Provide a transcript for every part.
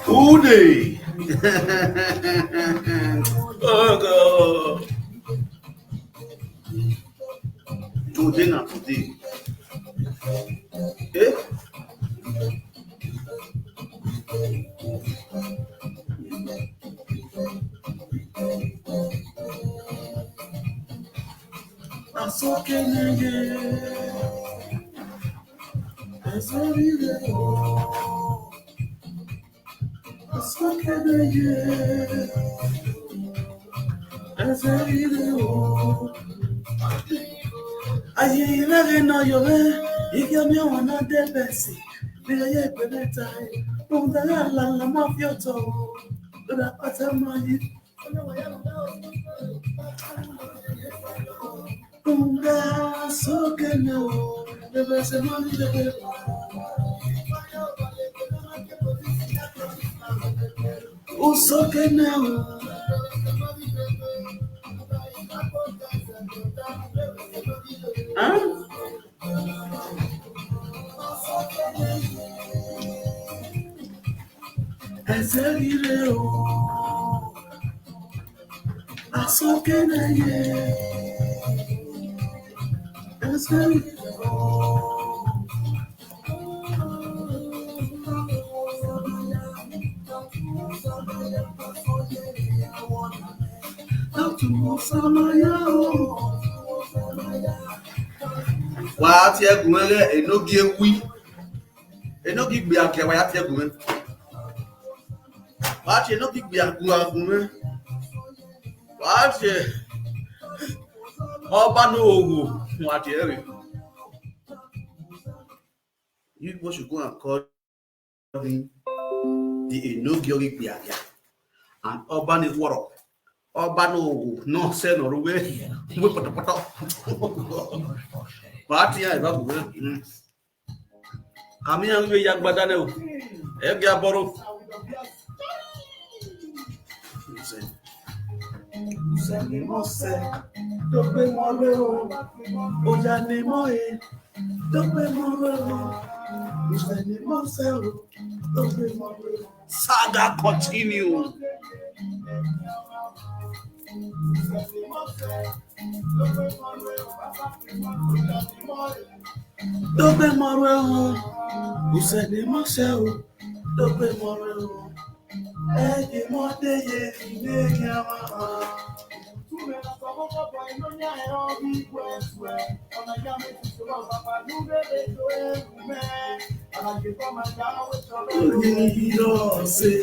Today. Oh God. Today na today. Eh? Aye, you never know your way. If you're me, one of the best. Be a better time. Don't the la mafia toe. But I put a money. Unga so can you. The best money the so can you. Huh? I said you. I so can I. I said you. Wàá ti ẹ̀gùn rẹ̀ ènógi ewì ènógi gbé akẹwà yá ti ẹ̀gùn rẹ̀ wàá ti ènógi gbé agùn rẹ̀ wàá ti ọba ní òwò wàá ti ẹ̀rẹ̀. You people should go and call him the ènógi orí gbé akẹ and ọba ní wọ̀rọ̀ ọba ní òwò náà sẹ́nu ọ̀rọ̀ wé pọ̀tọ̀pọ̀tọ̀. Party ya iba bure. Kami yang we yang badane o. E gya boro. Seni mo se to pe mo le o. O ya ni mo e to pe mo le o. Seni mo se o to pe mo le o. Saga continue. Dobe mọ̀rọ̀ ẹ̀hún, ìṣẹ̀lẹ̀ mọ̀ṣẹ́ o. Dobe mọ̀rọ̀ ẹ̀hún, ẹ̀yẹ mọ́dé yẹ ilé yẹ wá. Oyin yóò ṣe.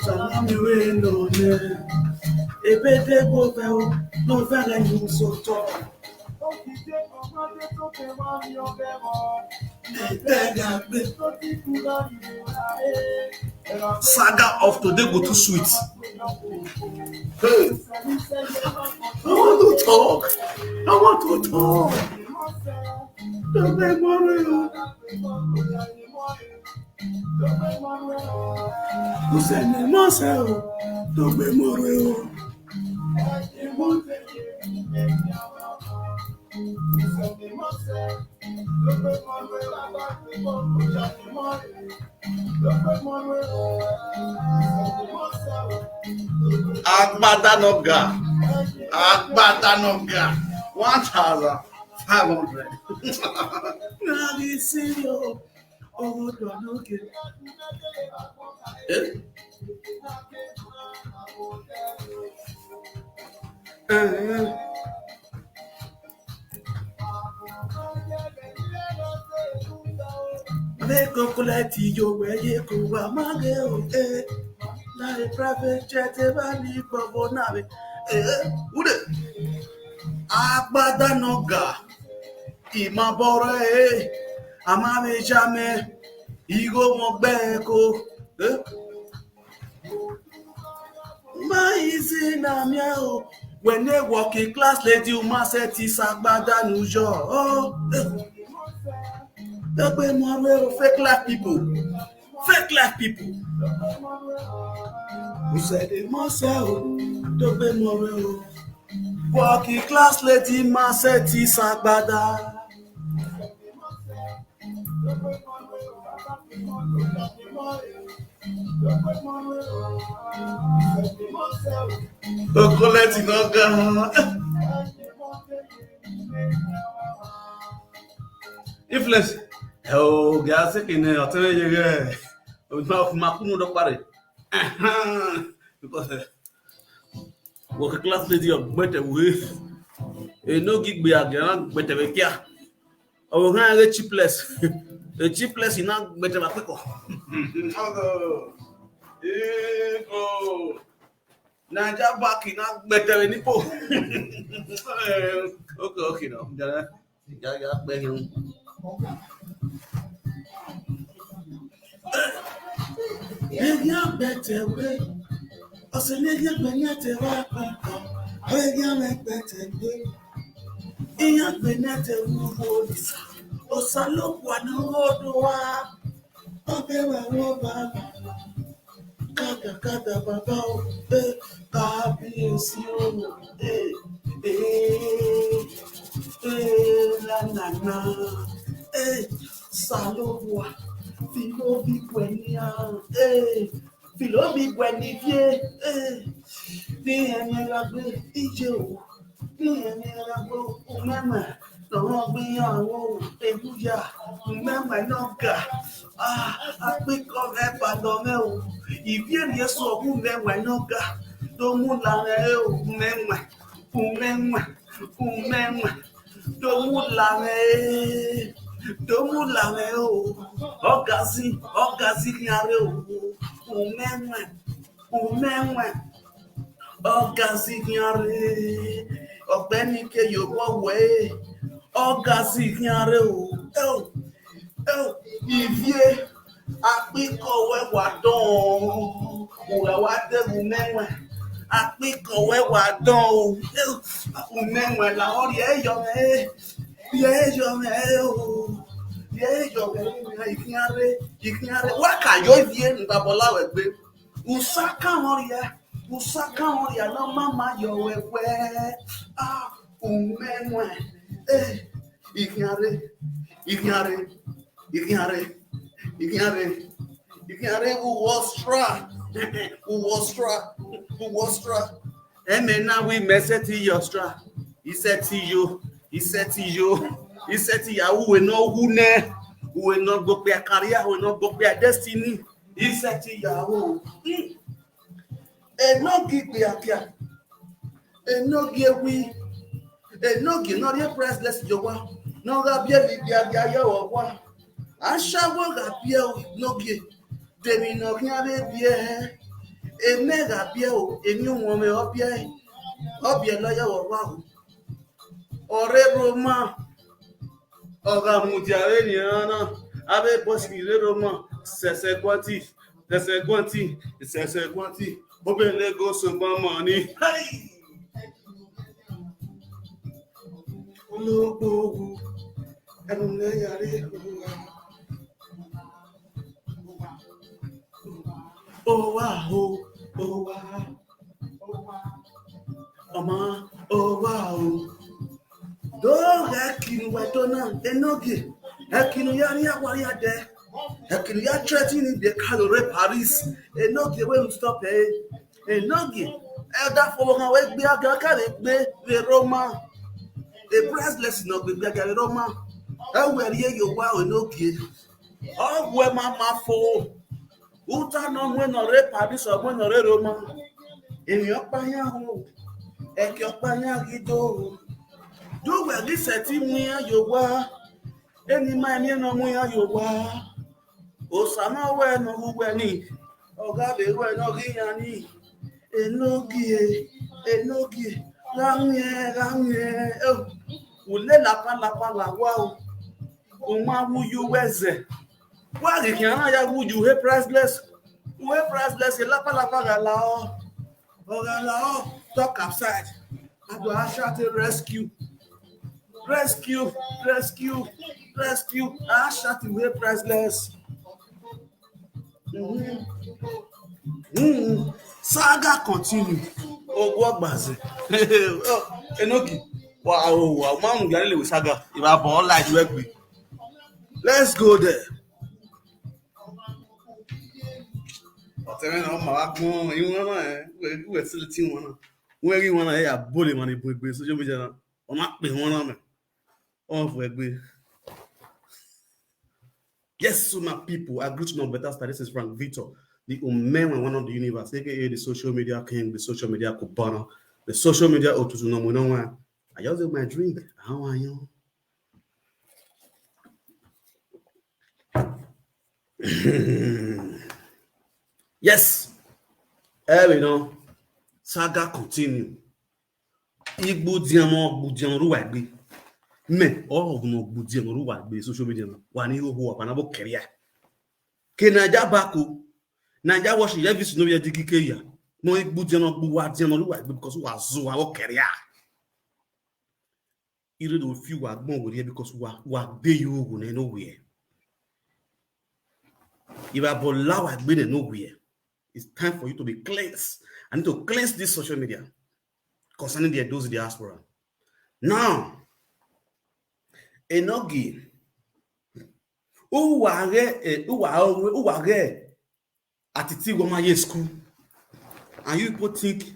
Salami we no ne, ebede gobe o, no vere you so talk. Saga of today go too sweet. Hey, I want to talk. Don't make more. Who send me myself? tó gbé mọ́rẹ́ o. Agbadanoga, 1,500. Agbadanoga, Imabore, Amame Jame, Igo Mobeko, Maïsi Namiao, when they walk in class, lady, you must set his Agbadanujo. Oh, fake life people. Fake life people. Who said they must sell? Don't be more. Walking class lady Maseti Sagbada. Collect Noga. Influence. Oh, gas in a atelier. Not Makuno the party. Because work class lady of better with a no gig be a grand better with ya. Oh, a cheapless. The cheapless is not better than Pico. Naja back in not better than Nipo. Okay, no. Yeah, begging. Yeah, better way. I said, nigga, when you tell me, I make better way. Iya benete ubolisa osalo kwana odoa obewa woba kada baba o kabiyesi o la salowa filobi kwenia filobi kwenivie ni emi lagbe ije o ní ẹni ẹranko mẹ́mà lọ́wọ́ gbéyàwó ebúyà mẹ́mà náà gà àpékọ́ mẹ́fà lọ́mẹ́ o ìbí ènìyàn sọ ọ̀hún mẹ́wà náà gà tó mú làrá ẹ̀ o mẹ́mà tó mú làrá ẹ̀ o ọ̀gá sí ní arẹ́ o mẹ́mà ọ̀gá sí ní arẹ́ ọ̀gbẹ́ni keyòbọ̀ wẹ̀ ọ̀gá sí ní arẹ́ o ìfie àpínkọ̀wé wà dán òwẹ̀ wá dẹ́gun mẹ́wẹ̀ àpínkọ̀wé wà dán o mẹ́wẹ̀ làwọn rí ẹ̀yọ̀ mẹ́ o ìkínyàrẹ́ wákàyọ̀ ìfie nìgbàbọ̀láwẹ̀ gbé ùsákà wọn rí ẹ. Usaka wọn yà lọ mama yọ wẹwẹ umẹwẹ ìkínyàrẹ wùwọ́stra ẹmẹ náà wí mẹsẹ ti yọ stra iṣẹ ti yà wúwe náà wú nẹ wúwe náà gbọpẹ àkàríyà wúwe náà gbọpẹ destiny iṣẹ ti yà wò. Enogi biapia, enogi ewi, enogi nori priceless yowa, no gabia biapia yawa. Ashawo gabia nogi, demi no kiabe bie, eme gabia o, emi wome obia loya wa. Ore Roma, oga mujare ni ana, abe bosi le Roma, sese kwanti. Open Lagos so money. Hey! Lobo, and Yare. Oh, wow. Oma, oh wow. Do hekinu wetona enogi. Hekinu yari ya de. Hekinu ya threatening the calorie Paris. Enogi we stop enogi. Elder for one way be aga kare be the Roma. The priceless no be aga Roma. Ewe ye yo wa enogi. Oh we mama fo. Uta no mwe no re Paris or mwe no re Roma. Ènìyàn pààyàn o, ẹ̀kẹ́ pààyàn gidi o. Yóò wẹ̀ ní sẹ̀tí mú yá yóò wá. Ẹni máa ní ẹnu mú yá yóò wá. Òsàmá wẹ̀ ẹnu wúwẹ̀ ní. Ọ̀gá lè wẹ̀ ẹnu rí ya ní. Enogi, láńyẹ. Wùlé lápálápá làwá o. Òun máa wú yú wẹ̀zẹ̀. Wá àgìkì àná ya wú ju wé priceless. Wé priceless lápálápá rà là ọ́. Oh, talk outside. I do a shout rescue. I shout away priceless. Saga continue. Oh, what was it? Enogi. Wow, mom, you with saga. If I ball like work with. Let's go there. Ọ̀tẹ̀rẹ́ náà máa gbọ́n ìwọ̀n náà wẹ̀ sílẹ̀ tí wọ́n náà wọ́n rí wọn náà ẹ̀yà bóòlì wọn ní gbogbo social media náà wọ́n máa pè wọ́n náà mẹ́ wọ́n fún ẹgbẹ́. Yes, so my people, I greet you on better start. This is Frank Victor, the Omen one of the universe, aka the social media king, the social media Kubana, the social media Otutu no Mono. I just do my drink. How are you? Yes, we know. Saga continue. Igbo diamo budian ruwagbe. Me all of no budian ruwagbe social media. Wani ho apanabo career. Ke Naija bako. Naija wash every no ya digike ya. No igbo diano buwa diano ruwagbe because wa zo our career. Ire do fi wa gbon go there because wa gbe you go nowhere. If I bola wa gbe nowhere. It's time for you to be cleansed. I need to cleanse this social media concerning those diaspora. Now, Enogi, who were at the school, and you people think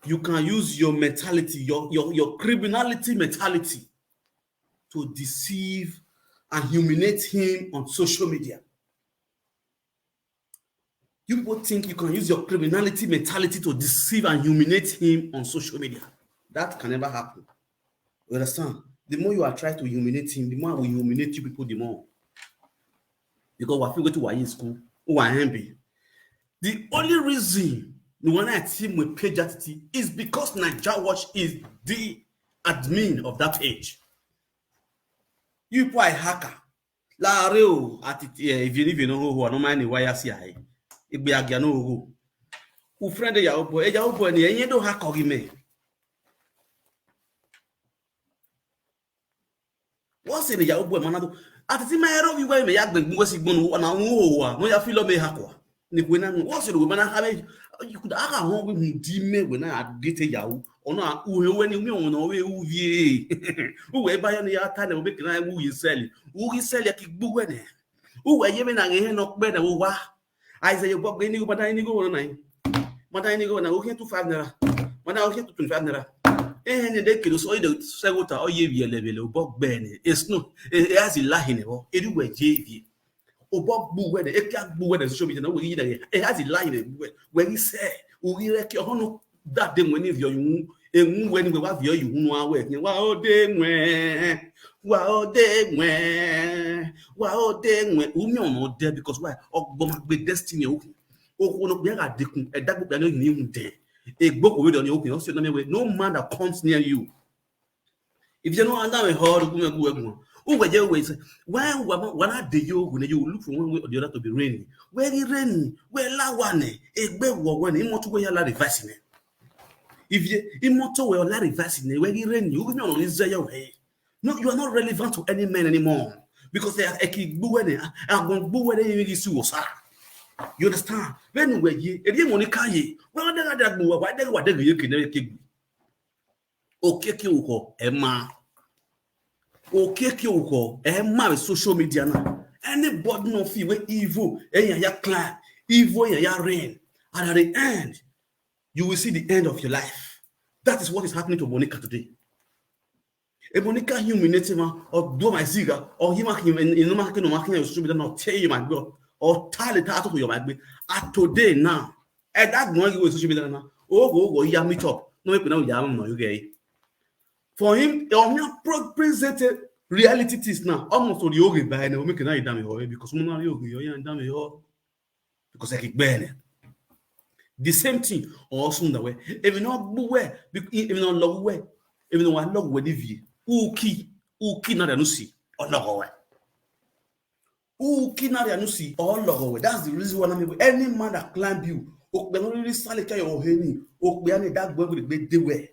you can use your mentality, your criminality mentality, to deceive and humiliate him on social media. You people think you can use your criminality mentality to deceive and humiliate him on social media. That can never happen. You understand? The more you are trying to humiliate him, the more I will humiliate you people, the more. Because we are going to YA school, who are happy. The only reason the one I team with page attitude is because Naija Watch is the admin of that page. You people are hacker. La reo if you know who are no mind why I see I. Igbe agia no ogo. U friend ya obo ni enye do ha kogi me. Wọ́n sì ya obo e manado. Atiti ma ero wi we me ya gbe ngwe si gbonu na nwo wa. No ya filo me ha kwa. Ni kwe na wọ́n sì do we na ha me. You could aka ho we di me we na adite ya wo. Ono uhe we ni mi on no we uvie. Uwe ba ya ni ya ta na obe kina wu yiseli. U yiseli ya kigbu we ne. Uwe ye me na nge no kbe na wo wa. I say you bought any but I need go on. But I need go now. Okay to 5 naira. But now okay to 25 naira. And they kill so you say what are you level of Bob Ben? It's no, it has a line or anywhere JV. O Bob Boo when the can't boo when the show me no either. It has a line when he say, we like your honor that day when if you and when we have you know away. Wow, day wow, Union no there because why? Ogboma be destiny open. O no be a dekun e dagbo no ni there. E gboko we don open. Also no man that comes near you. If you know under a hard why I de you when you look from one way or the other to be raining. Where it rainy, where la one, egbe wo when imoto we la reversing. If you imoto we la reversing, where it rain, you no is your way. No, you are not relevant to any man anymore because they are you understand? When we ye, money kaye, well, why they okeke uko ema okeke uko ema with social media na anybody no feel we evil ya clan evil ya reign, and at the end you will see the end of your life. That is what is happening to Monica today. A Monica humiliating or do my ziga or him in no market no market social media not tell you my girl or tell it out to your my at today now at that one you social media now go ya meet up no make now ya no you get. For him, he presented reality things now. Almost on the yoga by and make an idea because Mona yoga, because I keep burning. The same thing also in the way. If you not beware, if you not love way, if you not love way, if you uki not anusi or love way. Uki not anusi or love way. That's the reason why I'm any man that climb you, or be not really solid your henny, or be any that boy with the way.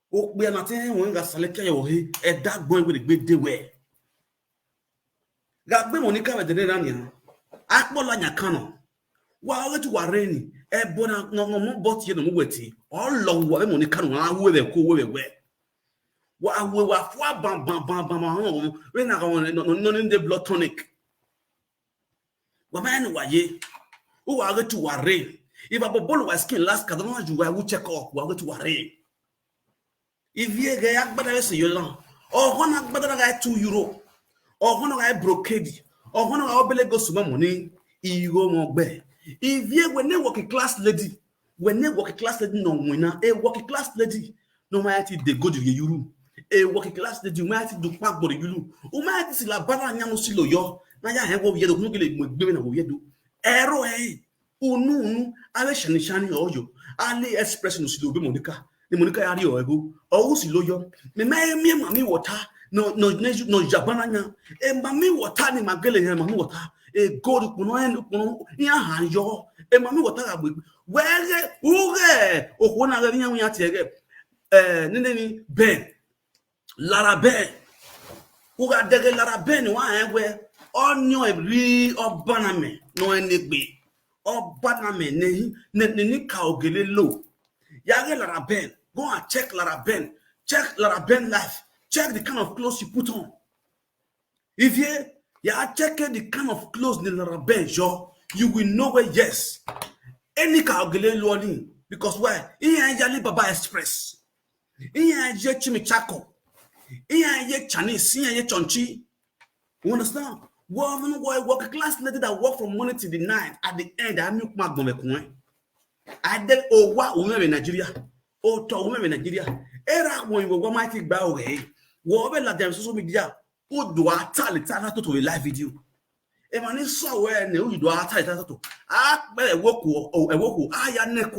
We are not saying when got selected your he a dark boy with a big day way. Got me Monica with the Rania. Akbola Nyakano. While to Warreni, a bona no bot you know all long while Monica with a cool way. While we were far bam home, when I want none in the blood tonic. Well, man, why ye? Who are to Warren? If a bubble was skin last Cadona, you will check off while to Warren. If you get better as you learn, or one better guy €2, or one guy brocade, or one of our goes to money, you go more bear. If you when they work a class lady, when they work a class lady, no winner, a working class lady, no matter they go to your room, a working class lady, you might do pack body you, who might see la barra yamo silo yo, Naya have over yet, who get women over yet do. Arrow, unu, I shani or you, Ali expression to do Monica. The Monica Ario ego, oh, si loyo, me mammy water, no Japananya, and mammy water, ni magele, and mammy water, a gold puno, ya, yo, and mammy water, where, uge, or one other young yatege, Nini Ben, Lara Ben, who got dege Lara Ben, why, where, on your re or baname, no any be, or baname, ne cow gele low. Yage Lara Ben, go and check Lara Ben life, check the kind of clothes you put on. If you are checking the kind of clothes the Lara Ben, you will know where yes. Any car learning because why? Iyan Yali Baba Express, Iyan Ye Chimichako, Iyan Ye Chinese, Iyan Ye Chonchi. You understand? Woman, work a class lady that work from morning to the night. At the end, I milk my gome. I did women in Nigeria. Women in Nigeria. Era when we might take by away. Whatever la them social media. Who do I tell it to a live video? If I need so where you do I tell it to. I better work or a work. I am neck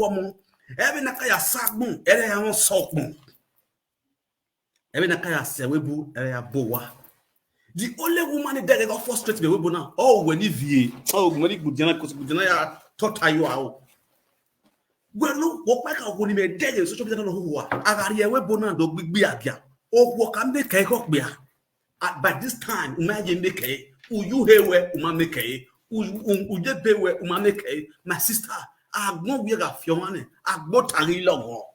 every nakaya sack moon. Every one salt moon. Every nakaya sewebu. Every boa. The only woman that got frustrated with Webu now. Oh, when you when you good because Gudana taught you out. Well, no, what back out when you made dead in social media. Who are Webu do big beer. Oh, what can they take up beer? By this time, imagine the K, who you hear where Umameke, who you pay where Umameke, my sister, I won't be a few money. I got a little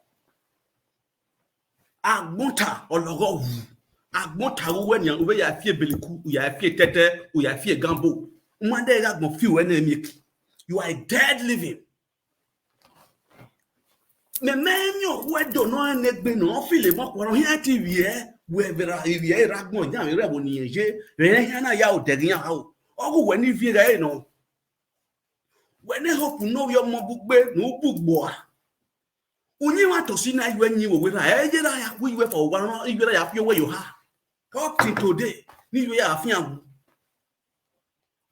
I want a logo. I want a when you are fear Beliku, you are fear Tete, you are fear Gambo. One day I won't feel enemy. You are dead living. Me man, you don't know anything, no feeling what we're here TV, where there are here, Ragmon, young Raboni, Rehana Yao, tagging out. Oh, when you feel I know. When I hope you know your book, no book boy. When you want to see night when you were with I we were for 1 year, you have your way you have. Up to today, you are young.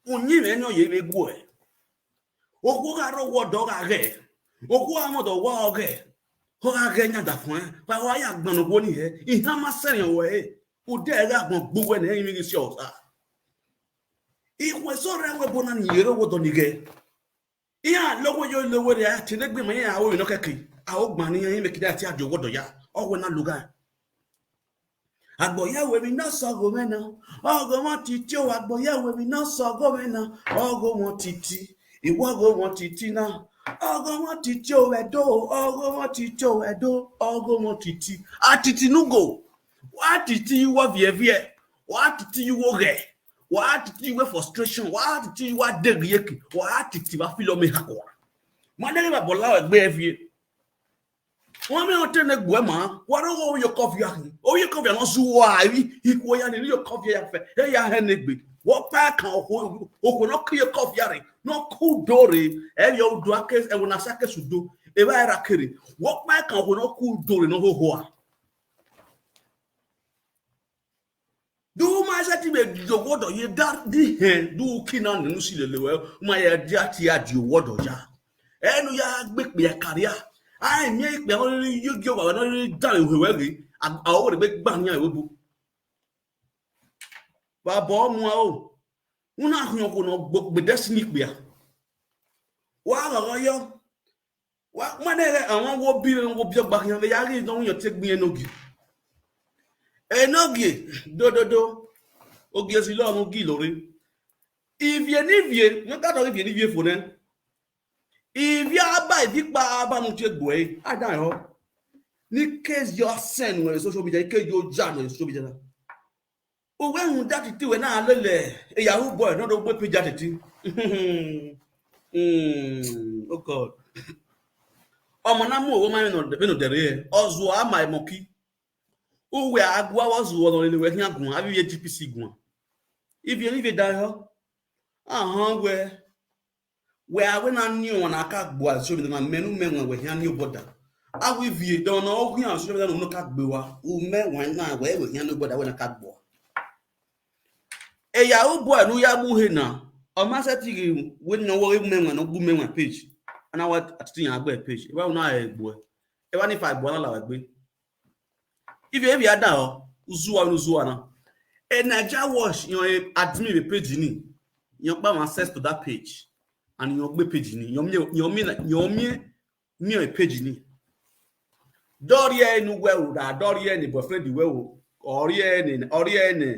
When you know you boy. Oh, who are what dog I get? Oh, who am the wall get? Who are getting that one? But why are going to go here? In how much selling away? Who dare that one book when anything is yours? It was so rare born and you know what on you get. Yeah, look what you're lower there. To let me, I will look at you. I hope money and make that your water ya. Oh, when I look at Agboya we be not so go now. Oh, go want titi o Agboya we be not so go now. Oh, go want titi. Iwo go want titi now. Ogo titi o edo, ogo titi o edo, ogo titi. Atiti nugo. What titi you wa vie? What titi you wo re? What titi you frustration? What titi you wa degrieki? What titi wa filo me hakwa? Madele ba bola egbe vie. Wọ́n mi ò tẹ́lẹ̀ gbọ́ ẹ̀ máa wọ́n rọ́ oyè kọfí ahìn oyè kọfí àwọn sùn wọ́ àìrí ikú ọ̀yà ni oyè kọfí ẹ̀ fẹ́ ẹ̀ yà ẹ̀ ní gbè wọ́n pẹ́ kan òkú náà kí oyè kọfí rẹ̀ náà kú dóore ẹ̀ yọ odò akẹ́ ẹ̀wọ̀n náà sákẹ́ sùdó ẹ̀ bá yẹra kiri wọ́n pẹ́ kan òkú náà kú dóore náà hóhó a. dùn máa ṣe ti bẹ̀ dìjọ́wọ́dọ̀ yẹ dá dí hẹn dùn kí náà nínú sílẹ̀ lẹ́wọ̀ ẹ̀ máa yẹ dí àti àdìọ́wọ́dọ̀ yá ẹnu yá gbẹ̀pẹ̀ ẹ̀ káríà. Ai mi pe o ri yo wa no ri dan iwe ri awo re pe gba yan iwe bu baba mu o una hun ko no gbe destiny pe a wa ro yo wa ma ne re awon wo bi gba yan ya ri no yan te gbin enogi do ogi esi lo mu gi lori ivie no ka do ivie fo ne if you are by big baba boy, I don't know. Ni case your send when social media, case your jam on social media. Oh, when that it when I lele a Yahoo boy, not a boy pijat. Oh God. Oh, Manamu, woman on the rear, also am my monkey. Oh, where I was one working at one, have you a GPC one? If you leave it down, where when I knew on a cat boy, so that my men were here new border. I will be don't know who so that no cat boy, who men went now where we hear nobody when a cat boy. A Yahoo boy, no Yabu Hena, or Master Tiggy, when no women and no women page. And I want to see a page. Well, now a boy. Even if I boil like me. If you ever had now, Uzuana. And I just watch your admin the page in your access to that page. And your page ni your page ni dorie nu wewu da dorie ni boyfriend wewu orie ni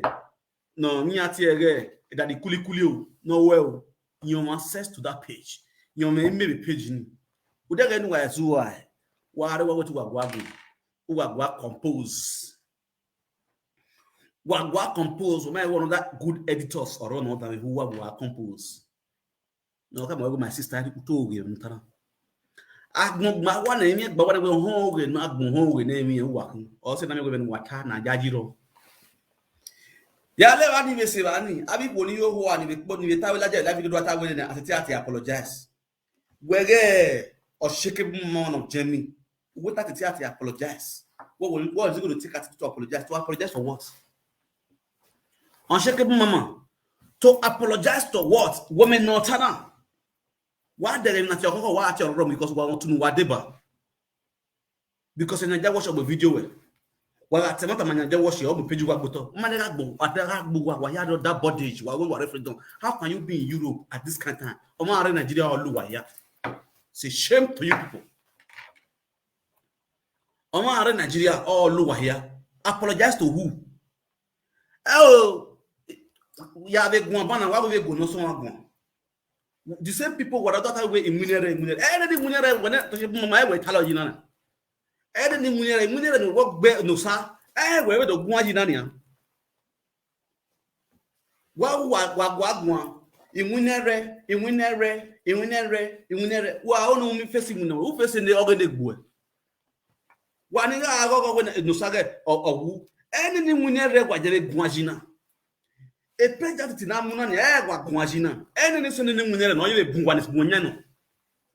no mi ati ere that the kuli o no wewu you access to that page you may page ni u de nu wa zu wa re wa gwa compose my one of that good editors or one of them who wa compose. No, come over my sister to give him. My one name, but what I will hold and not go name me walking. Also, I'm going to Watana Yajiro. Yale Vani Vesivani, I be Bonio who are the Tawila, I will do what at the theatre apologize. Where or shaking mon of Jamie. What at the theatre apologize? What is it going to take us to apologize? To apologize for what? Unshakable mama. To apologize to what? Women not Tana. Why they not your watch your room because we want to know what deba? Because in a watch of a video, well, at the moment, I watch your page. That body, how can you be in Europe at this kind of time? Omar Nigeria or Luwaya. It's a shame to you people. Omar Nigeria or Luwaya. Apologize to who? Oh, yeah, they go on. Why would they go? No, someone. The same people were that way in Munere. Any Munere when my way tell you nana. Any Munere and walk bear no sa. Where the Guajinania. Wagwan. In Munere. Wow, no me facing no who facing the organic boy. One in I go when no saga or who. Any Munere Guajina. A president in Amuna, Guajina. Any sending Munere, no, you one is Bunyano.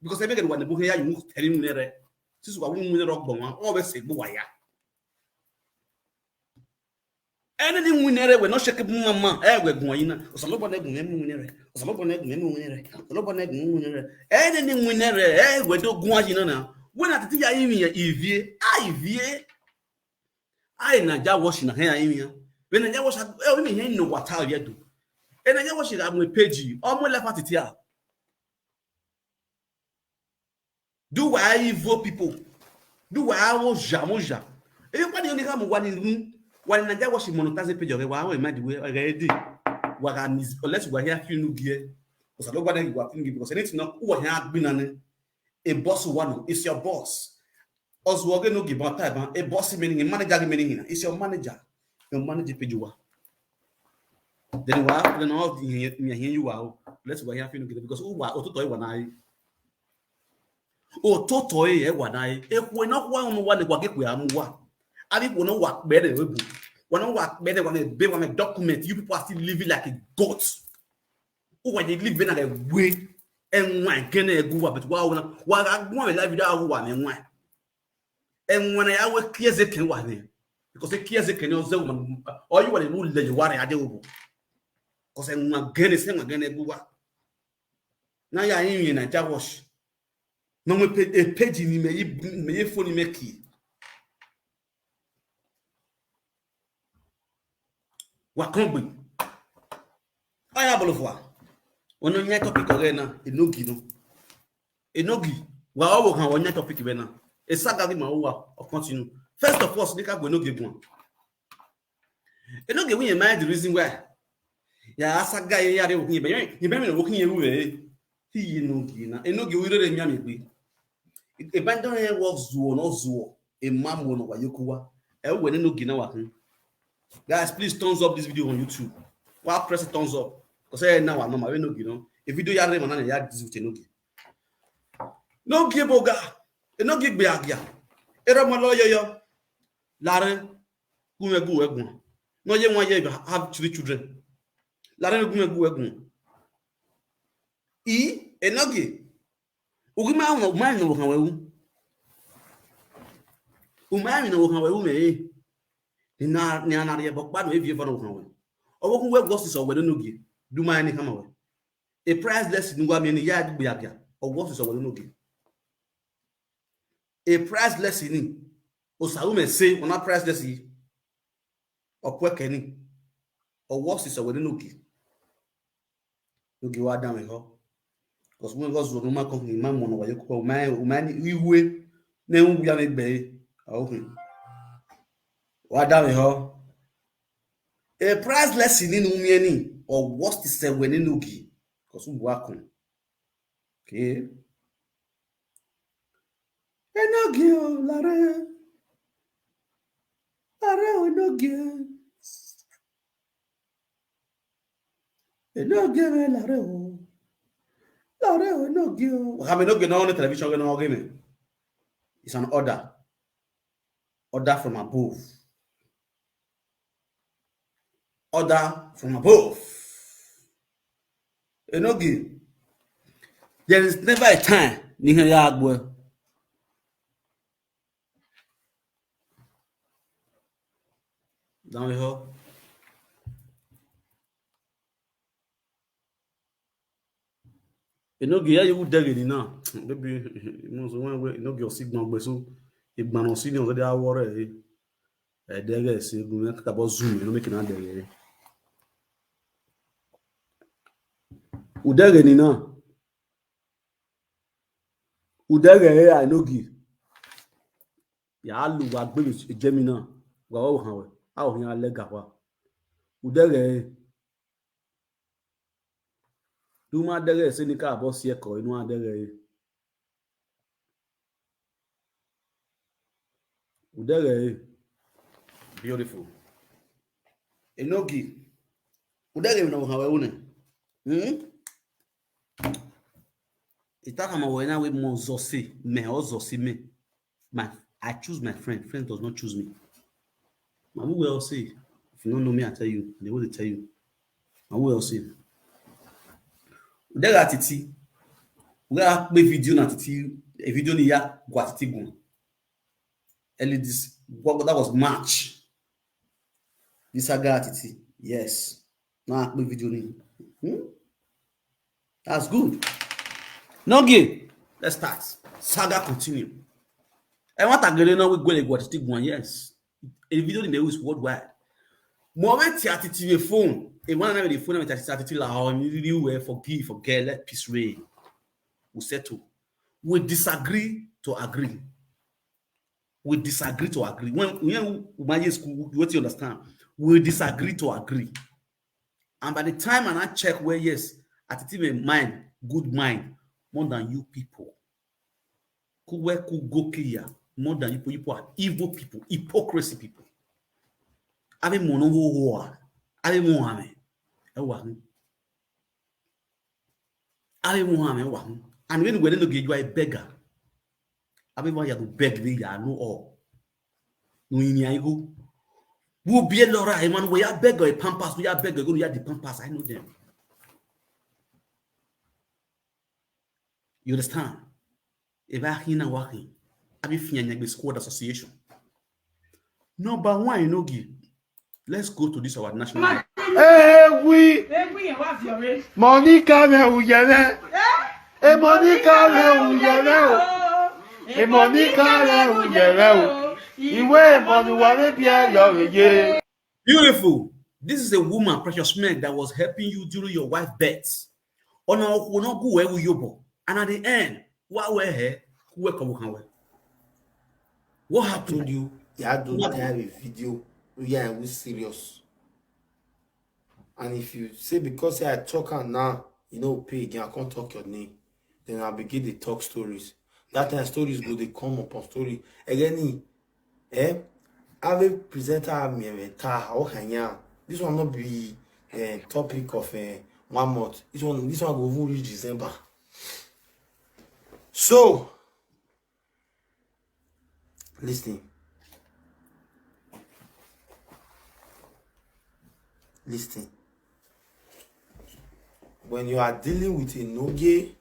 Because I make it when the book here, you move telling Munere. This is what we rock bomb, always say Buaya. Anything Munere, we're not shaking Mamma, we're Guayina, or some of them Munere, or some of them Munere, anything Munere, we do Guajina now. When I think I am here, I Naja washing a hair in here. When I was only know what how you do. And I was it with page almost left at it. Do I vote people? Do I was Jamoja? Everybody only come one in room when I was monetize page of a while, I might be already. What I miss, unless we're here, few new gear. Because I don't want to go because I need to know who I have been on it. A boss one is your boss. Us working no give time. A boss meaning a manager meaning is your manager. Your manager pay you. Then why? Then all here you are. Let's go here because who are to toy one eye. Oh, to toy one eye. If we're not one the work we are more. I think we know what better we do. We know what better when a document. You people are still living like a goat. Who when they live in a way and wine can go up, but while I want to live without one and wine. And when I will clear the can one because the clear the can also or you want to rule the water I do. Because I'm again is him again. Now you're in a wash. No, we pay a page in me phone make key. What can we? I have a lot. When on your topic arena, enogi. Well, I will on your topic arena. A saga in my or continue. First of all, Snika will not give one. Enogi, we mind the reason why. Yeah, as a guy, you remember walking away. He enogi, we don't remember. A bandon works zoo, no zoo, a mamma or Yokuwa. When enogi now. Guys, please thumbs up this video on YouTube. Why press a thumbs up? Because I now I'm not no, you know. If you do your name and I this with Enogi. No give boga. No give beagia. Era maloya yo. Lare gumegu egun. No ye 1 year have 3 children. Lare gumegu egun. Enogi. Ugima no man no kan wewu. Umami no kan wewu me. Ni na ye bokpa no evie for no kan wewu. Owo we gosis o we no gi. Do my any come away. A priceless in one minute yard biagia or what is our no give. A priceless in Osaume say on a priceless or quick any or what is our no give. You give down with her because when was the Roma company, Mamma, or you call man, you will never be a bay. Okay. What down with her? A priceless in Umiani. Or what is the when no gi? Because we work on. Okay. Enogi, Lare. Lare, Enogi. Enogi, Lare. Lare, Enogi. How many no on the television? No game. It's an order. Order from above. Order from above. Enogi. There is never a time near Yagwe. Down here. Enogi, ya you dare it now. Maybe Enogi or signal so if man senior on the hour. There is a good about Zoom, you making out there. Udare ni na. Udare I no gi. Ya lu wa gbe jemi na. Wa o han we. A o yan lega wa. Udare. Du ma dere se ni ka bo si eko inu adere. Udare. Beautiful. Enogi. Udare na han we une. I choose my friend. Friend does not choose me. Who will say? If you don't know me, I tell you. They will tell you. Who will say? There are titi. We are make video na titi. A video ni ya gwa titi gun. Early this. That was March. This saga titi. Yes. Now make video ni. That's good. No game. Let's start. Saga continue. I want to get now we go like what stick one. Yes. A video in the news worldwide. Moment attitude phone. A one another the phone with attitude like how you will forget, let peace reign. We settle. We disagree to agree. We disagree to agree. When we school, what you understand? We disagree to agree. And by the time I check where yes, attitude mind, good mind, more than you people. more than people are evil people, hypocrisy people. Ave mono ho ave Muhammad. Ave Muhammad. And when we don't get you a beggar. Ave why you beg me, ya no all. No in go. Who be a Laura, man, we are beggar a pampas, we are beggar, go to the pampas. I know them. You understand? If I hear working, I be fearing the squad association. Number one, you know, let's go to this our national. Oui. Monica, mais où y avait? Et Monica, mais où y avait? Et Monica, mais où y avait? Beautiful. This is a woman, Precious Meg, that was helping you during your wife births. Oh no, we not go where we yobo. And at the end, what were here? What happened? I told you, don't have a video. We are serious. And if you say because I talk and now, you know, pay again, I can't talk your name, then I'll begin to talk stories. That time stories go, they come upon story. Again, I will present this will not be a topic of 1 month. This one will reach December. So, listen. When you are dealing with a no-gay,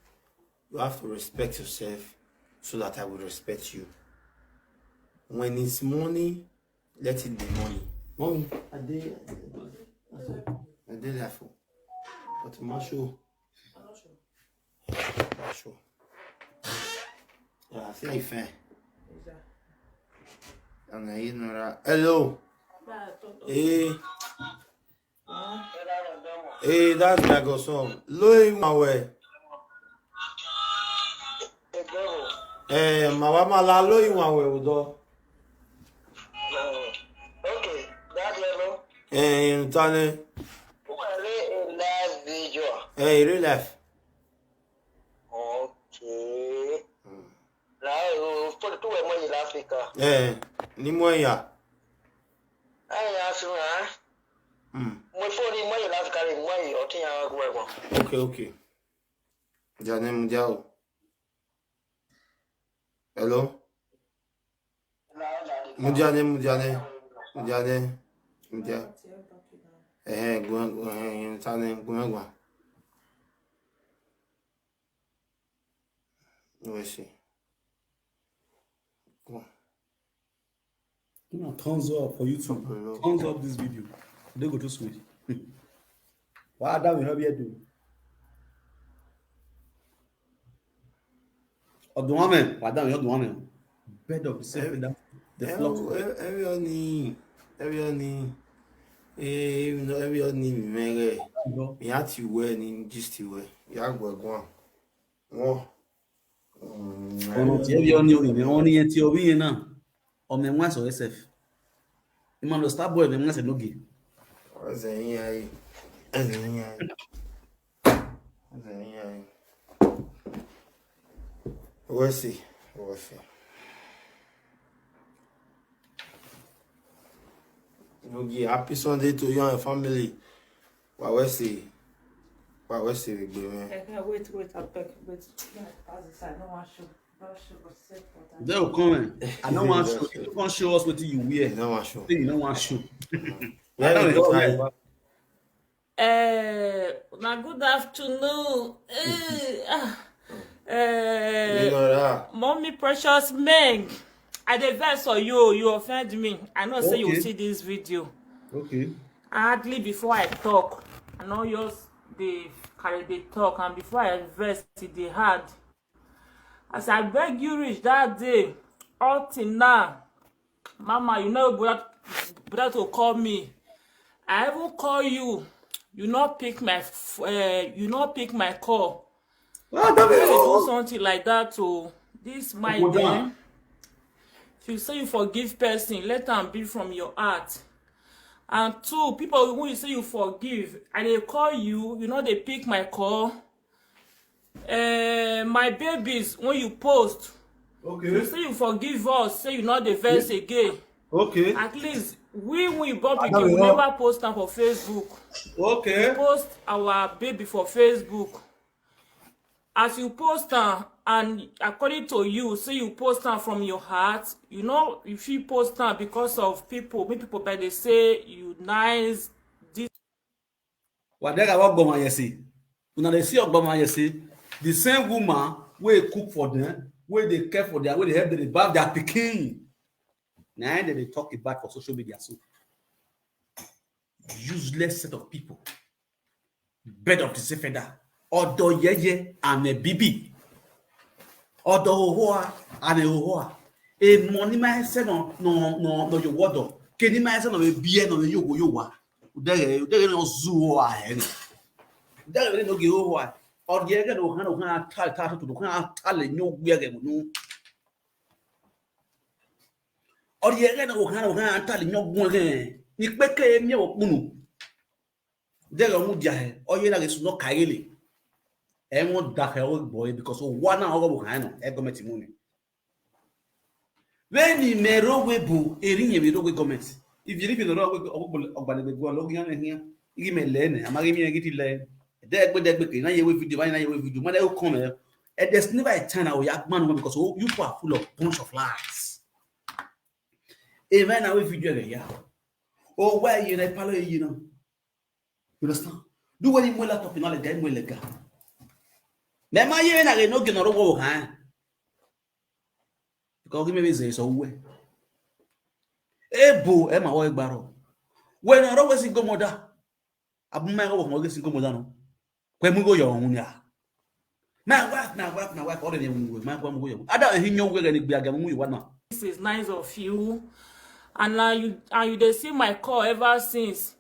you have to respect yourself so that I will respect you. When it's money, let it be money. Mommy, I did that for. But I'm not sure. Yeah, I feel fair. And I know that. Hello. Hey, that's my godson. Low my way. My mama la low in one way, Udo. Okay, that's yellow. In Tane. Live video. Hey, real life. Okay. Now, for the 2 months in Africa. Ni moya. I ask you, my 40 months in Africa, or 10 hours. Okay. Jane Mujao. Hello? Mujane. Go, Tane, go. Let's see. Go. Thumbs up for YouTube. Thumbs up this video. They go to switch. Why that we help you do? Of the woman, why that we help the woman? Bed of the same that the flock. Everyone need. Everyone need me. Me had to wear in just to wear. Yeah, go. Oh. Only at your being now. Or me once or SF. You man start boy, me once no give. What's the here? We'll see. Happy Sunday to you and your family. We'll see. Wait, I beg, wait. I don't want to show. They'll come. I don't want to show. You can't show us what you wear. you don't want to show. You don't want to show. Now good afternoon. You know that. Mommy Precious Meg. I dey vex for you offend me. I know say you see this video. Okay. Hardly before I talk. I know yours they carry the talk, and before I vex it dey hard. As I beg you reach that day, all till now, Mama, you know brother to call me. I even call you. You not pick my call. Well, do something like that to this my day. If you say you forgive person, let them be from your heart. And 2, people when you say you forgive, and they call you, you know they pick my call. My babies, when you post, Okay. You say you forgive us, say you not the verse again. Okay. At least we born pikin, we never post am for Facebook. Okay. We post our baby for Facebook. As you post am, and according to you, say you post am from your heart. You know, if you post am because of people, make people but they say you nice. This. Whatever what go you see. Una dey see Ogboma you see. The same woman wey cook for them, wey dey care for them, wey dey help them bath their pikin. Now they talk about for social media. So useless set of people. Bed of the Sefeda. Odo yeye and a bibi. Odo hoa and a hoa. A money my say no your water. Keni my say no be beer no yo wa. Udere no zoo a hen. Udere no ge hoa. Odo yeye no han tal to do han tal no gbe no. Odo yeye no han tal no gbe ni peke mi o kunu. Udere mu dia he. Oye na ge su no kaile. Everyone that boy because one hour behind no government money. When you mero webu, erinye mero we government. If you live in the road, ogbani go log yan here. You me learn. Amagi me get learn. Degbe na ye we video, na ye we video. Man dey come here. There's never a time I will yak man because you people are full of bunch of lies. Even na we video ya. Oh why you na palo you know. You understand? Do what you want to talk in all the game we lega. Nema ye na re no ge no ro ha. Because give me say so we. Ebo e ma wo igbaro. We na ro we si gomoda. Abu ma ro wo ge si gomoda no. Kwe mu go yo hun ya. Na wife all the we ma kwa mu go yo. Ada he nyo we ni gbe aga mu you na. This is nice of you. And now you they see my call ever since.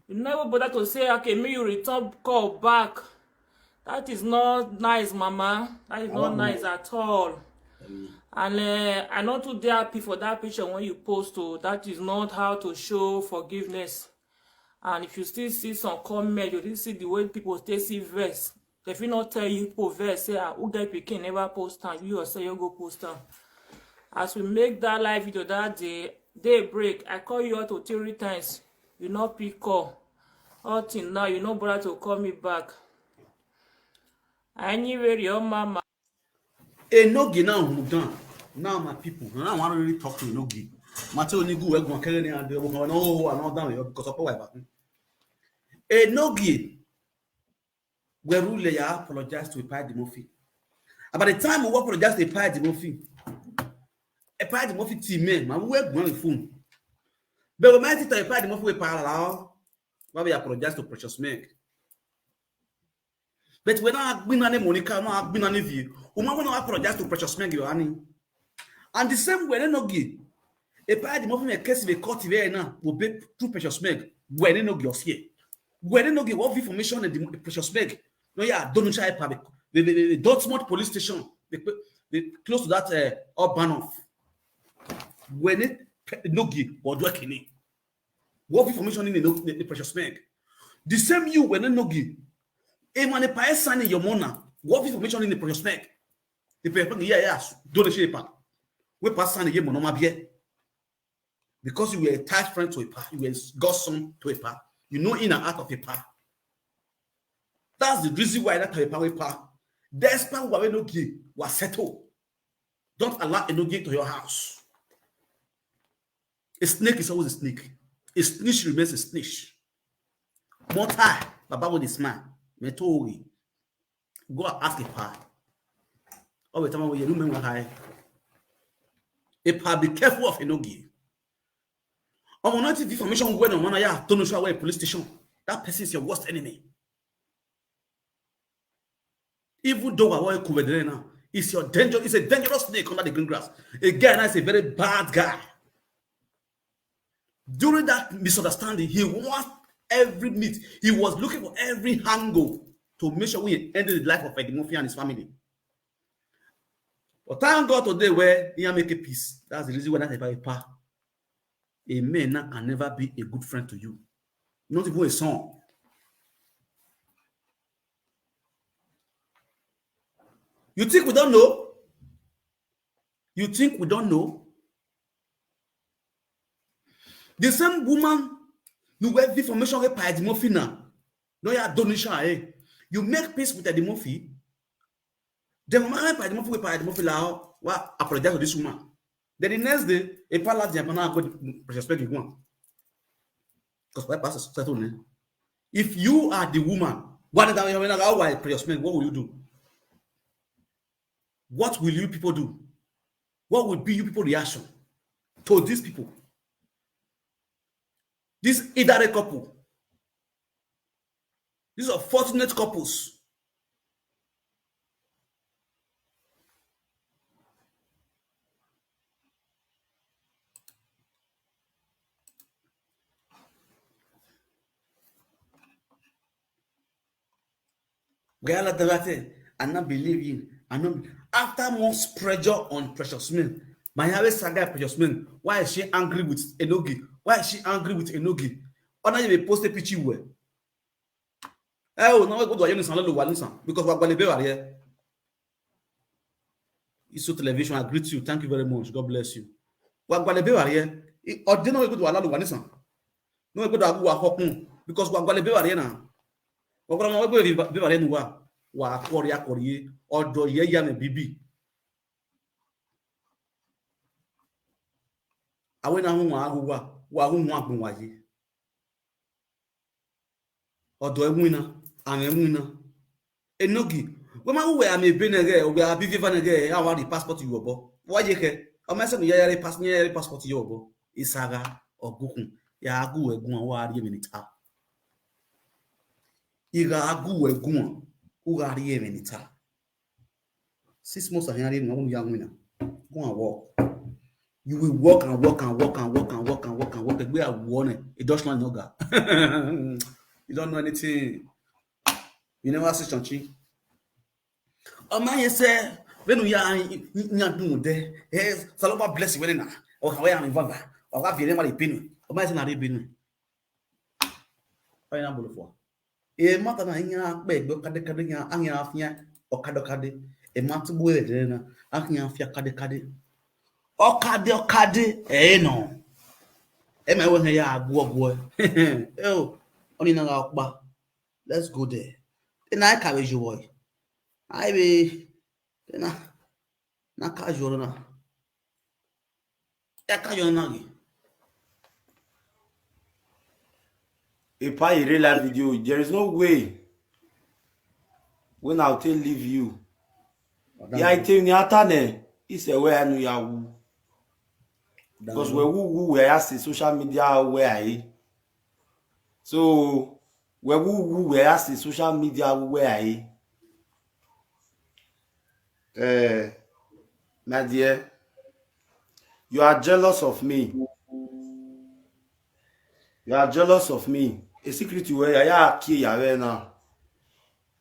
You never bother to say okay, me you return call back. That is not nice, Mama. That is not nice at all. And I not too dare happy for that picture when you post to. That is not how to show forgiveness. And if you still see some comment, you still see the way people still see verse. If you not tell you people verse, say, who guy picking never post time, you yourself you go post time. As we make that live video that day break, I call you out to 3 times. You not pick call. All till now, you not bother to call me back. Anyway, your mama. Enogi now my people. Now I want to really talk to Enogi. Mateo Nigu we go carry and they go no I'm not down because of why. Enogi we rule ya apologize to Epai Demofi. About the time we apologize to Epai Demofi. Epai Demofi team man we go on the phone. But we might tell Epai Demofi we parallel. Why we apologize to Precious Meg. But when I been on Monica, no, I've been on view. Uma when I apologize to Precious Meg, and the same way, no give. A part the movement case we caught here now will be through Precious Meg. When no give here, when no give what information and the Precious Meg. No, yeah, don't try public. The Dortmund police station, they close to that urban off. When it no give what working what information in the Precious Meg. The same you when no give. E mane pa esa ni yomona. What information in the Precious Meg? The people yes, don't shape. We pass on the game no bie. Because you were a tight friend to a pa, you were God's son to a pa. You know in and out of a pa. That's the reason why that a pa. Despite what we no give was settled. Don't allow a no give to your house. A snake is always a snake. A snitch remains a snitch. More time, Baba with this man. Metori. Go ask a pa. Oh, the time when you remember high. A pa be careful of Enogi. I'm not information when on ya don't know where police station. That person is your worst enemy. Even though I want to now, it's a dangerous snake under the green grass. A guy is a very bad guy. During that misunderstanding, he wants every meat. He was looking for every angle to make sure we ended the life of Eddie Murphy and his family. But thank God today where he make a peace. That's the reason why that's a pa. A man can never be a good friend to you. Not even a son. You think we don't know? You think we don't know? The same woman who have information by the Murphy now. No, you donation. You make peace with the Murphy. The woman by the Murphy well, apologize to this woman. Then the next day, a palace the Apana got respect you one. Because why pass settle? If you are the woman, what will you do? What will you people do? What will be you people reaction to these people? This Idare couple. These are fortunate couples. And not believe in. And not, after months pressure on Precious Min, my Harris Saga Precious Min, why is she angry with Enogi? Why is she angry with Enogi? Or you post a picture where? Oh, now I go to a young son because we're going to be here. It's television. I greet you. Thank you very much. God bless you. We're going to be here. Or didn't we go to allow the one son? No, we go to a home because we're going to be here now. We're going to be here now. Wa Korea odo ye ya me bibi awe na hu wa hu agbon waye odo enwina an enwina Enogi we ma we am ebe nege we abi viva nege ya wa the passport you obo wa ye ke o ma se no ye passport you obo isaga ogukun ya agu egun wa ri eminita iga agu egun Ugari evenita. 6 months of hearing no young winner. Go and walk. You will walk and walk and walk and walk and walk and walk and walk. We are warning. A Dutchman yoga. You don't know anything. You never see Chonchi. Oh man, say when we are in there, yes, Saloba bless you now. Or how I am involved. Or have you never been? Oh man, not been. I am before. E mata na nya gbegbe kade nya anya afia okade e matu bo ede na anya afia kade okade no e me we ya agbo oh oni na ga okpa let's go there then I carry you boy I be na ka joro na e ka joro na gi. If I read that video, there is no way when I'll tell leave you. Yeah, I tell you, it's a way I know you. Because we asked the social media where I. So we asked the social media where I. My dear, you are jealous of me. You are jealous of me. A secret you wear, ya ki ya we na.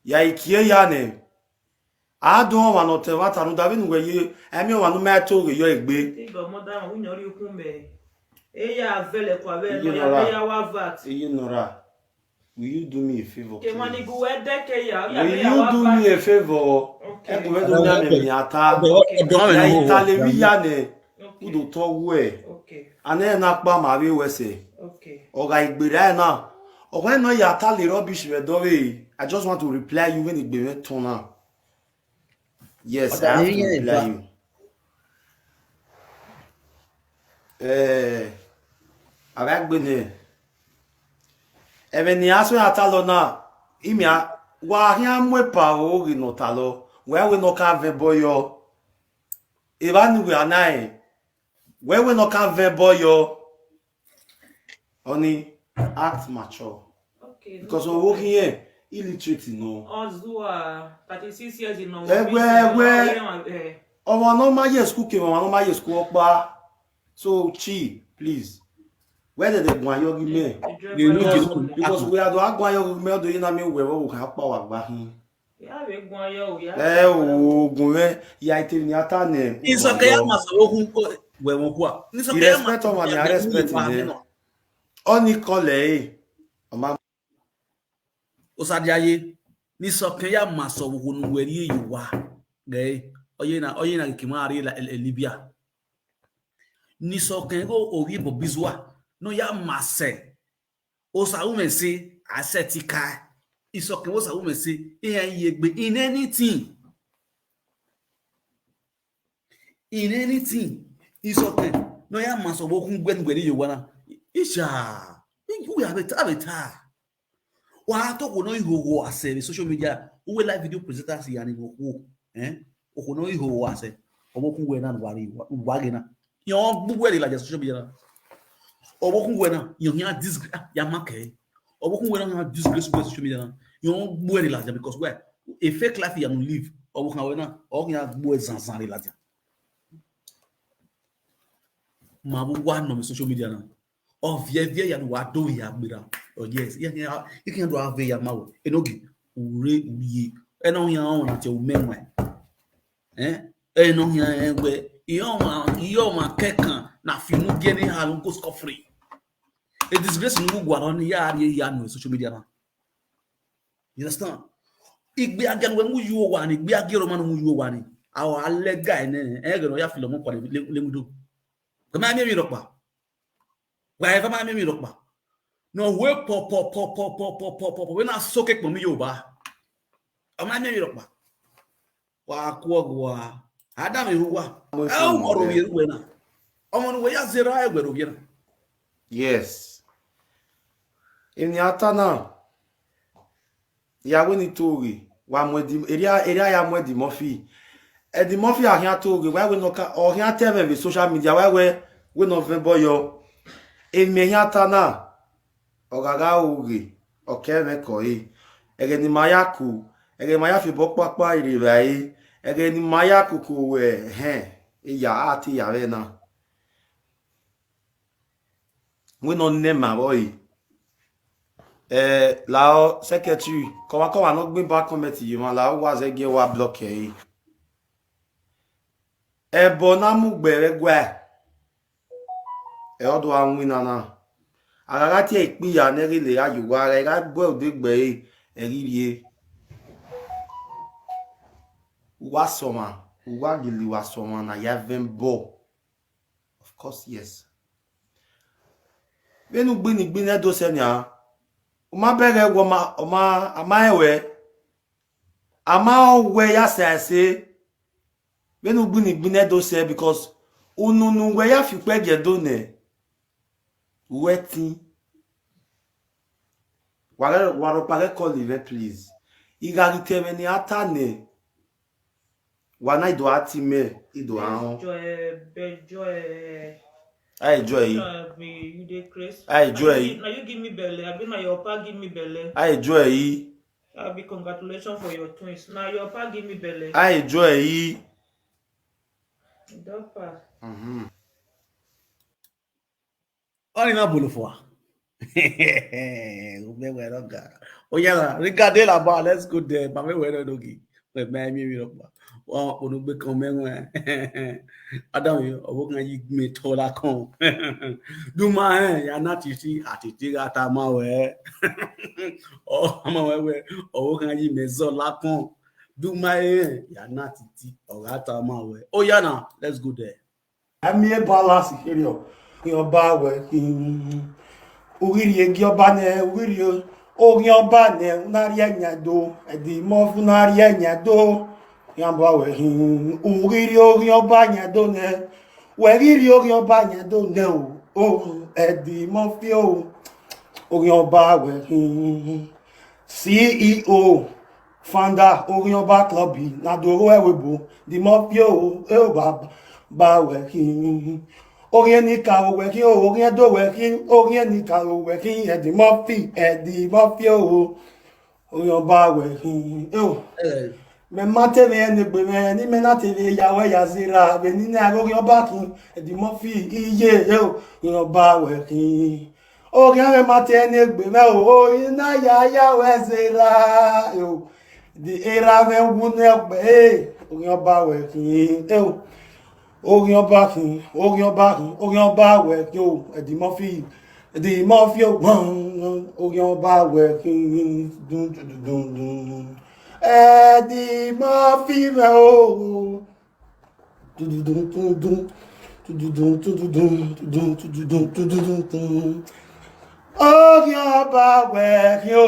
Ya ikie ya ne. I don't want to what I don't even where you. I mean, one no to you egbe. Go mother we nyori kumbe. Eya vele kwa vele ya wa vat. Nora. Will you do me a favor? Ke mani go edeke ya. Will you do me a favor? Okay. Do na me ata. Ya itale ya ne. Udo to we. Okay. Ane na pa ma we wese. Okay. Oga igbere na. O when no ya ta le rubbish we do we. I just want to reply you when igbere turn on. Yes, I have to reply you. Abagbene. Even ni aso ya ta lo na. Imia wa hia mwepa o ri no ta lo. We no ka ve boyo. Even we anai. We no ka ve boyo. Only act mature. Okay. Because we're working here, illiterate, no. Ozua 36 years in no. Oh, no, my yes, cooking, no, my yes, cook. So, Chi, please. Where did they go? You give because we are the Aguayo mail do you know me where we can power back him. Yeah, we go yo, yeah. Oh, go ya tell me ata name. It's okay, I must go where we go. It's okay, respect on my respect me. Oni kole oma osadiaye ni sokan ya maso wo nu weri yiwa ge oyena kimari la Libya ni sokengo owi bo bizwa no ya mase o sa umesi asetika isokengo sa umesi yegbe in anything isoken no ya maso bokun gbengberi yowana isha you have it wa to ko no ihoho ase social media we live video presenters yani go o ko no ihoho ase obokun we na wari wage na yon gbugbo ere la social media obokun we na yon ya disgrace ya make obokun we na disgrace social media yon gbugbo ere la because where a fake life you no live obokun we na o ya gbugbo zanzan re la dia ma bu wa no social media na o vie ya no wa do ya gbera. Oh yes, you can do have ya mawo. Enogi ure uye. Eno ya on ati o menwe. Eno ya engwe iyo ma kekan na finu gene ha lo go score free. A disgrace nu gwa ron ya ari ya no social media na. You understand? Igbe agan we mu yu wa ni, igbe agero man mu yu wa ni. Awo ale guy ne egero ya filo mo kwa le mudo. Kama mi rokpa. Wa eva ma mi rokpa. No we pop when I soak it from you ba. Ama me rokpa. Wa kwogwa. Adam ehuwa. Oro we we na. Omo no we ya zera egwero bi na. Yes. Ini atana. Ya we ni tori. Wa mwedi area ya mwedi Murphy. Edi Murphy ahia tori. Wa we no ka ohia tv social media wa we no ven boyo. Emi atana. Ogaga ugi okeme koi ege ni mayaku ege mayafi bokpapa iri rai ege ni mayaku kuwe iya ati ya na we no nema boy lao secretary ko no gbe back committee you man lao wa zege wa block e ebo na mu gbere gwa odo anwina na agagati ipiya nerile ayuwa re ga gbo odegbe eririe wasoma uwagili wasoma na yavembo of course yes benu gbini do senya o ma bere wo ma amaewe amawe ya sese benu gbini do se because ununu we ya fi peje do ne waiting. Waro pare call even please. Igarite meni atane. Wana ido atime ido ahun. I enjoy. You dey crazy. I enjoy. Now you give me belly. I been my your pa give me belly. I enjoy. I'll be congratulations for your twins. Now your pa give me belly. I enjoy. Don't pass. Oni na bolofwa. Oyala, regardez là-bas, let's go there. Mame were dogi. We mi rokba. Wa onugbe kan menwe. Adam yo, owo kan yi me to la kan. Duma ya na titi atiti ata ma we. Oh, ama we owo kan yi me zo la kan. Duma ya na titi o ata ma we. Oyana, let's go there. Ami e balance here. Oba we uriri egi oba ne uriri orin oba ne unari enyado edi mo funari enyado yamba we uriri orin oba nyado ne weriri orin oba nyado ne o edi mo fi o orin oba we CEO founder orin oba club na doro ewebo di mo fi o ba we orien ni ka o we ki o orien do we ki orien ni ka o we ki edi mo fi o orien ba we ki o me mate me ni gbe me ni me na tele ya we ya zira be ni na orien ba ki edi mo fi iye o orien ba we ki orien me mate ni gbe me o ina ya we zira o di era me wu ne gbe orien ba we ki o Orien ba we yo Eddie Murphy o orien ba we dun Eddie Murphy me o Oh, your power, yo.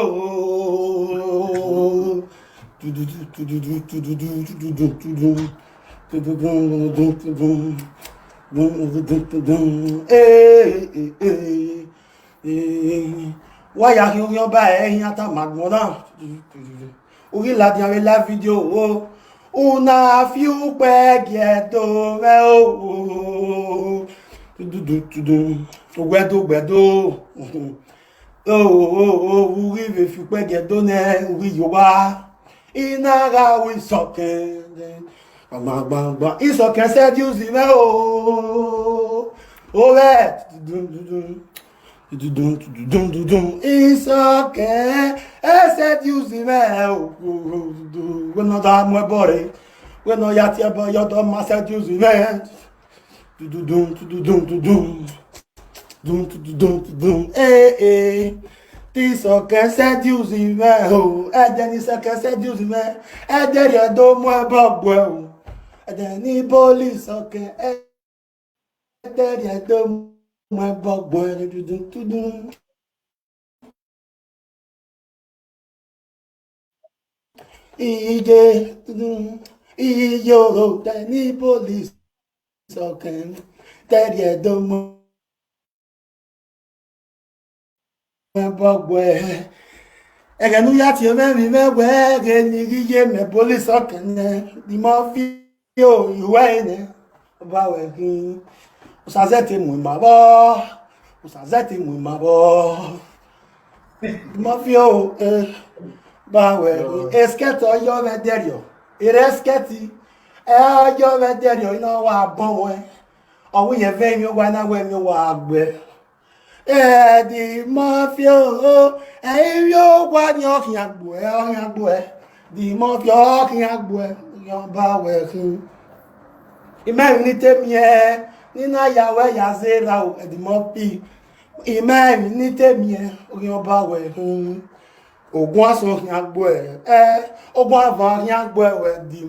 Why are you by Yata Magmona? We like la video. Una fiu pegieto meo. Gbedo. Oh, we if you pegieto ne, we you are. Inaga we socken. It's okay, said you see me. Oh, it's okay, I said you see me. We're not that my body. We're not yet here, but you're the master you see me. Hey. This okay, said you see me. Oh, and then it's okay, said you see me. And then you don't want to. And then the police okay. And then you don't want to. Yo, then the police okay. Then you don't want to. Ega nu ya ti me mi me we ge ni giye me police okene di mo fi o iwe ne ba we kin o sa zeti mu mabo mo fi o ba we esketo yo me derio iresketi yo me derio ina wa bon we owo ye ve mi wa na we mi wa agbe the mafia, you want your young the mafia, young boy, imagine me, Nina Yahweh Yazera, the mopi, imagine me, young boy, Ogwaso young boy, Ogwa young boy, the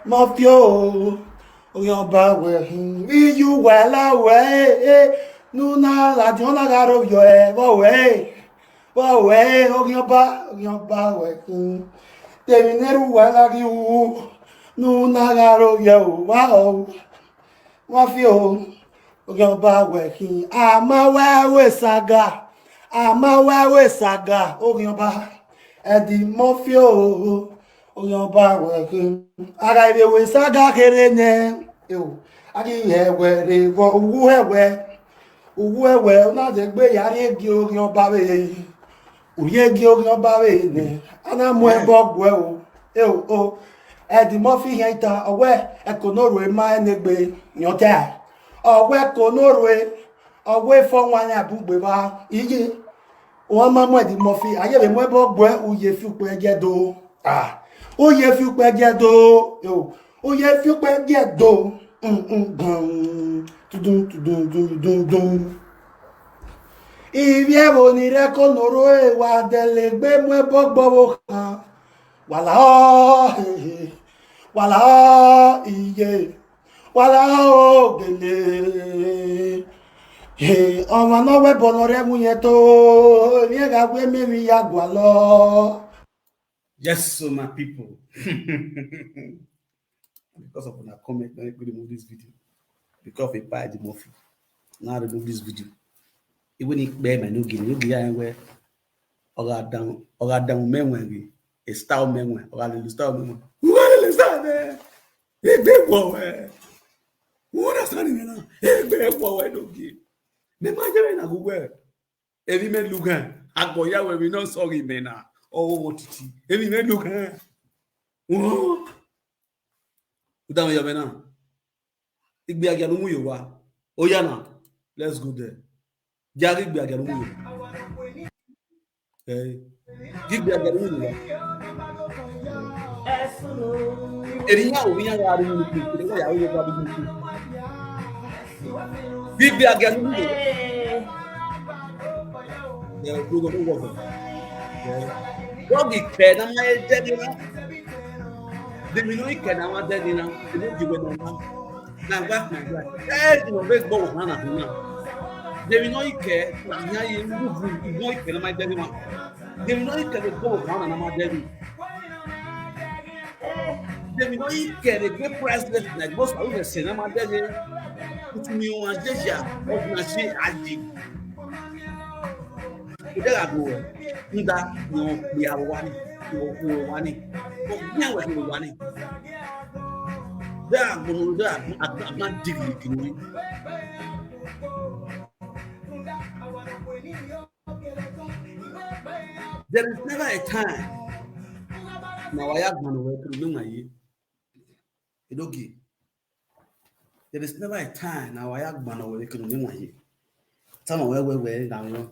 mafia, young boy, you well away. Nuna la jona garo yo bo we ogyoba we termineru wala ki u nuna garo yo wa fi o ogyoba we ki ama we saga ogyoba edi mo fi o ogyoba we ki ara ibe we saga kere ne o agi ye we re wo we Uwe na de gbe yari egi orin ọba we orí egi orin ọba we ni ana mu ebo gwe o edi mo fi yan ita owe ekonoro e ma enegbe yota owe ekonoro owe fo wan abugbe ba iye won ma mo edi mo fi aye be mo ebo gwe uye fi pe je do uye fi pe je do uye fi pe je do Ibi evo ni reko noro e wa delegbe mu ebo gbowo kan wala iye wala o gele ọmọ náà wẹ́bọ̀ lọ rẹ́ mú yẹn tó ní ẹ̀ka pé mímí yàgbà lọ. Yes, so my people. Because of una comment, I'm going to remove this video. Because of a bad Murphy. Now I remove this video. Even if bear my no guinea, you be where or down men when a style men when or a style men. What is that there? A big boy. What is that now? A big boy, don't give. The man na go where? Every man look at Agoya where we not sorry men. Oh, titi. Every man look at. Oh. Down your man. Ik be again mu yowa. Oyana. Let's go there. Jari be again mu. Eh. Gig be again mu. Erinya obi yan wa ri mu pe. Erinya ya wo ba bi mu. Gig be again mu. Yeah, go go. Yeah. Go be pay na my je ni na. They will not care now. They will not give them now. Back my wife. Hey, you make both man and woman. They will not care. Now you not care. My daddy man. They will not care. They go man and my daddy. They will not care. They get priceless like most of the say. My daddy. Put me on stage. Of my say aji. They are go. Nda no we are one. No one. No we are one. They are going to I'm not digging. There is never a time. Now I have one way to do my year. Okay. There is never a time. Now I have one way to do my year. Some of where now you know.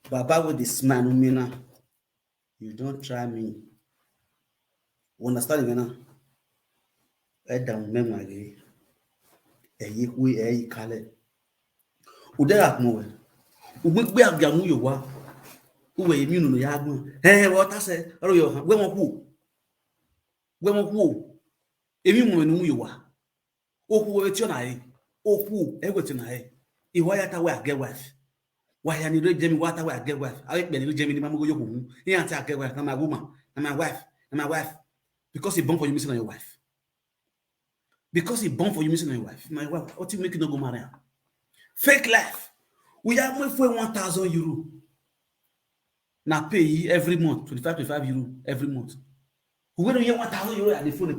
Baba with this man, Mina, you don't try me. Understand me now? I don't memory. A year, a color. Udera more. Ugbe agamu yo wa. Uwe emi nu ya agbon. What I say? Oro yo han. We won ku. We won ku. Emi mu nu yo wa. Oku we ti ona yi. Oku e we ti na yi. Iwa ya ta we age wife. Wa ya ni re jemi wa ta we age wife. Awe pe ni re jemi ni mamugo yo ku. He anti age wife na my woman, na my wife, na my wife. Because he born for you missing on your wife. Because he born for you missing on your wife. My wife, what you make you not go marry her? Fake life. We have more for 1,000 euro. Now pay every month, 25 euro every month. We don't hear 1,000 euro at the phone.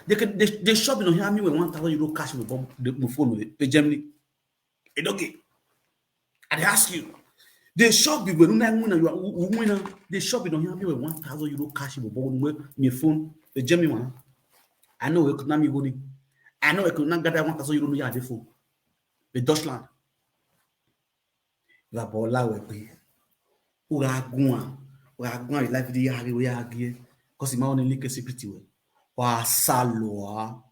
They shop in here me with 1,000 euro cash with the phone with Germany. It's okay. I ask you. They shop with winner. They shop in here me with 1,000 euro cash with my phone the Germany one. I know we could not be going. I know I could not gather 1,000 euro at the phone. The Deutschland. La bola we pay. Ura gwan life di yari we agie. Cause ma only like security we. Wa saloa.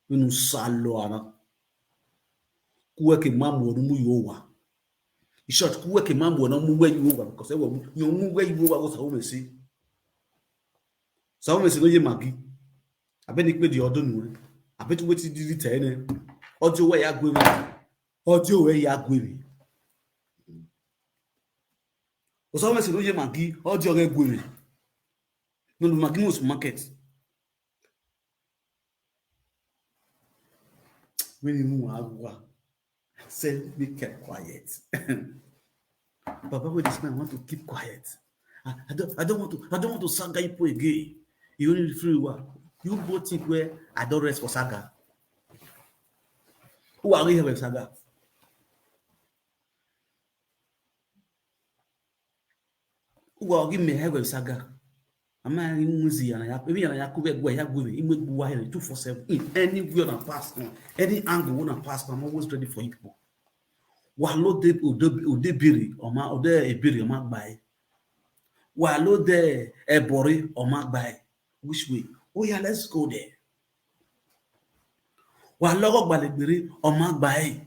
We no saloa na. Kuwe ke mamu no mu yowa. In short, kuwe ke mamu no mu we yowa because e wo you mu we yowa go so we see. So we see no ye magi. Abeni pe di odun nu. Abetu we ti di ten. Ojo we ya gwe mi. Ojo we ya gwe mi. Oso me se no ye magi, ojo re gwe mi. No magi no market. When you move agua, say be kept quiet. Papa, with this man want to keep quiet. I don't want to saga you again. You only free one. You both think where I don't rest for saga. Who are we here with saga? Who are give me here with saga? I'm not in museum. I could be where I go. It would be wire 247 in any way on pass, any angle on pass. I'm always ready for you. While de biri or ma ode e biri or ma buy. While de e bori or ma buy. Which way? Oh yeah, let's go there. While logo balibiri or ma buy.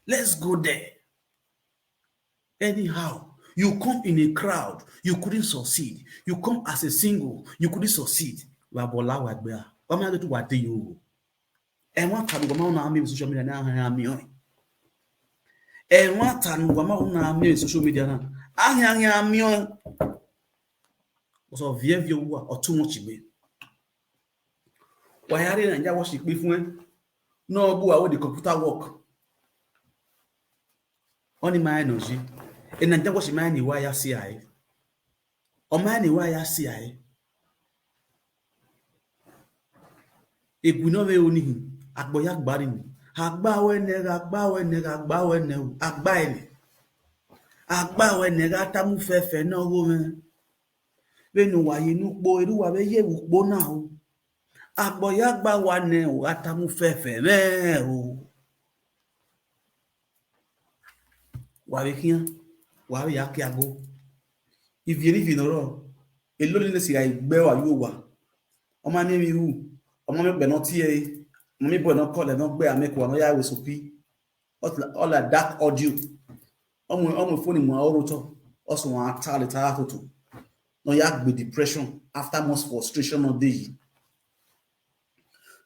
Let's go there. Anyhow. You come in a crowd, you couldn't succeed. You come as a single, you couldn't succeed. Wabola wagbea. Wama do what do you? And one time go na me social media na han mi on. And one time go na me social media na han mi on. So vie wo o too much be. Wa yare na nja wo se pe fun e. No bu awo the computer work. Oni my energy. And then there was a man why I see I. Or man why I see I. If we know only Agboyak Barin, Agbawe nega tamu fefe no woman. When you are in boy, you are ye bo now. Agboyak Bawane, Atamu fefe, me. Wabikia. Wa ya ki ago if you live in oro e loneliness ga igbe wa yo wa o ma ni mi ru o mo me pe no ti e mo mi bo no call e no gbe ameku wa no ya we sopi all that dark audio o mo phone mo oro to o so wa ta le ta to No, you have depression after most frustration all day.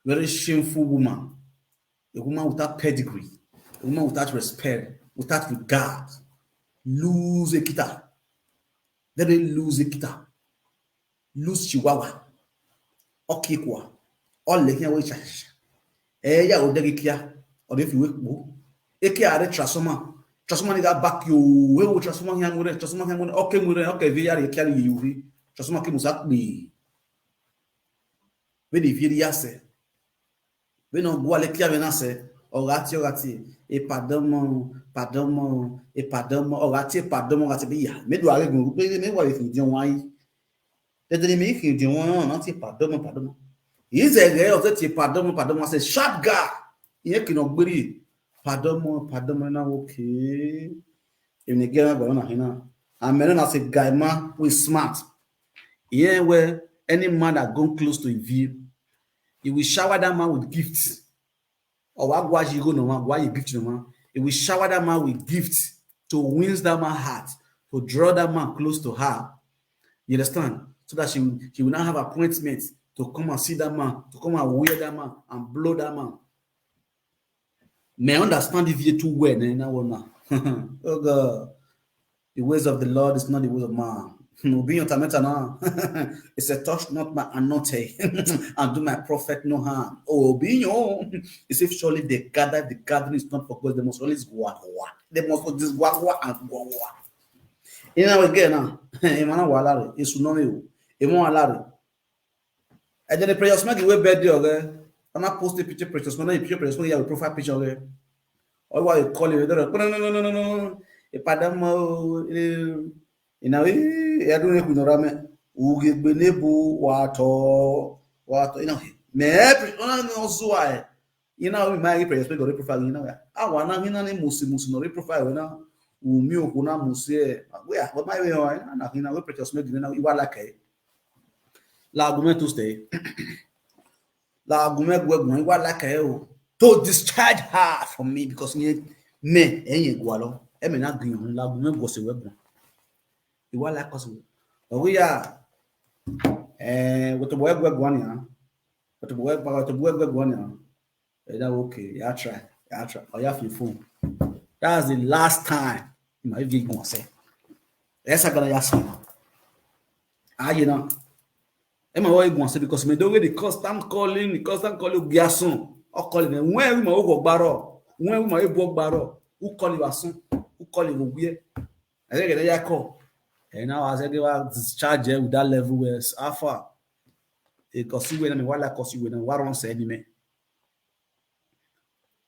Very shameful woman. A woman without pedigree. A woman without respect, without regard. Lose a kita. Very lose a kita. Lose chihuahua. Okay, quoi. All the here we charge. Ya odegi kia. Or if you wake bo. Eke are transformer. Transformer ni ga back you. We will transformer hang with transformer hang with okay, we are carry you. Transformer ki musak bi. We di firi yase. We no go ale kia venase. Orati. E pardon, orati bi ya. Me do are gun. Me wa if you wan. They me if you wan, not pardon. He's a guy of that pardon. I say sharp guy. He can not be pardon na okay. If the girl go na hina. And men as a guy man we smart. Here where any man that gone close to you, he will shower that man with gifts. Or why you go no man, why you gift no man? He will shower that man with gifts to win that man's heart, to draw that man close to her. You understand? So that she will not have appointments to come and see that man, to come and wear that man and blow that man. May understand if you too well, then I will not. Oh God, the ways of the Lord is not the ways of man. No, being your tameta now. It's a touch not my anointing and do my prophet no harm. Oh, being your it's if surely they gather, the gathering is not for God, they must always go. They must just go and go. You know again now, Emana Walari, it's Sunomi, Emo Alari. And then the prayers make the way birthday, okay? I'm not posting picture precious money, picture precious money, profile picture, okay? Or why you call it? No. A padamo, you know, I don't know who Norame, who give Benebu, water, you know, maybe also why. You know, we might prayers make a profile, you know. I want to know Musi no profile, you know. Umio kuna Musi, where, what my way, and you know, precious make you know, you are like la argument stay. La argument we what like to discharge her from me because me enye gwalo e me na gbin la argument go se wegbon you what like us we are what the boy gwegwan ya what the boy gwegwan ya that okay ya try or ya fi phone that's the last time you might be going say esa gonna ya so you know Emma why go say because me don't get the constant calling garçon or calling them when we go gbaro when we go gbaro who call you asun who call you ogbe I think they call and now as I give out discharge with that level where alpha because you when me wala cause you when what say me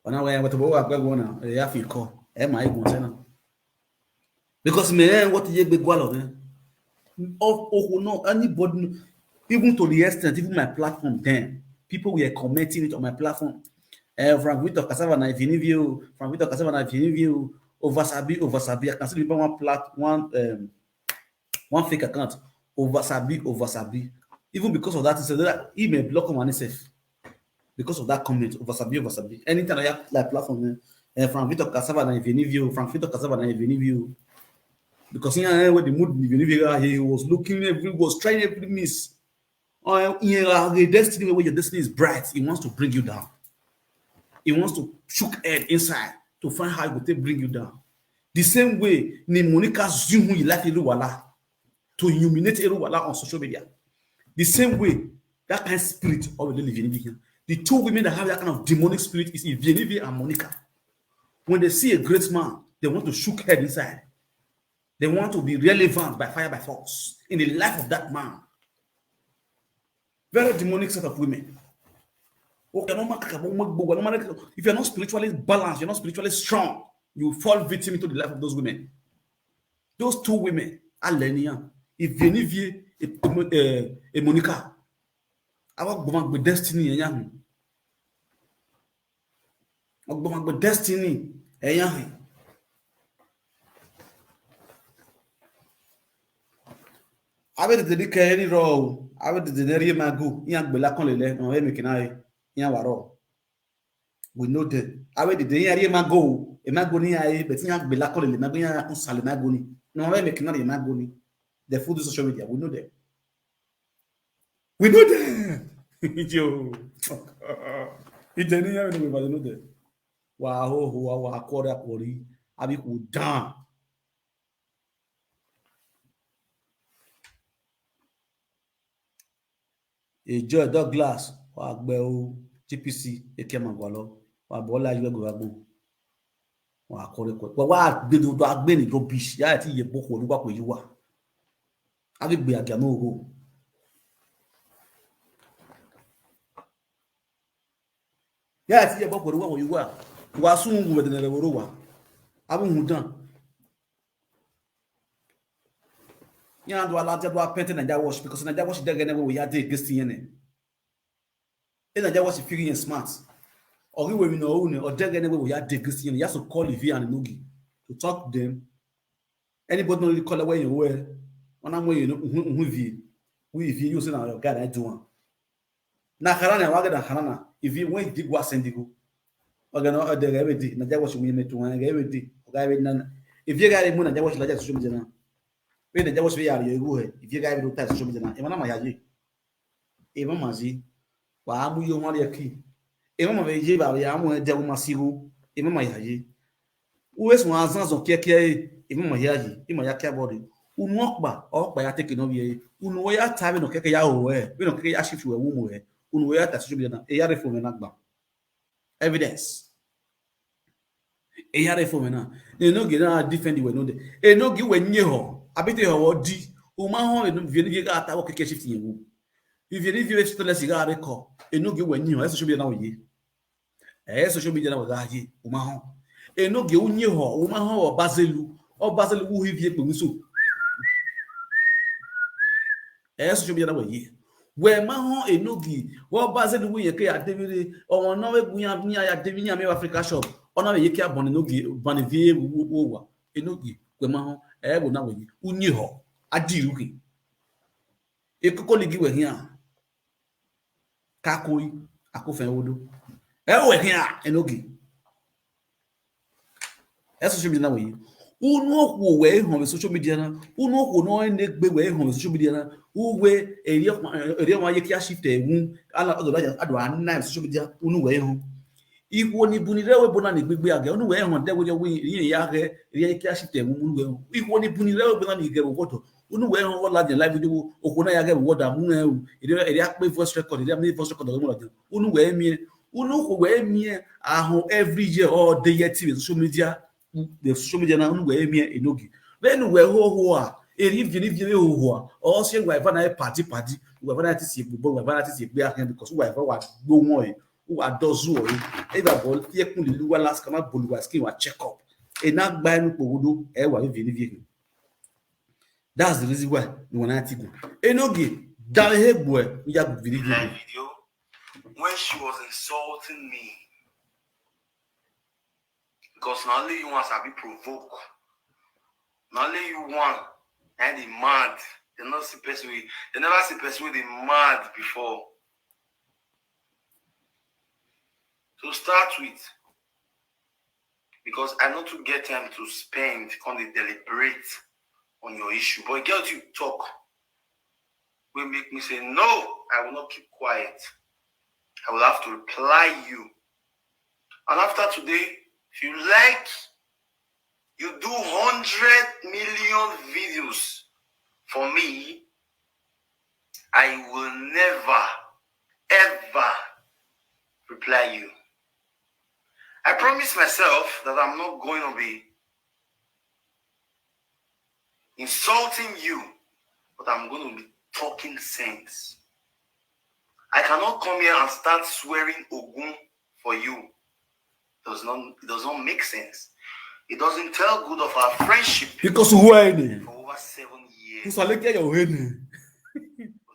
ona we what bo agbego na e ya fi call Emma go say na because me what you gbego lo me oh no anybody even to the extent, even my platform then, people were commenting it on my platform. From Victor Cassava na view, from Victor Cassava na view, over Sabi. I can see one fake account, over Sabi. Even because of that, that email block on myself. Because of that comment, over Sabi. Anytime I have like platform, from Victor Cassava na view, from Victor Cassava na view. Because with the mood, he was looking, he was trying every miss. Your destiny, where your destiny is bright, he wants to bring you down. He wants to shook head inside to find how he will bring you down. The same way, Monica Zoom you like Eruwala to illuminate Eruwala on social media. The same way, that kind of spirit of the two women that have that kind of demonic spirit is Ivenivi and Monica. When they see a great man, they want to shook head inside. They want to be relevant by fire by force in the life of that man. Very demonic set of women. If you're not spiritually balanced, you're not spiritually strong, you fall victim into the life of those women. Those two women, Alenia, Ivenivi, and Monica, our government with destiny, and government with destiny, and avec des déclarés ro avec des derniers mago il y a gbela kon lele on we make na il y a waro we know that avec des derniers mago e mago ni ai but il y a gbela kon lele mago il y a on sale mago ni no we make na mago ni The food is social media. We know them. We know them. Yo. It's any year we know them. Wow, wow, quarter. Abi ku down. Joe Douglas, wa gbe o GPC ekemangwalo, wa bola iwe go agbo. Wa kore ko. Wa gbe do agbe ni rubbish. Ya ti ye boko oluwa ko yiwa. Abi gbe aga no go. Ya ti ye boko oluwa ko yiwa. Wa sun wo de na woro wa. Abi hudan. Yeah, do a lot of painting Naija wash because Naija wash dey gene we had this thing in. Naija wash figuring smart. Or we know or dey gene we had this thing. You have to call Ivy and Nugi to talk to them. Anybody know the color where you wear? When I'm wearing who Ivy using our God I do one. Na harana waga da harana. Ivy when dig was sendigo. Waga no dey everyday. Naija wash we met one everyday. Oga na. If you guys Naija wash like social media. We the Jawas we are you if you guys do test social media. Emana mayaji. Ema mazi. Wa amu yo mari aki. Ema mabeje ba ya amu de uma sigo. Ema mayaji. Uwes mo azan zo keke ema mayaji. Ema ya kia body. Unu okpa ya take no bi. Unu ya tabe no keke ya o we. We no keke ya shift we wu mo we. Unu ya test social media. E ya reform na gba. Evidence. E ya reform na. E no get na defend we no de. E no gi we nye ho. Abite ho di o ma ho enu vie ga ata wo keke shift yen vie stress ga record enu ge wanyi ho social media na wo yi social media na wo ga yi o ma ho enu ge unyi ho o ma ho o bazelu wo vie pe nso social media na wo yi we ma ho enu ge wo bazelu wo ye ke adebire o na we bunya ya debinya me Africa shop ona we ye ke abon enu ge ban vie wo wa enu ge we ma ho ebo na we unyi ho adiru ki ekoko ligi we hian kakoi akofen wodo we hian enogi social media na we unu okwo we ho social media na unu okwo no enegbe we ho social media na uwe eri ma ye kia shift ewu ala odola ado anna social media unu we ho Iwo ni bunire we bona ni gbegbe age onu we hon de we yin ya ge ri ki a shift emu nu we iwo ni bunire we bona ni ge wodo onu we hon wala de live video okuna ya ge wodo mu eri a pe voice record eri a voice record mo la de onu we mi ahun every year all day yet social media na onu we mi enogi then we ho a eri vi ho a o se we va na party we va na ti si gbogbo we va na ti si gbe akan because we va wa gbo won who are those who are ball yekun le luwa last kama boluwa skin wa check up e na gba enu pogodo e wa vi that's the reason why you want to go enogi dale hegbo e ya video when she was insulting me because not only you want to be provoke not only you want and the mad they not see person they never see person with the mad before. To start with, because I not to get time to spend on the deliberate on your issue, but girls you talk will make me say, no, I will not keep quiet. I will have to reply you. And after today, if you like, you do 100 million videos for me, I will never, ever reply you. I promise myself that I'm not going to be insulting you, but I'm going to be talking sense. I cannot come here and start swearing Ogun for you. It does not make sense. It doesn't tell good of our friendship. Because when for over 7 years.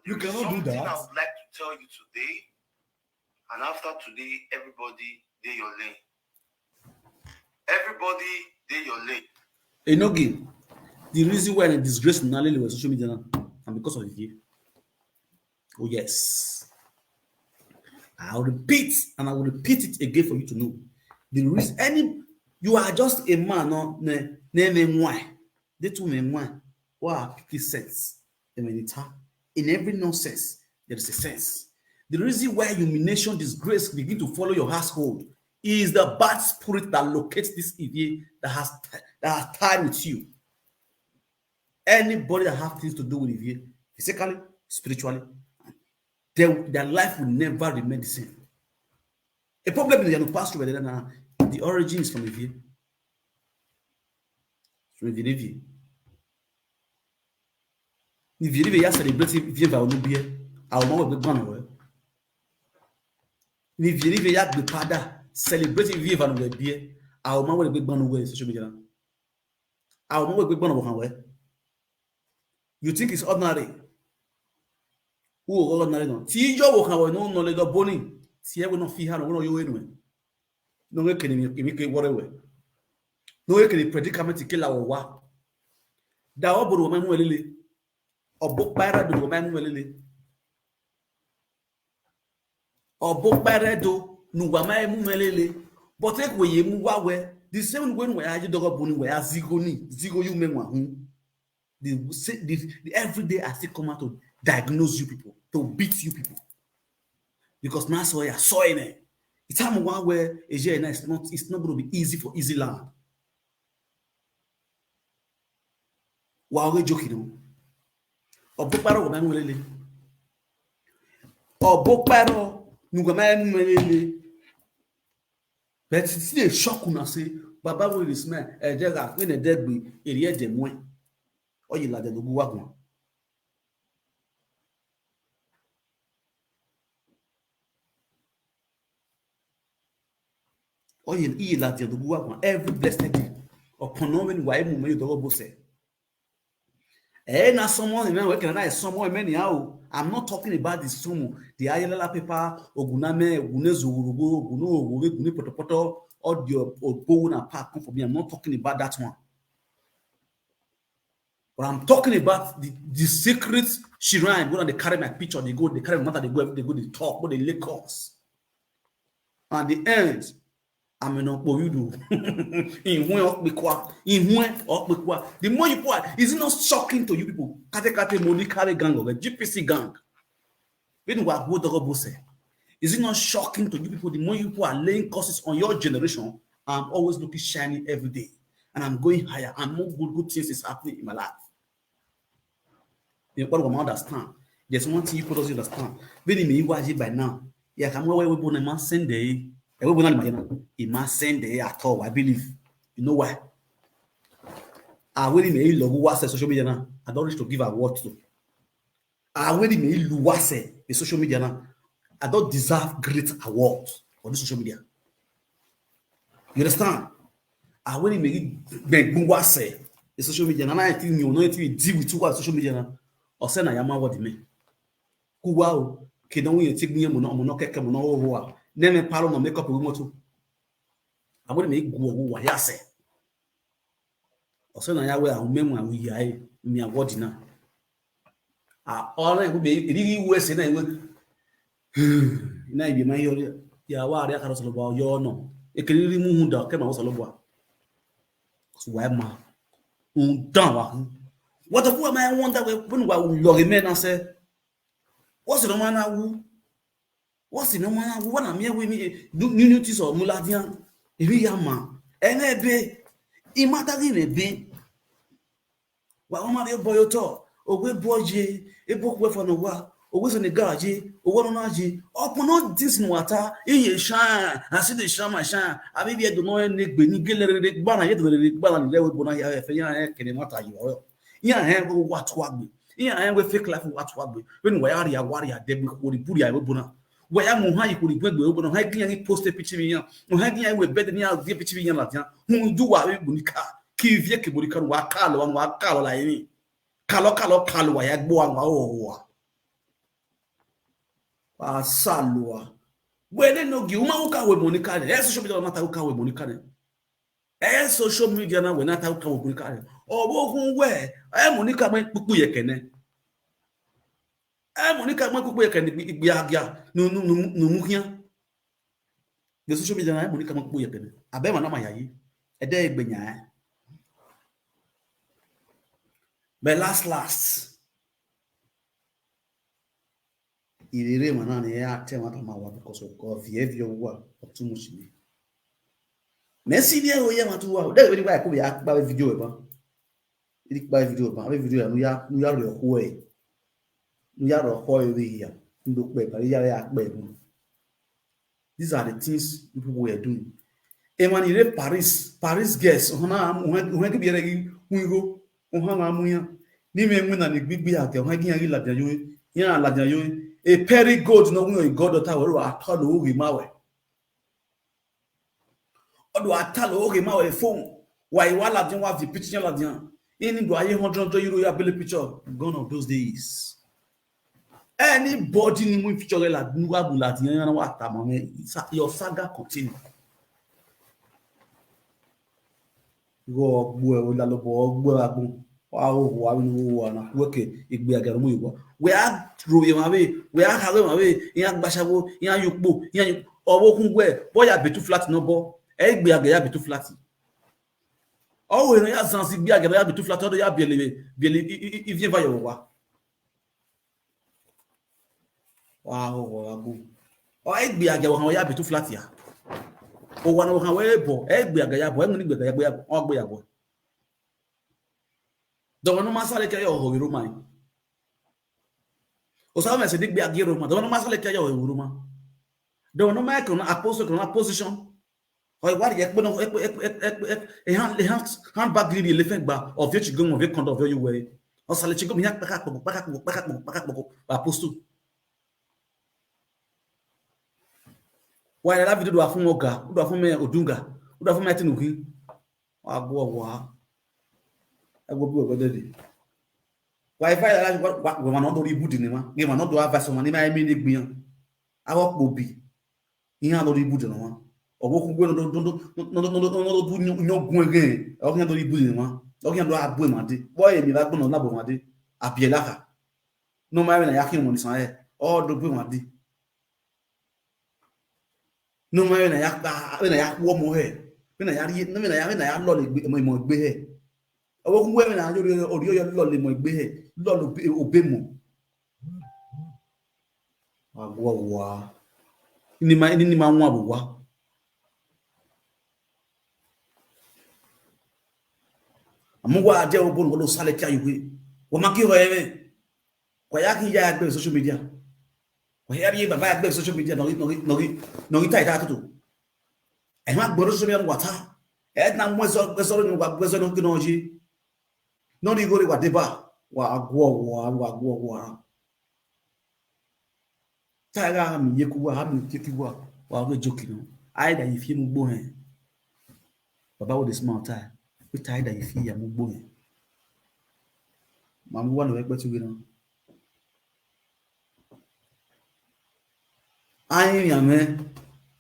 You cannot do that. I would like to tell you today, and after today, everybody do your lane. Everybody do your lane. Enogi, the reason why I disgrace Nalele was social media and because of you. Oh yes. I will repeat and I will repeat it again for you to know. The reason you are just a man, no name why. They two men why. Wow, 50 cents. In every nonsense, there is a sense. The reason why humiliation, disgrace begin to follow your household is the bad spirit that locates this evil that has tied with you. Anybody that have things to do with evil, physically, spiritually, their life will never remain the same. A problem is you pass through the origin is from evil. From the evil. If you live celebrate evil va no bia, our mom will be gone away. If you live the pada celebrate evil va no bia, our mom will be gone away social media. Our mom will be gone away. You think it's ordinary? Who ordinary no? See your work away no knowledge of bony. See I will not feel how no you anyway. No way can you whatever. No way can the predicament kill our wa. Da obodo ma mu elele. Obokpara do ma mu elele. Obokpara do nu wa ma mu elele. But take we mu wa we the same when we aji dogo boni we zigo you menwa hu. The every day I still come out to diagnose you people, to beat you people. Because now so I saw it. It's time one where it's not going to be easy for easy land. Why are we joking? Obokparo go manwelele. Obokparo nu go manwelele. But it's still a shock when I say Baba will this man ejega when the dead be eri eje mu. Oye la de do wagun. Oye la de do wagun every blessed day. Upon knowing why mu me do go say. Na someone we can someone many how I'm not talking about the sumo the ayala paper oguname ogunezu urugo oguno ogowe guni potopoto audio obo na park for me. I'm not talking about that one. But I'm talking about the secret shrine. Go and they carry my picture, they carry my mother, they talk, but they lay calls. And the end, I'm not what you do. The more you put, is it not shocking to you people? Kate Monica gang of a GPC gang. Is it not shocking to you people? The more you people are laying curses on your generation, I'm always looking shiny every day. And I'm going higher. And more good things is happening in my life. You don't understand. There's one thing you people don't understand. When you watch it by now, yeah, come away with one man Sunday. It must send at all, I believe. You know why? I really may love what's social media now. I don't wish to give a word to. I really may love the social media now. I don't deserve great awards for the social media. You understand? I really may what's the social media now. I think you know it will deal with what social media now. Or send a yama what me. Wow, can we take me a mono Name palo no make up with moto. I want to make go what ya say. Also, na ya we a memo and we are me a word na. All I would be really worse than I would. Now, be my ya wa ya caro solo yo no. E can really move down, come out solo boa. So, why ma? Down. What the poor man wonder when we log men and say, what's the man who? What's the number one? I'm here with me. New notice or Muladian. If we are man, and a be immatering a be. Well, my boy, or we boy, a book way for no while, or was in the garage, or one on Aji, or not this water, in shine. I see the shine, my shine. I maybe I don't know any Benigil, Banna, yet the Banna level Bonaya, can matter you. Yeah, I have what me. Yeah, I am with fake life what me. When we are warrior, they will put ya Buna. Where am I could be open on hiking post a picture no hiking with better near the picture in Latin, who do what we Kiv Yakiburica, Wakalo, and Wakalo like me. Calo, I had Boa. Salua. Where they know Gumauka with Monica, as social media Natauka with Monica. As social media now when Natauka with Monica. Or where I am Monica might book Yakene. Monica Makuya can be no muhia. The social media Monica Makuya can. I bet my a day benya. But last. Il est maintenant because of behavior or too much. Merci bien, oui, ma toi. D'ailleurs, il va couper à vidéo ba. Il va vidéo ba, vidéo nous ya le hoye. Nous ya le hoye we here. Nous pe ba ya pe. These are the things people were doing. And when you read Paris guests, on que bien regi ungo, on ha amuya. Ni me mu na ni gbigbi ake, on gi yan la jan yo. Yan la jan yo. A Perry gold no win God daughter we atalo ogi mawe. Odo atalo ogi mawe phone. Why la jan wa the picture la jan. In do aye €100 ya bele picture gone of those days. Anybody in picture la nuwa bula ti yan wa ta mo your saga continue. Go gbo e la lo bo gbo agbon. Wa na woke igbe agarumu iwo. We are through my way, we are having my way, yan gbashawo, yan yukbo, yan owo kungwe, boya betu flat no bo, egbe agaya betu flat. Oh, we ya sansi gbe agaya betu flat odo ya biele, il vient va yo wa. Wow, agu. O egbe agaya wo ya betu flat ya. O wa no kan we bo, egbe agaya bo, emu ni gbe agaya bo, o gbe ya bo. Do no ma sale ke yo ho ro mai. O sabe me se dig be agiro ma. Do no ma sale ke yo ho ro ma. Do no ma ko na position. O wa ye pe no hand bag li le fe gba of you go mo ve kondo of you we. O sale chi go mi yak paka ba postu. Wa la video do afun oga, do afun me odunga, do afun me tinuki. Wa gbo wa. Ego bi ogode. Wi-Fi la we ma no do ribu di ni ma. Ge ma no do avase ma ni ma emi ni gbiyan. Awo po bi. Iyan do ribu di no ma. Obo ku gbe no do nyogun again. O kan do ribu di ni ma. O kan do abu ma de. Boy emi la gbon na bo ma de. Abiela ka. No ma na yakin mo ni san e. O do gbe ma de. No ma na yak wo mo he. Me na ya lo le mo gbe he. Owo ku we na ori yo lo le mo gbe he lo lo obe mo agwo wa ni ma won abo wa amugwa ade obo ngo lo sale ti ayuwe wo ma ki ho eme kwa ya ki ya gbe social media kwa ya ri baba ya gbe social media no ta ita to e ma gboro social media wata e na mo so ni gba so no ki no ji no ni go re wa deba wa agwo taga mi yekuwa ha mi kekiwa wa go joke no aida ifi mu gbo hen baba wo the small time we taida ifi ya mu gbo hen ma mu wa no pe ti wi no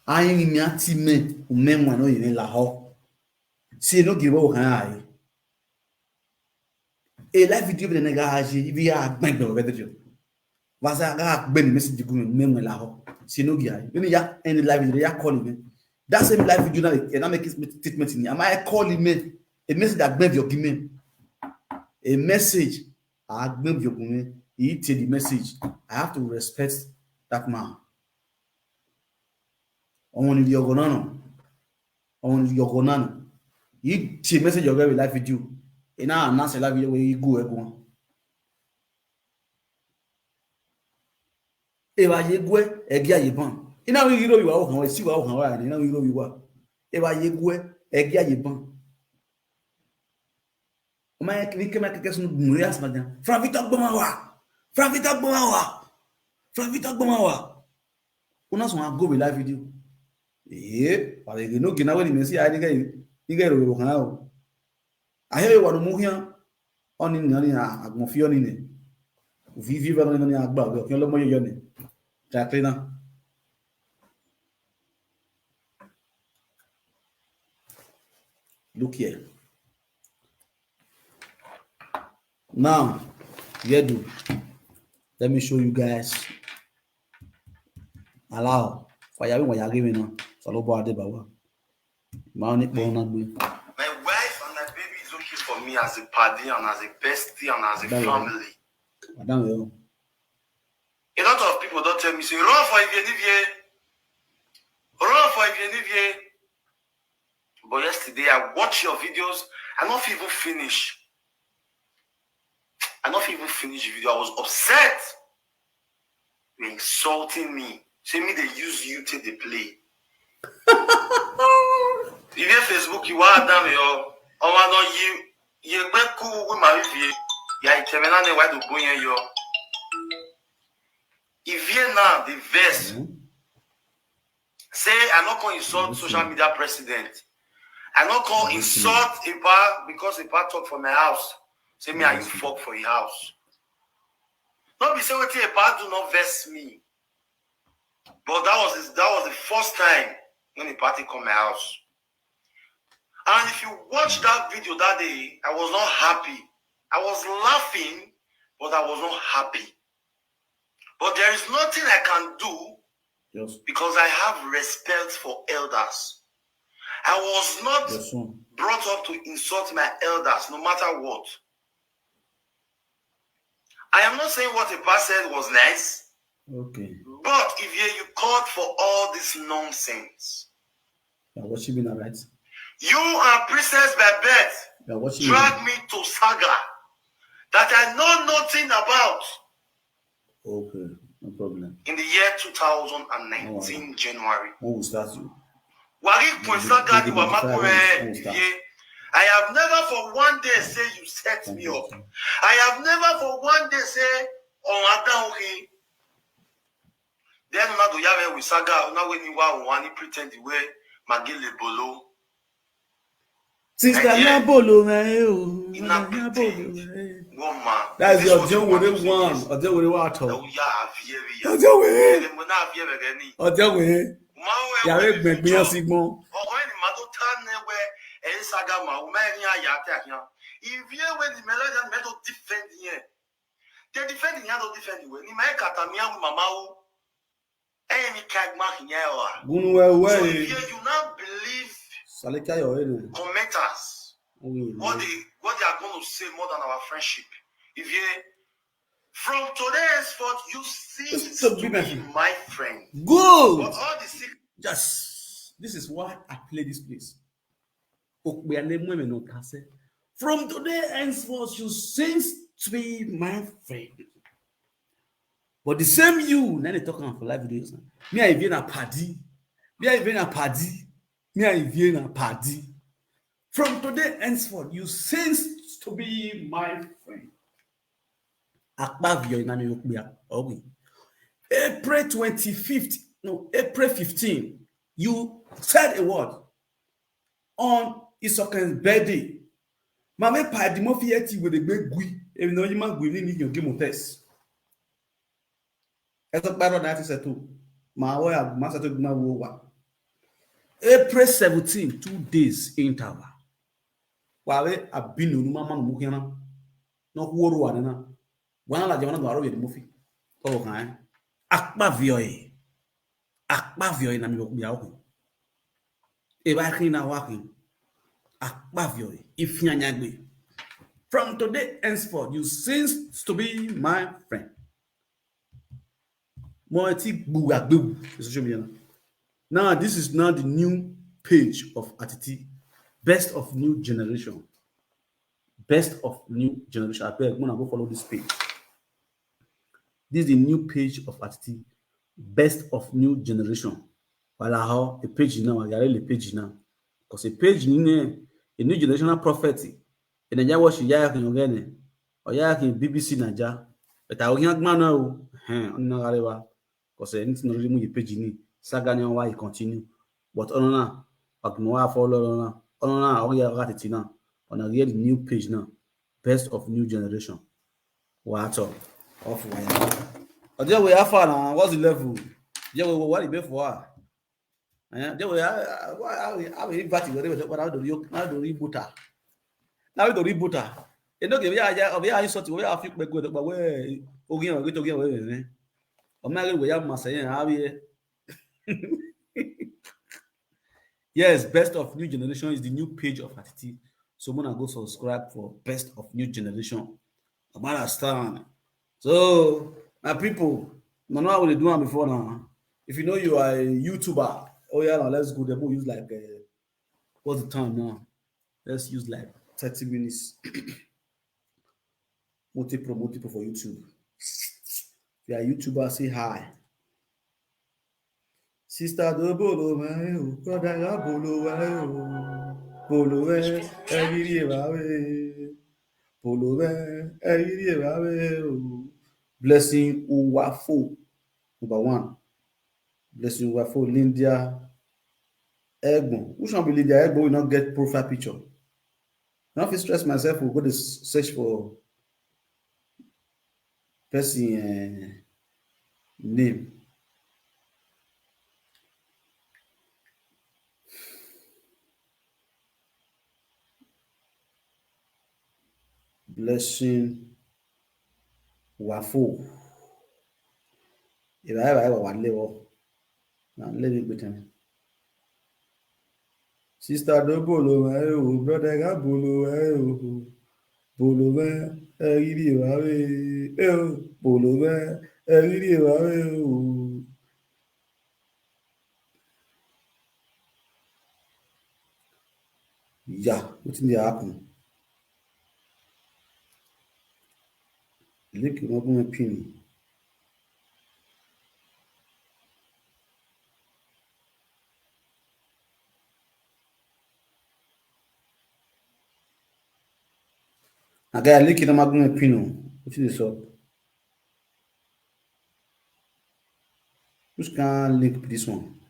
ayin mi ati me o menwa no yin la ho si no gi wo kan ai et la vidéo de négage il vient gbengbe o bedejo vasa ga gbe ni message gu me la ho si no gi ai ni ya en live video ya call me that same live video na make statement ni am I call me a message that gbengbe your gimme a message I gbengbe your gimme he take the message I have to respect that man on ni yogonano he take message your live video ina announce la video we go egun e ba ye gwe egi aye ban ina wi iro wi wa o kan we si wa o kan wa ni ina wi iro wi wa e ba ye gwe egi aye ban o ma ki ke ma ke sun muri as ma jan Frank Victor gboma wa una so go be live video pa le no gina we ni me si ai ni ga iro kan o ahe wa no muhian oni ni agbon fi oni ni vivi va no ni agba o ki lo mo yo ni ta clean look here now yedu let me show you guys allow for ya we ya give me no so lo bo ade ba wa ma oni po na gbe me as a party and as a bestie and as a family. A lot of people don't tell me, say, run for Ivie. Run for Ivie. But yesterday, I watched your videos. I not even finish. I not even finish the video. I was upset. You're insulting me. Say me they use you till they play. If you Facebook, you are damn yo. Oh, no, you be cool with my review. Yeah, it's a man why to go in yo. If you now the verse say I'm not going to insult social media president. I'm not going to insult a bar because a bar talk for my house. Say me are you fuck for your house. Not be say what a bar do not vex me. But that was the first time when the party come my house. And if you watch that video that day, I was not happy. I was laughing, but I was not happy. But there is nothing I can do because I have respect for elders. I was not brought up to insult my elders, no matter what. I am not saying what a pastor said was nice. Okay. But if you called for all this nonsense. You're watching me now, right? You are Princess Babette. Drag me to saga that I know nothing about. Okay, no problem. In the year 2019, January. When we start you? I have never for one day say you set me up. I have never for one day say, oh, okay. Then now do you have with saga? Now when you want to pretend the way Magile Bolo. Sister Nabolo, that's your John with one. Or John with water. Oh, yeah, Yare Megbian Sigmon. Or when the Madotan where El Sagama, Umania Yatakia. If you when the Melodian metal defend here, they're defending how to defend you. When you make Katamia Mamau, any Kagma here. So if you not believe commenters, what they are going to say more than our friendship. If you from today's forth, you cease to be my friend. Good. But all the sick. Yes. This is why I play this place. From today henceforth, you cease to be my friend. But the same you, now they talking for live videos. Me I even a party. Me I even a party. Me I even a party. From today henceforth, you cease to be my friend. April 25th, no, April 15th, you said a word on Isoken's birthday. Mame Padi Mofieti with a big gui, even though you might be in your game of test. As a battle that is a two. My way of master to my war. April 17th, 2 days interval. While I've been no Mama Mukina, no war one. One la jamana do the movie. Oh, kan. Akpa vioy na mi bia o. E ba kin na wa kin. Akpa vioy if nyanyagbe. From today henceforth you cease to be my friend. Moeti bugagbe social media. Now this is now the new page of Atiti, best of new generation. Best of new generation. I beg, I'm gonna go follow this page. This is the new page of Atiti, best of new generation. Voilà, a page now, I got a page now. Because a page in a new generational prophecy. And then you watch Yak in Ogene or Yak in BBC Naja. But I will not man now. On the Areva. Because anything not remove your page in Sagani why you continue. But on now, Agnoa follow on now, all your ratitina on a real new page now. Best of new generation. What's up? Off wire. There we are far now. What's the level? Yeah, what is before? There we are. I will invite you. What I do you now do rebooter. Now we do rebooter. You know, give you sort of way I feel good, but where again or get away. I'm not going to say, how we yes, best of new generation is the new page of Atiti. So I'm gonna go subscribe for Best of New Generation. I'm understand. So my people, no know how they do it before now. If you know you are a YouTuber, oh yeah, now let's go. They will use like what's the time now? Let's use like 30 minutes. multiple for YouTube. If you are a YouTuber, say hi. Sister do bolo wayo, brother ya bolo wayo, bolo we, every wawe, bolo we, every wawe. Blessing Uwafo, number one. Blessing Uwafo, Lindia Egbon. Which one be Lindia Egbon will not get profile picture? Now if I stress myself, we'll go to search for person name. Blessing Wafo. If I ever one level, now let me go to Sister do bolo wayo, brother ga bolo wayo, bolo we, every wawe, bolo we, every wawe. Yeah, what in the happen? Look, you're not going to pin. I got a link in the magnet pin. What is this up? Which can link this one?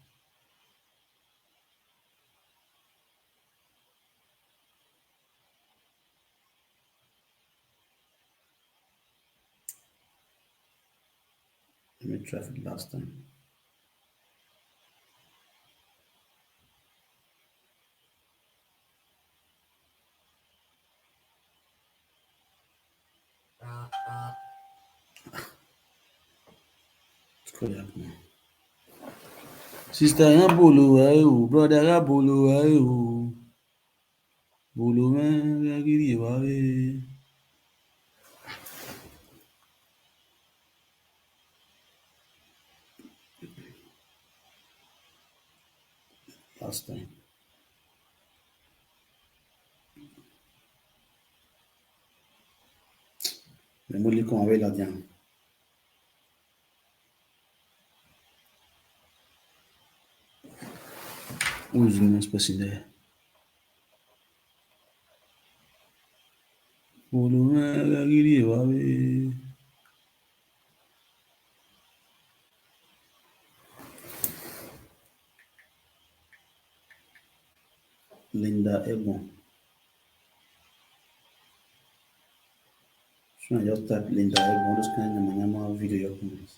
Let me try it last time. Sister ya bolo wayo, brother ya bolo wayo, bolo man ya giri wawe. Last time. Le mot qu'on avait là-dedans. Où est une espèce de bolo man ya giri wawe. Linda Egbon. So I just type Linda Egbon, just kind of my video you can.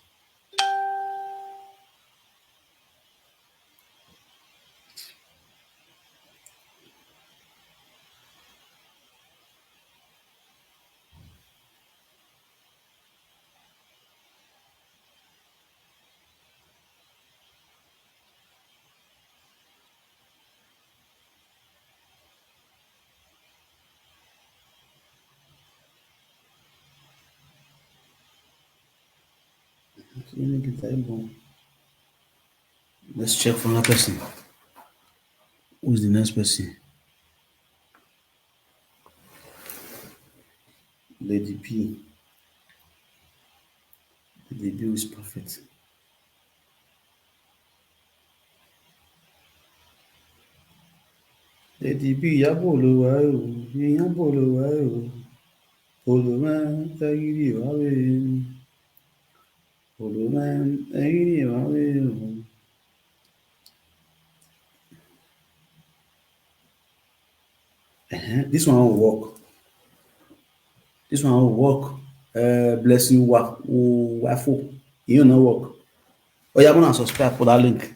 Let's check for another person. Who's the next person? Lady P. Lady B is perfect. Lady B, ya bolo wayo, ya bolo wayo, bolo man, tagiri wawe, bolo man, tagiri wawe. This one will work. This one will work. Blessing Wafo. You know work. Oh, you're gonna subscribe for that link.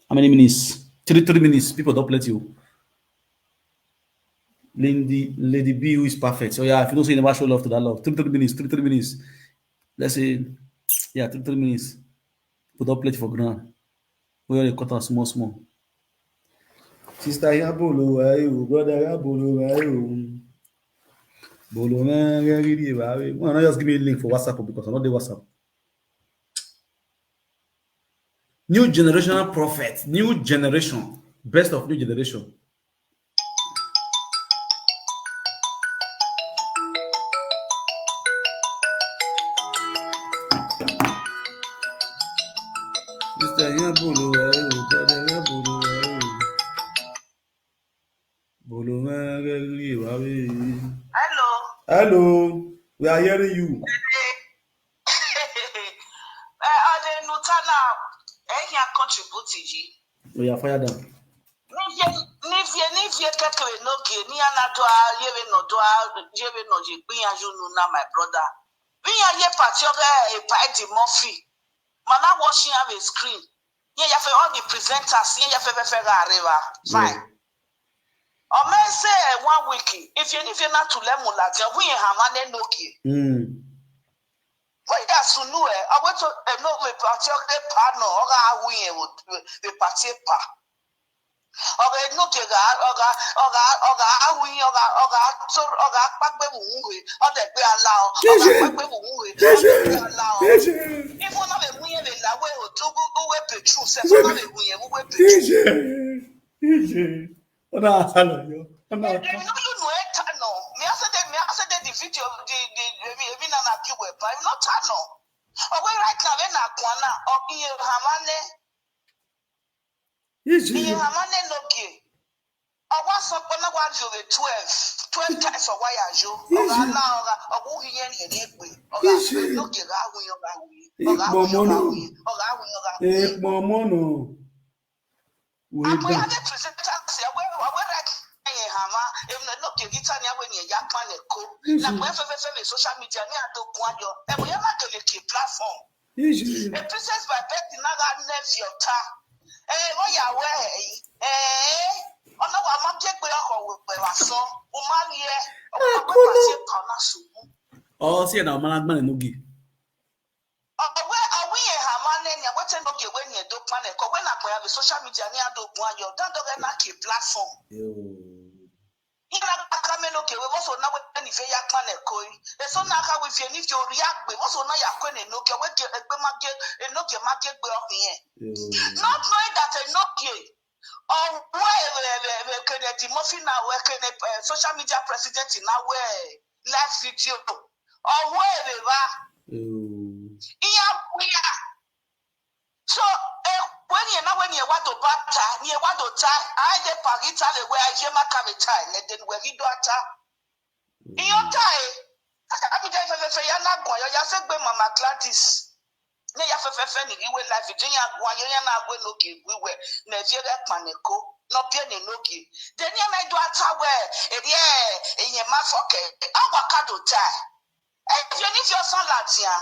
How many minutes? 3 minutes. People don't let you. Lady B who is perfect. So yeah, if you don't say you never show love to that love. 3 minutes. 3 minutes. Let's say, yeah, 3 minutes. People don't play it for ground. We only cut out small. Sister Yabolo, brother Yabolo, Bolo, man, really, well, just give me a link for WhatsApp because I'm not the WhatsApp. New generational prophet, new generation, best of new generation. Sister Yabolo, brother Yabolo, Bolo, man, really, Hello. Hello, we are hearing you. We are fire down. My brother. We are here party of a party Murphy. Mana watching have a screen. Yeah, you have all the presenters. Yeah, you have fine. Or may say 1 week. If you're not to let Mulaja, we have one Noki. Why that's so new? I went to a no party of the partner or we would the party pa. Or a Noki or back or the be allowed. If one of them we have a way or two go away petrol, says one of them we have social media platform. A princess by Betty Naga nephew. Oh, see now, man, Nogi. Are we a Hamane? What's an okay when you do panic? Or when I have a social media near the one, you're done to platform. We also now when if you are koi, it's on how if you need to react, but also now you're going to look at what you market not knowing that a Nokia or where the muffin now working social media president in our way live video or wherever. Yeah, we are. So when you want to batter, you want to tie, I get Pagita where I hear my time, and then where he do attack. In your time, I mean, if you're not going, you said, Mama Gladys. Ne ya fefefe ni iwe life jinya gwa yonya na agwe nogi wiwe na viere paneko no bia ne nogi then ya na do atawe enye mafoke awakado tai if you need your son latia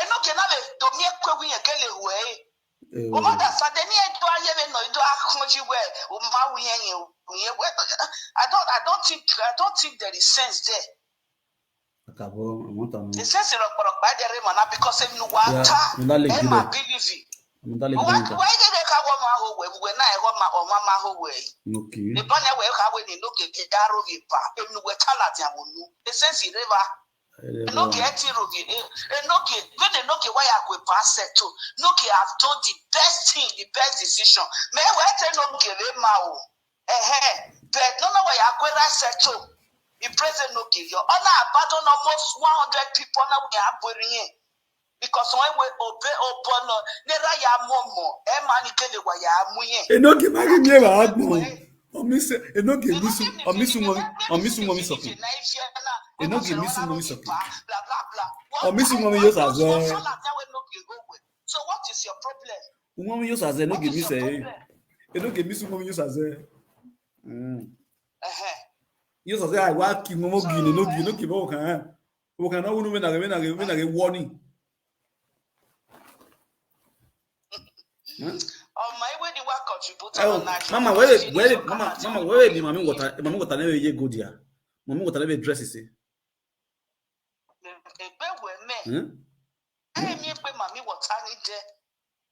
enogi na le do mi ekwe wi ekele we o ma da sa then ya do aye me no do akonji we o ma wi yen I don't think there is sense there. The sense by the Remana because if you want Emma believe it. Why did they come on when I got my or Mama away? The bunny way how when you look at Garo Vipa, and you were Talatia. The sense in river. Noki Etirogi, and Noki, when the Noki why I could pass it to Noki have done the best thing, the best decision. May I tell Noki Remao? But no, why I could settle. The president no give you. Honor abandon almost 100 people now we are burying because when we obey upon nera ya momo e manikele wa ya muye. Enoki magi mi ba admo. Omise enoki misu momi soki. Enoki misu momi soki. Omisu momi yo saze. So what is your problem? Momi yo saze no give me say. Enoki misu momi yo saze. You say I want to mo gini no gini ki bo kan o kan na wonu me na warning my way the work contribute mama where be mama water na ye go dia mama water na dress say e be we me eh mi pe mama water ni je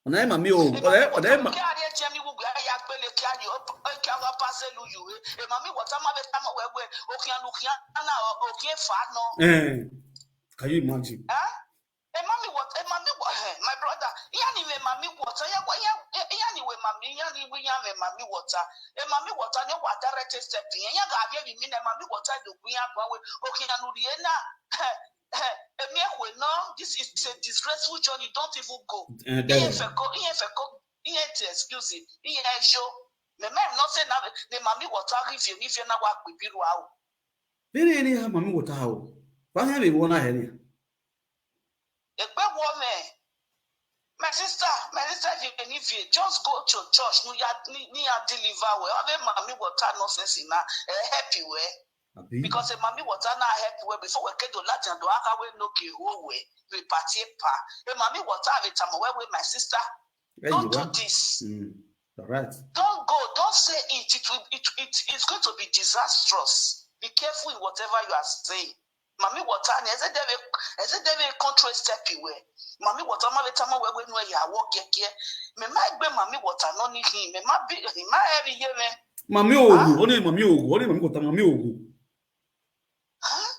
Ona ma mi o. Ona ma. Ke ari eje mi wugu ya gbele ki ani o ki ara pass lu you e ma mi water ma be tam we o ki anu ki na o ki fa no. Can you imagine? My brother, yani we mami water, yani we mami water. E mami water ne wa direct step yen ya ga bia bi mi na mami water do gun ya gwa we okay anu rie na. This is a disgraceful journey. Don't even go. Excuse me. Show. Me not say na the mami water if you na wa bibiru awo. Very any mami water how. Why have you one ahead? My sister, if you just go to church, you deliver well. Have mommy water nonsense in a happy way. Because a mommy water na happy way before we get to Latin do aka we no ki whole way. We party pa. A mommy water have time with my sister. Don't do this. All right. Don't go. Don't say it. It's going to be disastrous. Be careful in whatever you are saying. Mami water is a control step away. Mami water ma betama we no ya work here. Me ma gbe mami water no ni him. Me ma be ma every year me. Mami ogu, only mami water mami ogu. Huh?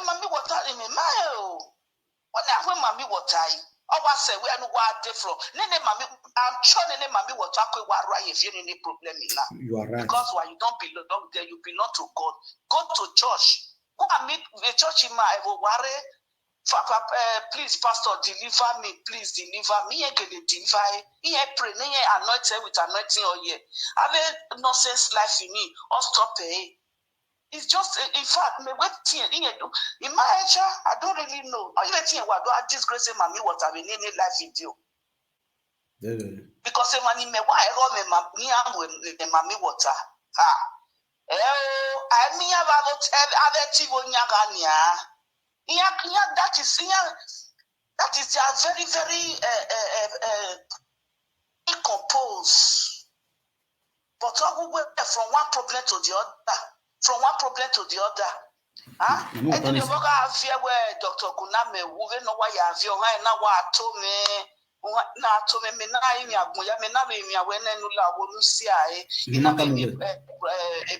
Mami water me ma o. What na mami water? I was say we are no different. Nene mami, I'm sure nene mami water ko wa right if you any problem in that. You are right. Because why you don't belong there, you belong to God. Go to church. Go and meet the church in my worry. Please, Pastor, deliver me. Please deliver me. I get deliver. He pray. He anointed with anointing all year. Have a nonsense life you need. Or stop it. It's just, in fact, me waiting. In my age, I don't really know. Are you waiting? What do I disgrace mommy? What have been in a live video? Because when me why I go me mommy water. I mean about that is very, very decomposed. But we went from one problem to the other. From one problem to the other. And then you go here where Dr. Kuname, who know why you have your hand now, what told me. Na to me na imi agunya me na me awe na nula wo nusia ina me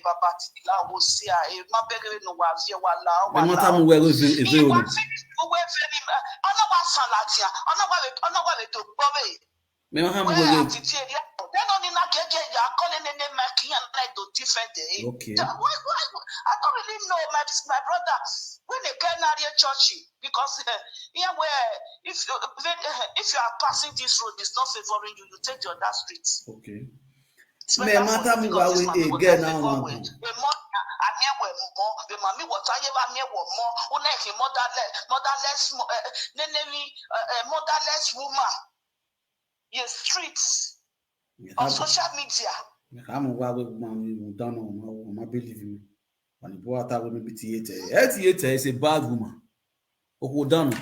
babati la wo sia ma begere no wa vie wala wa mata mu we go is very ona wa salatia ona wa le to bobe me ma ha mu we then only na keke ya calling the name making and do different day. Okay. I don't really know my brother when they get near church because here where if you are passing this road, it's not favoring you. You take the other street. Okay. Me mata mu wa we again now. The mommy what I ever near more. Uneki motherless woman. Your streets on social media. I'm wa we man don't know ma believe me. When you go out with me theater is a bad woman. Oko dano.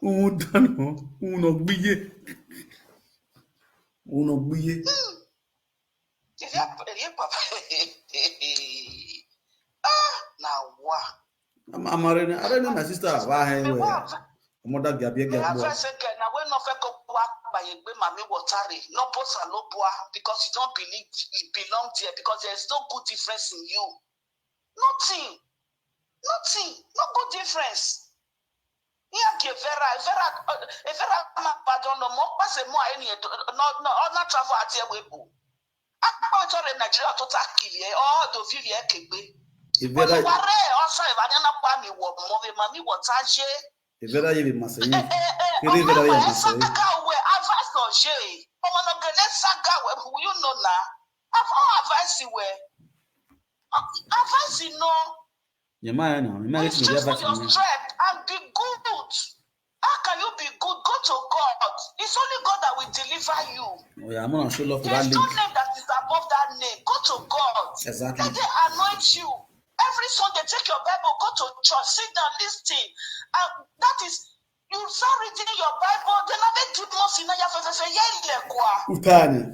O dano, uno gbiye. Now what? I'm I don't know my sister. Why mother Gabia now when no fake by a mommy watery, no bossa no bois because you don't believe you belong there because there's no good difference in you. Nothing, no good difference. Here Vera pardon no more pass more any not travel at here we go. I thought in Nigeria to tackle all the Vivia Kigbe. If Vera also if I didn't buy me what mommy water. If ever you must say, advice you know. Your man, strength and be good. How can you be good? Go to God. It's only God that will deliver you. Oh, yeah, I'm gonna show love to There's that no link. name that is above that name. Go to God. Exactly. Let them anoint you. Every Sunday, take your Bible, go to church, sit down, listen. And that is, you start reading your Bible, then I make deep most in your Utani.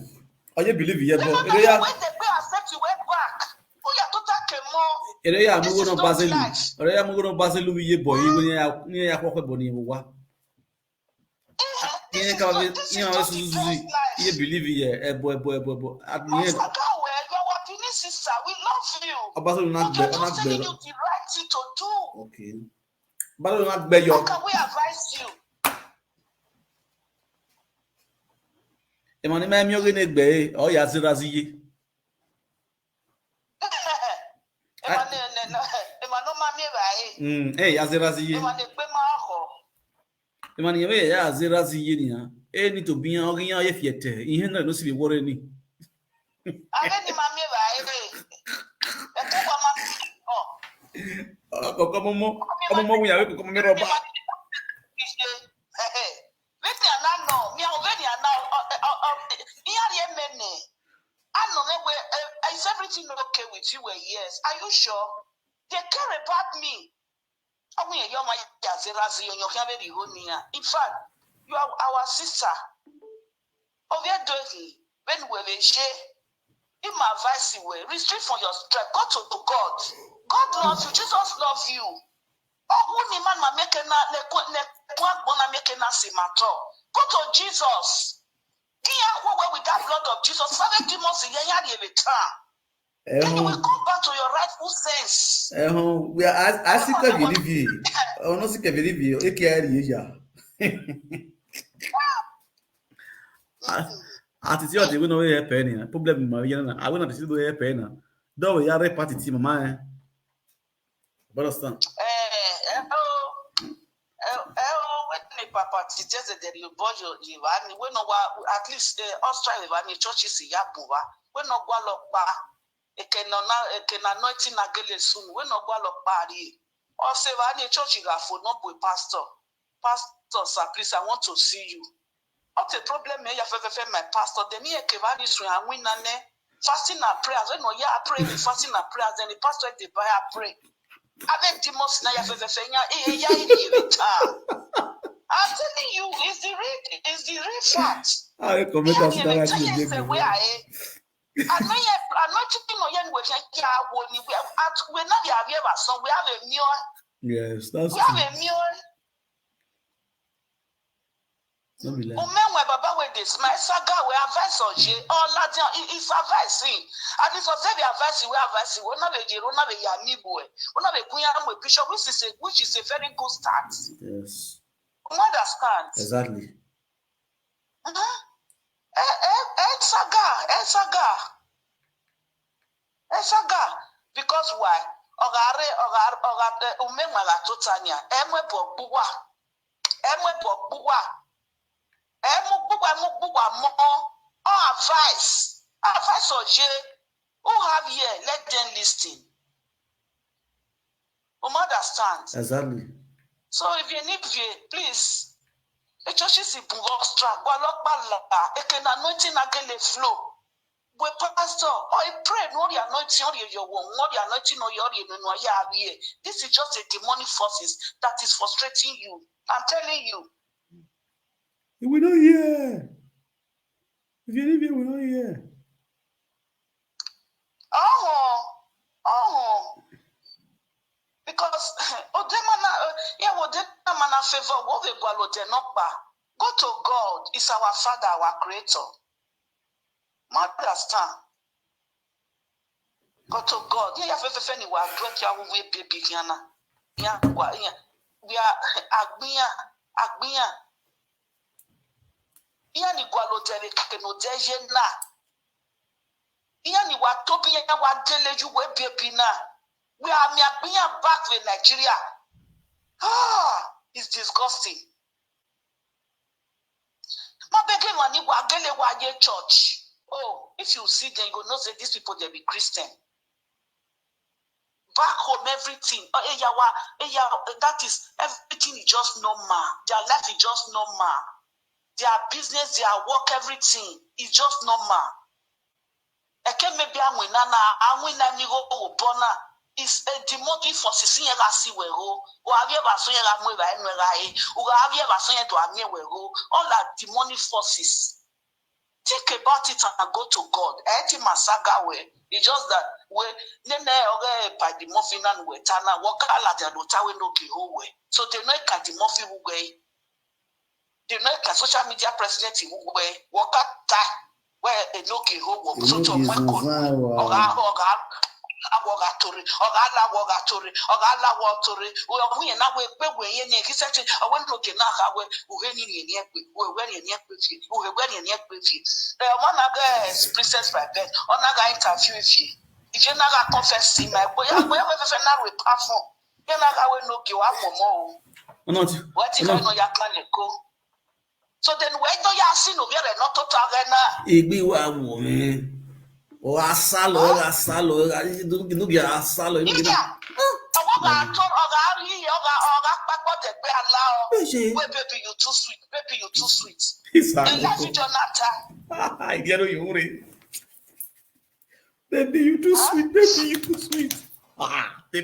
Are you believe you? When they pay accept you went back. Oh, yeah, to take more. Ereya mu go no Basel. Ereya mu go no Basel wi ye boy. Ni ya kwakwe boni wa. you not the best life. You believe it, boy. Asaga, you're working sister. We love you. But we're just telling you the right thing to do. Okay. How can we advise you? Emani me mioge ne gbe o ya ziraziye. Emano mami bae. Ya ziraziye. Emani pe ma ho. Emani we ya ziraziye ni ha. Ni to bian o yan ye fiete. Ihe na no si be wore ni. Ave ni mami bae. E to kwa ma. Koko momo wi awe koko mi roba. Is everything okay with you? Yes. Are you sure? They care about me. In fact, you are our sister. When we share, in my advice, restrict from your strength. Go to God. God loves you. Jesus loves you. Go to Jesus. With that blood of Jesus, then you will come back to your rightful sense. We are asking to believe you. Oh, no, sick believe you. Attitude, we know a penny. Problem, Mariana. I will not see the penny. Though we are a party team, my. But Papa, it's just that you bought your Ivan. We know at least Australia, the churches in Yabuva. We know Gualopa. It can anointing again soon. We know Gualopa. Or say, any church you have for not with pastor. Pastor, sir, please, I want to see you. What's the problem? You have my pastor. Then he came out this and win and fasting and prayers. When no, yeah, I pray with fasting and prayers. Then the pastor, they buy a pray. Avec Timos, now you have I'm telling you, it's the real fact. I comment on that. I'm not taking no yen with we're not the Avieva song. We have a mule. Yes, that's we have a mule. Baba with this, my saga, we advise on J. All Latin is advising. And it's also the advice we advise. We're not a Girona, a Yamibo. We're not a Kuyam with Bishop, which is a very good start. Yes. Understand? Exactly. Saga. Because why? Advice or J. Who have here? Let them listen. Understand? Exactly. So if you need please, the churches in Bungostra, it can anointing again the flow. We pastor, or pray, no the anointing or your one, no the anointing or your here. This is just a demonic forces that is frustrating you. I'm telling you. We don't hear. If you leave here, we don't hear. Because go to God. Is our Father, our Creator. Understand? Go to God. We are Agbia. Yani gwalotere kenodeje na. Yani watopi ya wadeleju webebi na. We are back with Nigeria. It's disgusting. Church. Oh, if you see them, you will know that these people, they be Christian. Back home, everything. That is, everything is just normal. Their life is just normal. Their business, their work, everything is just normal. Is a demonic forces in Rasi Wero, or have you ever seen all that demonic forces. Think about it and go to God. Masaga way. It's just that we by the muffin and we tana walk ala the notawe no way. So they know can the muffin way. The American social media president where wakata where enoke ho wo so to mo ko awogatori we onye na we pe we ye ni kisati awen loke na ka we uheni ni ekpe we ni ekpe fi uheni ni ekpe fi one aga princess by bed on aga interview if you na ga confess my boy ya we fe na we platform you na ga we no ki wa momo what if no ya plan go so then we do ya sin no here not to arena igbi wa wo mi o asalo no bi asalo no bi baby you too sweet exactly the life video nata I get you worry baby you too sweet baby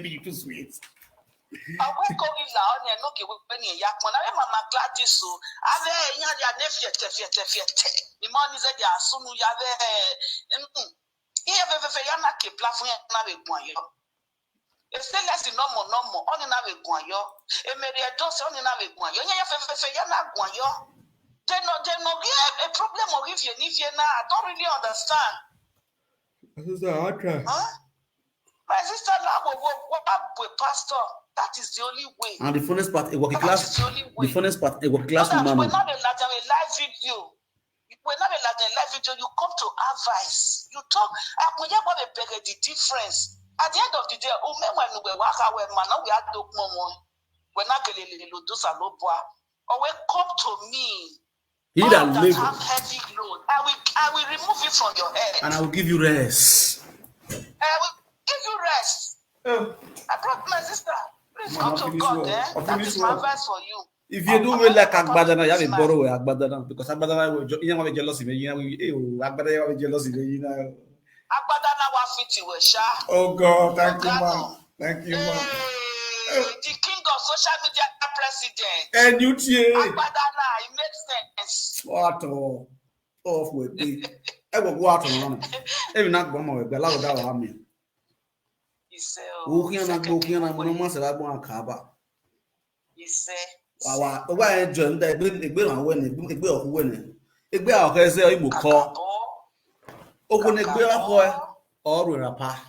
you too sweet awe ko ila onye no ke we ni ya pon na mama Gladys so ave yan ya ne fiete ni mo ni ze dia sunu ya ve iye ve ya na ke platform na be gun ayo e say less normal oni na be gun ayo e meri e do se oni na be gun ayo nya fe ya na gun ayo they no a problem or if you na I don't really understand. My sister now what pastor. That is the only way. And the funnest part, a working class. The funnest part, a working class woman. We're not a live video. We're not a live video. You come to advice. You talk. When you want to beg the difference. At the end of the day, when we work our man, we have to come on. We're not going to do some low boy. Or we come to me. He that have heavy load. I will remove it from your head. And I will give you rest. I will give you rest. I brought my sister. Please come to God, That is my advice for you. If you do well like Agbadana, you have to borrow Agbadana because Agbadana will jealous of you. Agbadana will jealous of you. Agbadana will fit you, Sha. Oh God, thank you, man. Thank you, man. The king of social media president. And you too. Agbadana, it makes sense. What off with me? I will go out on every night. One more, but allow that army. Walking on a month, I want a caba. He said, wow, why John, they will not win it, it will win it. It will say, you will call. Open a boy or a pa.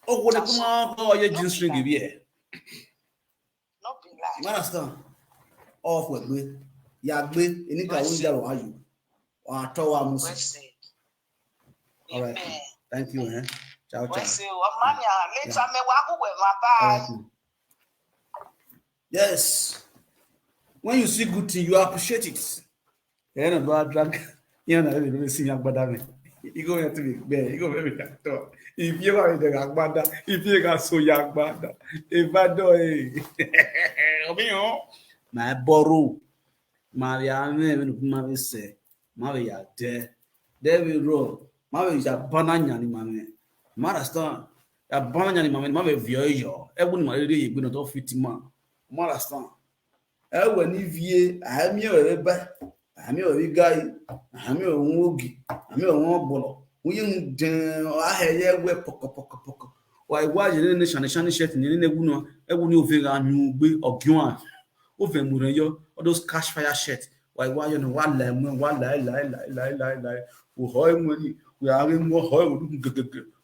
Open a come or your juice string of ye. Master, off with me. Yagbe, in it, I won't tell you. Or told all right, thank you, eh? Ciao, ciao. Yes. When you see good thing, you appreciate it. You know, bad drunk. You know, you see young badame. You go to be bad. You go very doctor. If you are the Agbada, if you got so young bada, if I do, my borrow, Marianne, my say, Maria, there we roll. Mawe ya bananya ni mame. Marastan. Ya bananya ni mame. Mawe viejo. Ebu ni malere ye gbe to fitima. Marastan. Ewe ni vie, ami o eba, ami o rigai, ami o nwogi, ami o nwobolo. Uyin den aheye we poko. Wa iwa je ni shani shirt ni ebu ni overa anu gbe ogiun. Ove mureyo, all those cash fire shirt. Wa iwa yo ni wa la mu wa la. Uhoy money. We are in more horror,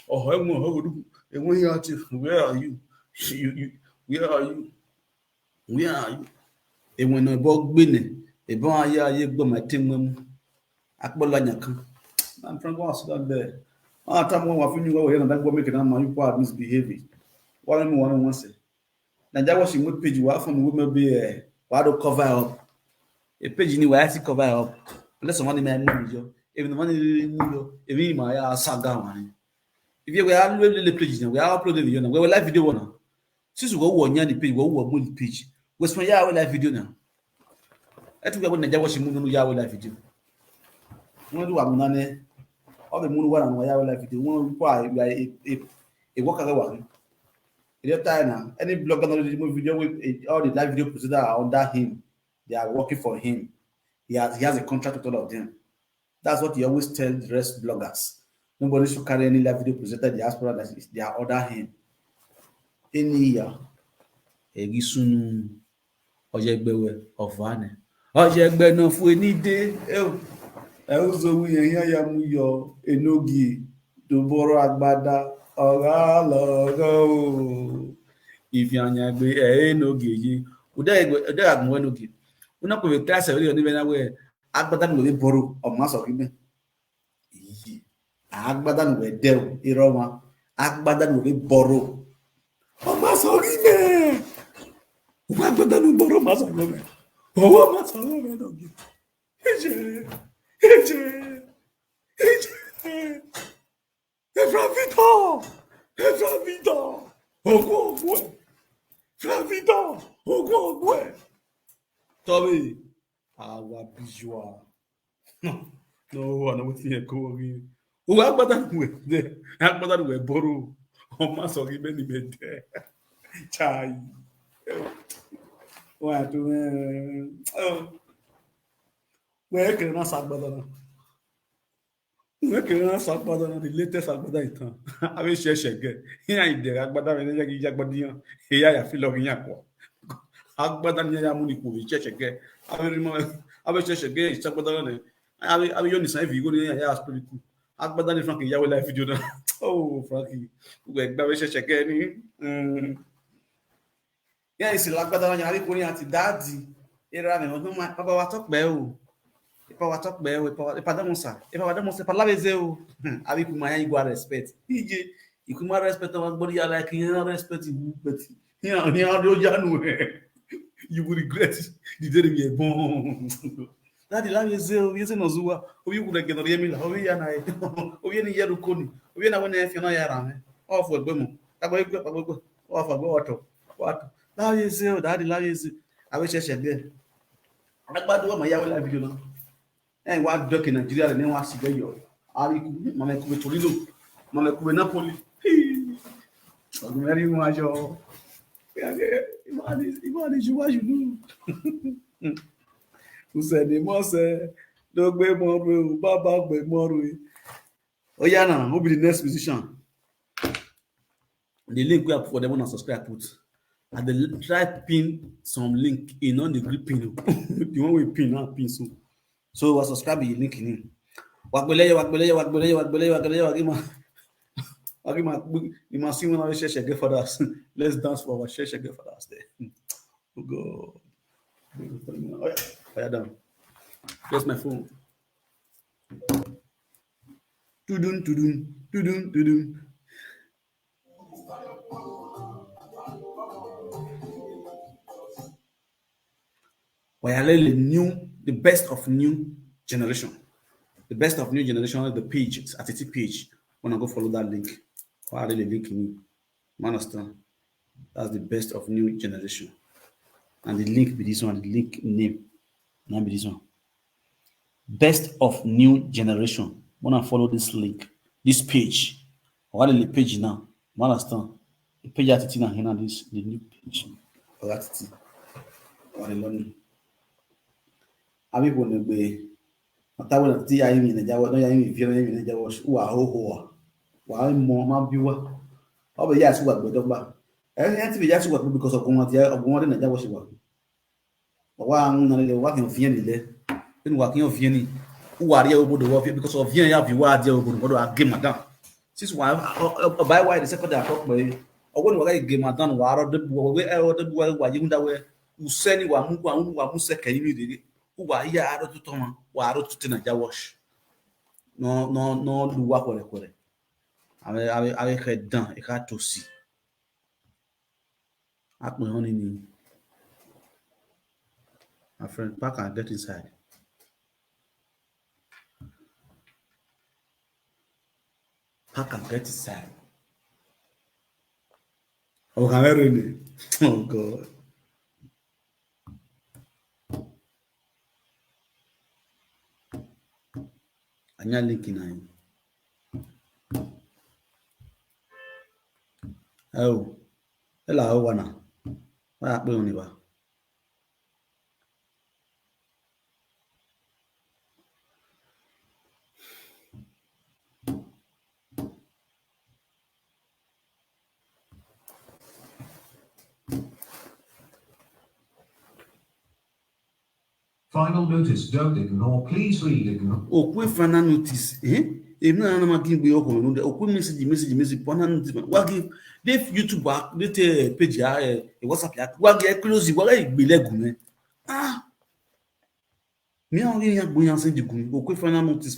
or horror. And when you are where are you? Where are you? Where are you? And when I bought Binny, a bar, you go my team. Akbolanya. I'm from Washington there. I tell one of you over here and then go make it on my part misbehaving. One wants it. Now that was in good page. You are from women be a bottle cover up. A page anyway, I see cover up. Unless somebody man knows you. Even the money even my saga one. If you were really pleased, we are uploading video now. We will live video now. Since we go one year the page, we will move page. What's my live video now? I think we are going to watch moon live video. One do one all the moon one and live video. One require a work one. At time now, any blogger on video with all the live video presenters are under him. They are working for him. He has a contract with all of them. That's what you always tell the rest bloggers. Nobody should carry any live video presenter diaspora that is they are under him. Any year, a gisunu ojegbewe of Vane. ọ̀ṣẹ̀gbẹ̀ náà fún enídé ẹ ó sowó yẹn yẹn ya mú yọ enogi dòbọ̀rọ̀ agbada ọ̀rá lọ́rọ̀ o ìfìànyàgbé ẹ̀ enogi yìí ọdẹ àgùnwẹ̀ enogi wọn náà pèwé kíláàsì ẹ̀rí ọdún bẹ́ẹ̀ náà wẹ̀ agbada nù lè bọ̀rọ̀ ọ̀mọ́ sọ̀rọ̀ ibẹ̀ yìí agbada nù lè dẹ̀ irọ́ wọn agbada nù lè bọ̀rọ̀ ọ̀mọ́ sọ̀rọ̀ ibẹ̀ wọn agbada nù bọ̀rọ̀ ọ̀mọ́ sọ̀rọ̀ ibẹ̀ ọwọ́ ọ̀mọ́ sọ̀rọ̀ ibẹ̀ enogi Evravida, ogwe, Fravida, ogwe. Tobi, awa bijwa. No, ana mo ti e ko ri. O agbada nwe boru. O ma so ri be ni be de. Chai. Wa tu we ke na sagbada na. Wekere sa agbada na the latest agbada itan. Abi sheshege. Yan ide agbada me je ki jagbadiyan. Eya ya fi lo yan ko. Agbada ni ya mu ni ko bi sheshege. Abi sheshege isagbada na. Abi yo ni san vi go ni ya spirit. Agbada ni Frankie yawo live video na. Oh Frankie. We gba be sheshege ni. Yan isi lagbada na yan ari ko ni ati daddy. Era me mo ma baba wa tok pe o. Ipa watok be o ipa damonsa ipa labeze o abi ku maya igwa respect ije ikuma respect wa gbori ya like you respect you but here do janu you will regret the day we born that the labeze o yese no zuwa obi ku de genori emila obi ya na obi ni yeru koni obi na wona efi no ya ra me o fo egbe mu tagbo egbe o fa gbo oto labeze o that the labeze abi sheshe be agbado wa maya wa video na wa doke Nigeria ni wa sibe yo ariku mama ku Torino mama ku Napoli ogun eri mu ajo imani juwaju nu useni mose do gbe mo ru baba gbe mo ru o ya na who be the next musician the link we have for them on subscribe put and the try pin some link in on the grip pin the one we pin now pin so wa subscribe yi link ni wagbeleye ima see one share get fathers let's dance for our share get fathers there oh god oh yeah down where's my phone tudun we are really new the best of new generation. The best of new generation is the page. It's at the page. When I go follow that link, or really link me. Understand? That's the best of new generation. And the link be this one, the link name. Now be this one. Best of new generation. When I follow this link, this page, or the page now. Understand? The page at it now, this the new page. Or at it. Or the learning. Abi bone gbe atawo na ti ayi mi na jawo no yayi mi fi na mi na jawo wa ho wa mo ma bi wa o be ya si wa gbe dogba e ti be ya si wa because of ogun na jawo si wa wa an na le wa kin fi ni le ni wa kin fi ni wa ri obodo wa fi because of fi ya fi wa je obodo a game madam since wa by why the second talk pe ogun wa ga game madam wa ro de bu we e o de bu wa yi nda we useni wa mu se kan yi de wa ya aro tuto ma wa aro tuto na jawosh no lu wa kore avec redan e ka tosi apun on ni my friend pack and get inside oh really oh god anya link na yin oh ela o wana wa pe oni ba Final notice, don't ignore, please read ignore. Okwe final notice, If not, I'm not giving you okwe message, final notice. Wagi, if YouTube, they page, WhatsApp, wagi, close, wagi, bilegume. Me only ya gboyan se digun, okwe final notice.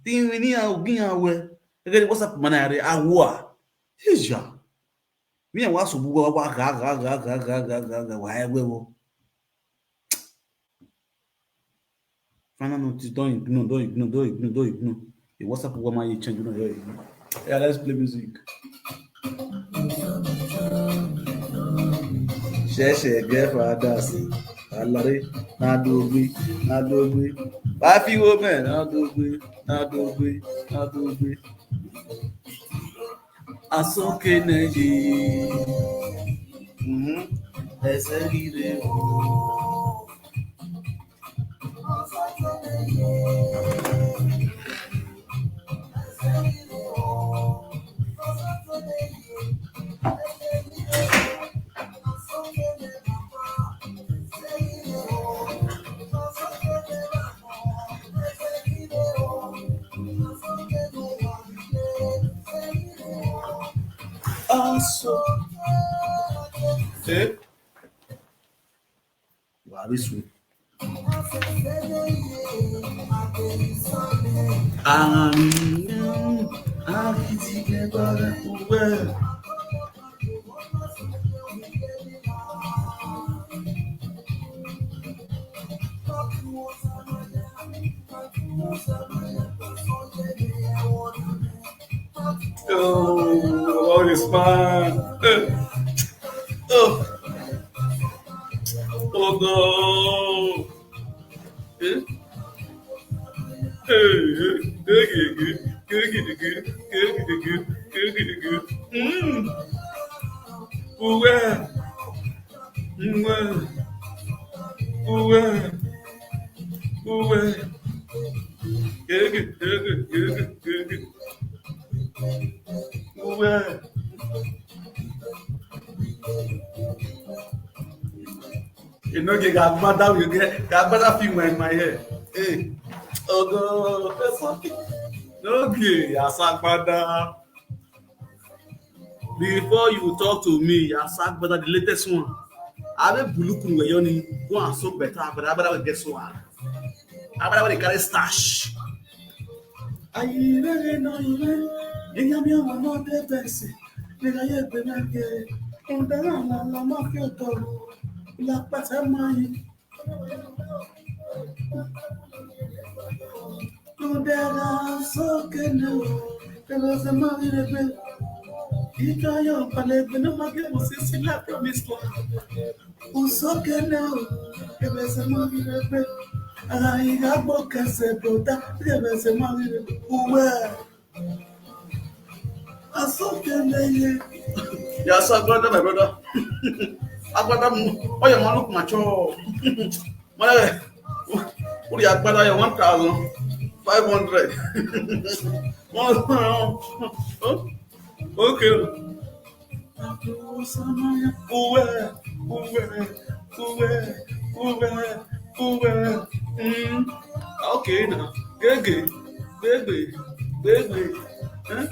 Tin we ni a ogin awe. Ege WhatsApp manare awo. Eja. Me wa so bugo wa ga wa ewewo. Final notice, don't ignore. The WhatsApp woman you change, Yeah, let's play music. Sheshe get for dance. Alare, na dogbe. Papi woman, na dogbe. Asoke neji. Esegide. Also, this way. Oh, this man. Oh, no. You know, you got better film in my head. Hey, oh no, that's okay. Okay, Asakbada. Before you talk to me, Asakbada, the latest one. I will look where you go and so better, but I will get so one. I will carry stash. I really know you. You are not the best. You are yet the next. And then I'm not your dog. La pata mai. Kudera soke no. Kelo se mari rebe. Ika yo pale beno mage musisi la promise la. Usoke no. Kelo se mari rebe. Ai gabo kase brota. Kelo se mari rebe. Uwe. Asoke neye. Ya Asakbada, my brother. Agbada mu oyo mo look mature. Mo le uri agbada yo 1,500. Okay. Uwe. Okay now. Baby. Huh?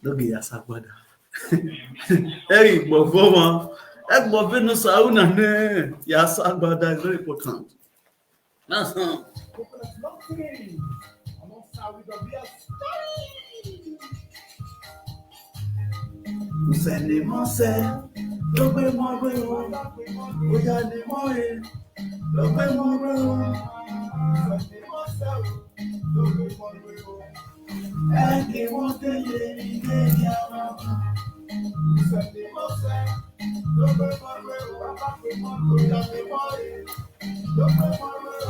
Logi Asakbada. Hey, Bovoma. Bovino no sauna ne. Asakbada is very important. That's not. Usende mose, lobe mobe o. Oyane moe, lobe mobe o. Usende mose, lobe mobe o. Eke wote ye ide yawa. Usende mose, lobe mobe o. Oyane moe, lobe mobe o.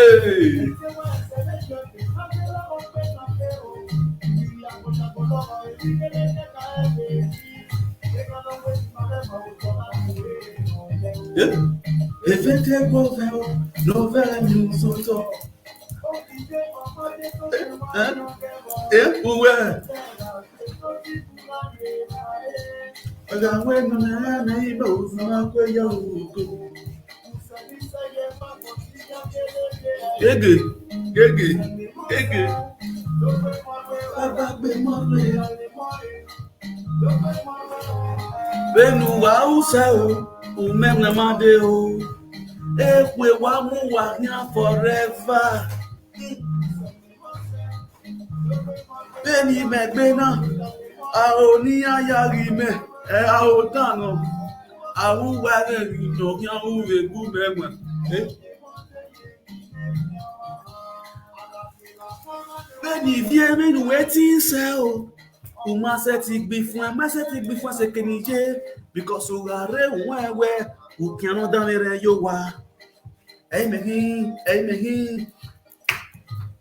Hey. Efete goveo, novela nyusoto. Uwe. Aga wenu na ibe uzuma kwe ya uko. Ege. Baba gbe mole. Benu wa usa o, umemna made o. Ekwe wa mu wa nya forever. Beni megbe na, a o ni ayari me, a o tano. A u wa re no ki a u ve gu megbe. Beni vie me nu wetin se o. O ma se ti gbe fun se kenije because o ga re wewe o ki anu dan re yo wa. Amen.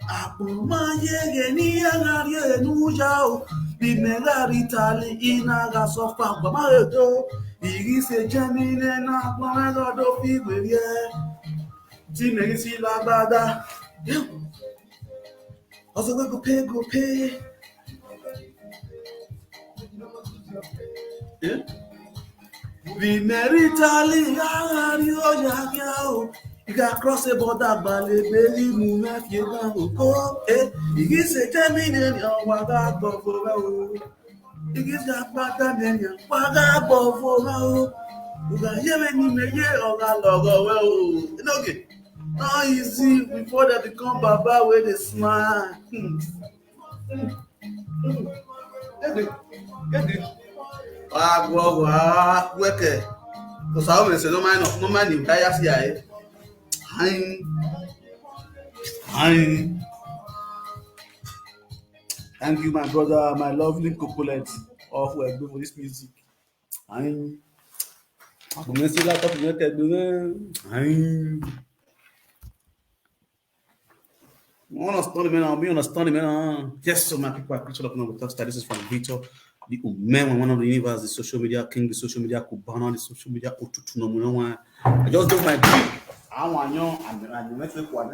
Apo ma yege ni agari enu ya o bi megari tali ina ga so fa gba ma edo iri se jemine na gba go do fi gbe ye ti me si lagbada also go pay bi meritali agari o ya o. You can cross the border, baby, move if you go. You say, tell me, what I go for. You get that back and what I go for. You can hear me, or I log. Okay. Now you see, before they become Baba, where they smile. Get it. Work. Because I always say, no man, you die. Thank you, my brother, my lovely Cocolet of Wegbe for this music. I'm going to see that up United. Yes, so my people are preaching up now with us. This is from Victor, the man, one of the universe, the social media king, the social media Kubana, the social media Otutuno. I just do my dream. I want you and you make it one.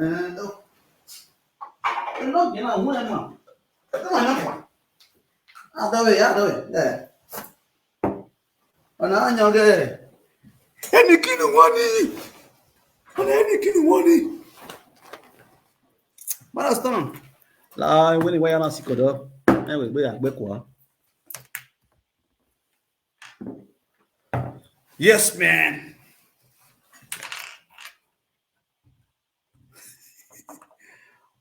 You know, when man. I do it. Yeah. And I know that. Any king of money. And any king of money. But I stand. La, when you are not sick of that. Anyway, we are back. Yes, man.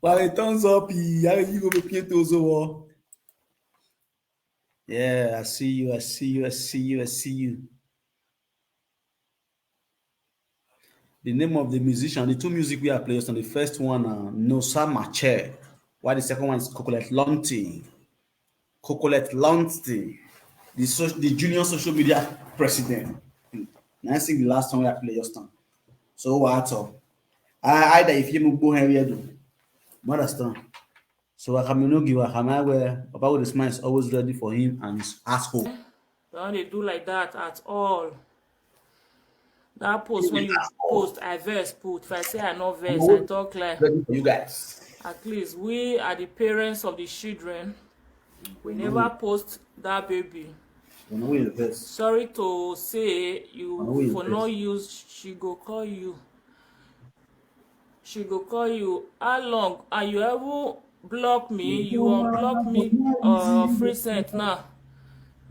Well, it turns up. You go be paint those over. Yeah, I see you. The name of the musician, the two music we are playing on the first one, Nosa Mache, while the second one is Cocolet Lonti, the junior social media president. I think the last time we are playing just now. So what's up? Either if you move go here, do. Understand? So I can give a hammer where about this man is always ready for him and his asshole. Don't do like that at all. That post when you post, I verse put. If I say I know verse, I talk like you guys. At least we are the parents of the children. We never post that baby. Sorry to say you for no use. She go call you. How long? And you ever block me? You unblock me free sent now.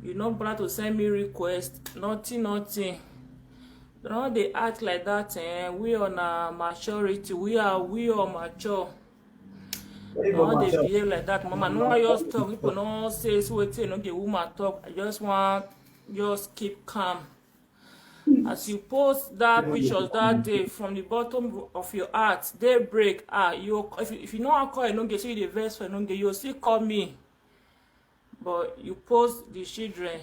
You not bother to send me request. Nothing. Don't they act like that? We on a maturity. We are mature. Don't they behave like that, Mama? No one just talk. People don't say sweetie. No get woman talk. I just want keep calm. As you post that pictures that day from the bottom of your heart, they break. If you know I call, you don't get see the verse for don't get you still call me. But you post the children.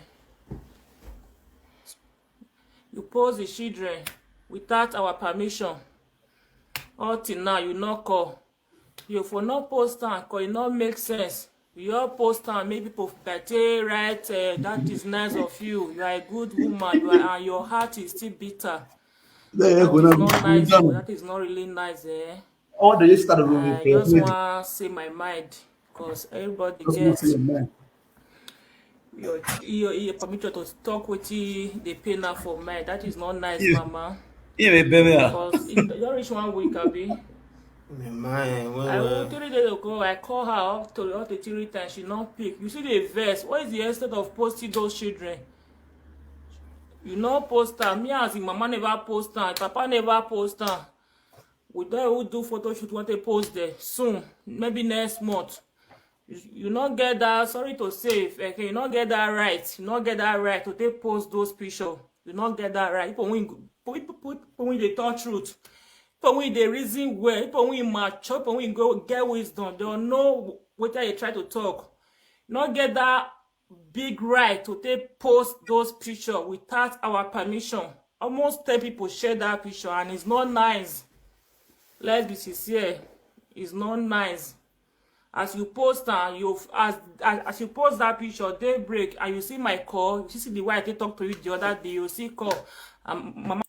You post the children without our permission. All till now, you not call. You for not post am, cause it not make sense. You all post am, make people better right. That is nice of you. You are a good woman. You are, and your heart is still bitter. That is not nice. That is not really nice. All the start of I just want to say my mind, cause everybody gets your permission to talk with you. They pay now for mind. That is not nice, mama. Yeah, baby. Because it don't reach 1 week, abi. Man, 3 days ago, I called her up to 3 times. She not pick. You see the verse. What is the extent of posting those children? You not post them. Me as the mama never post them. Papa never post them. We don't do photo shoot. Want to post there soon? Maybe next month. You not get that. Sorry to say, okay, you not get that right. You not get that right to take post those pictures. You not get that right. People when they talk truth. People when they reason well, people when mature, people when go get wisdom, they don't know what they try to talk. Not get that big right to take post those pictures without our permission. Almost 10 people share that picture, and it's not nice. Let's be sincere, it's not nice. As you post and as you post that picture, daybreak, and you see my call, you see the way I talk to you the other day, you see call, mama.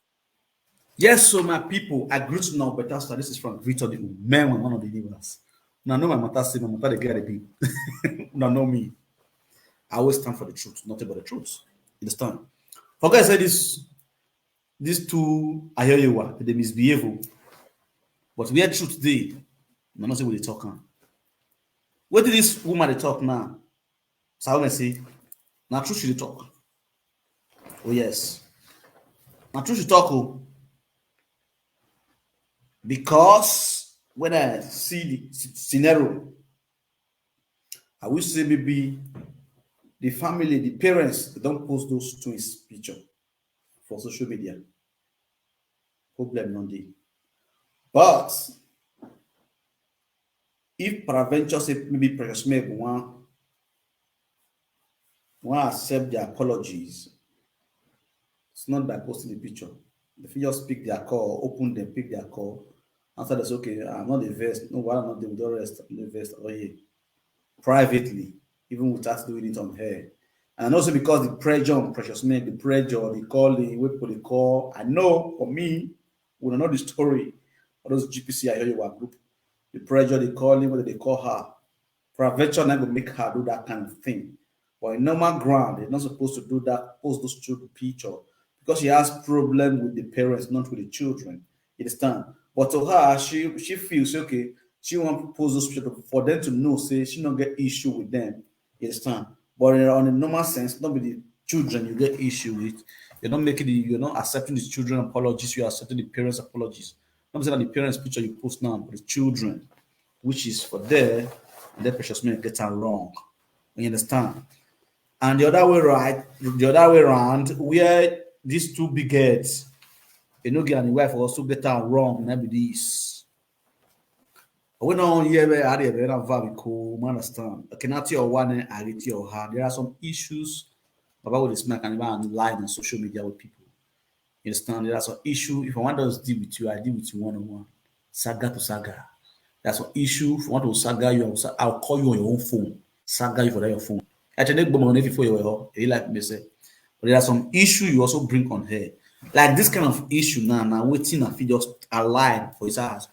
Yes, so my people, I greet you now, better star. This is from Victor, the man, one of the neighbors. Now, know my matter, say my matter, they get a bit. Now, know me. I always stand for the truth, not about the truth. You understand? For guys, say this, these two, I hear you what they misbehave, but we had truth today. I'm not saying what they talk on. What did this woman they talk now? So I want to say, now truth she talk. Oh yes, now truth she talk. Oh. Because when I see the scenario, I will say maybe the family, the parents, they don't post those twins picture for social media. Problem not there. But if peradventure say maybe Precious Meg want accept their apologies, it's not by posting the picture. If you just pick their call, open them, pick their call, answer that's okay. I'm not the vest. No, why I'm not doing the rest? I'm the vest. Oh yeah, privately, even without doing it on her. And also because the pressure on Precious Meg, the pressure, the calling, wait for the call. I know for me, we don't know the story of those GPC I hear you group. The pressure, they calling, whether they call her. Peradventure not gonna make her do that kind of thing. But in normal ground, they're not supposed to do that, post those children picture. Because she has problem with the parents, not with the children. You understand? But to her, she feels okay. She want to post those pictures for them to know, say she don't get issue with them. You understand? But on a normal sense, not with the children you get issue with. You're not making you're not accepting the children apologies. You're accepting the parents apologies. I'm saying that the parents picture you post now for the children, which is for there, and their Precious Meg gets wrong. You understand? And the other way around, where these two big heads, you know, get and the wife also get wrong, and this. We don't hear where I have very cool, understand. I cannot tell one I get your heart. There are some issues about this man can even lie on social media with people. You understand? There are some issue. If I want to deal with you, I deal with you one-on-one. Saga to saga. There's some issue. If I want to saga you, I'll call you on your own phone. Saga you for your phone. I tell you, before you like me say. But there are some issue you also bring on her. Like this kind of issue now waiting and just align for his ass.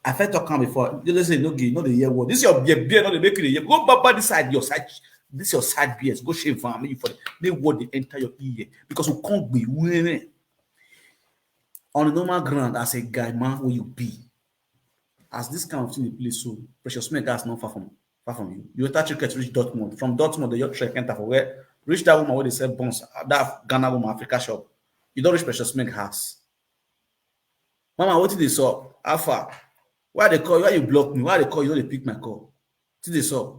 I felt talking before. You say no the year word. This is your beard, not the making it. Go back this side, your side. This is your side beard. Go shave family for the word they enter your ear. Because we can't be winning. On a normal ground, as a guy, man, where you be. As this kind of thing you play so, Precious Meg is not far from you. You attach your to reach Dortmund. From Dortmund, the Yorkshire enter for where reach that woman where they sell buns, that Ghana woman Africa shop. You don't reach Precious Meg house. Mama, what did they saw? How far? Why they call you? Why you block me? Why they call you? Don't they pick my call? Did they saw?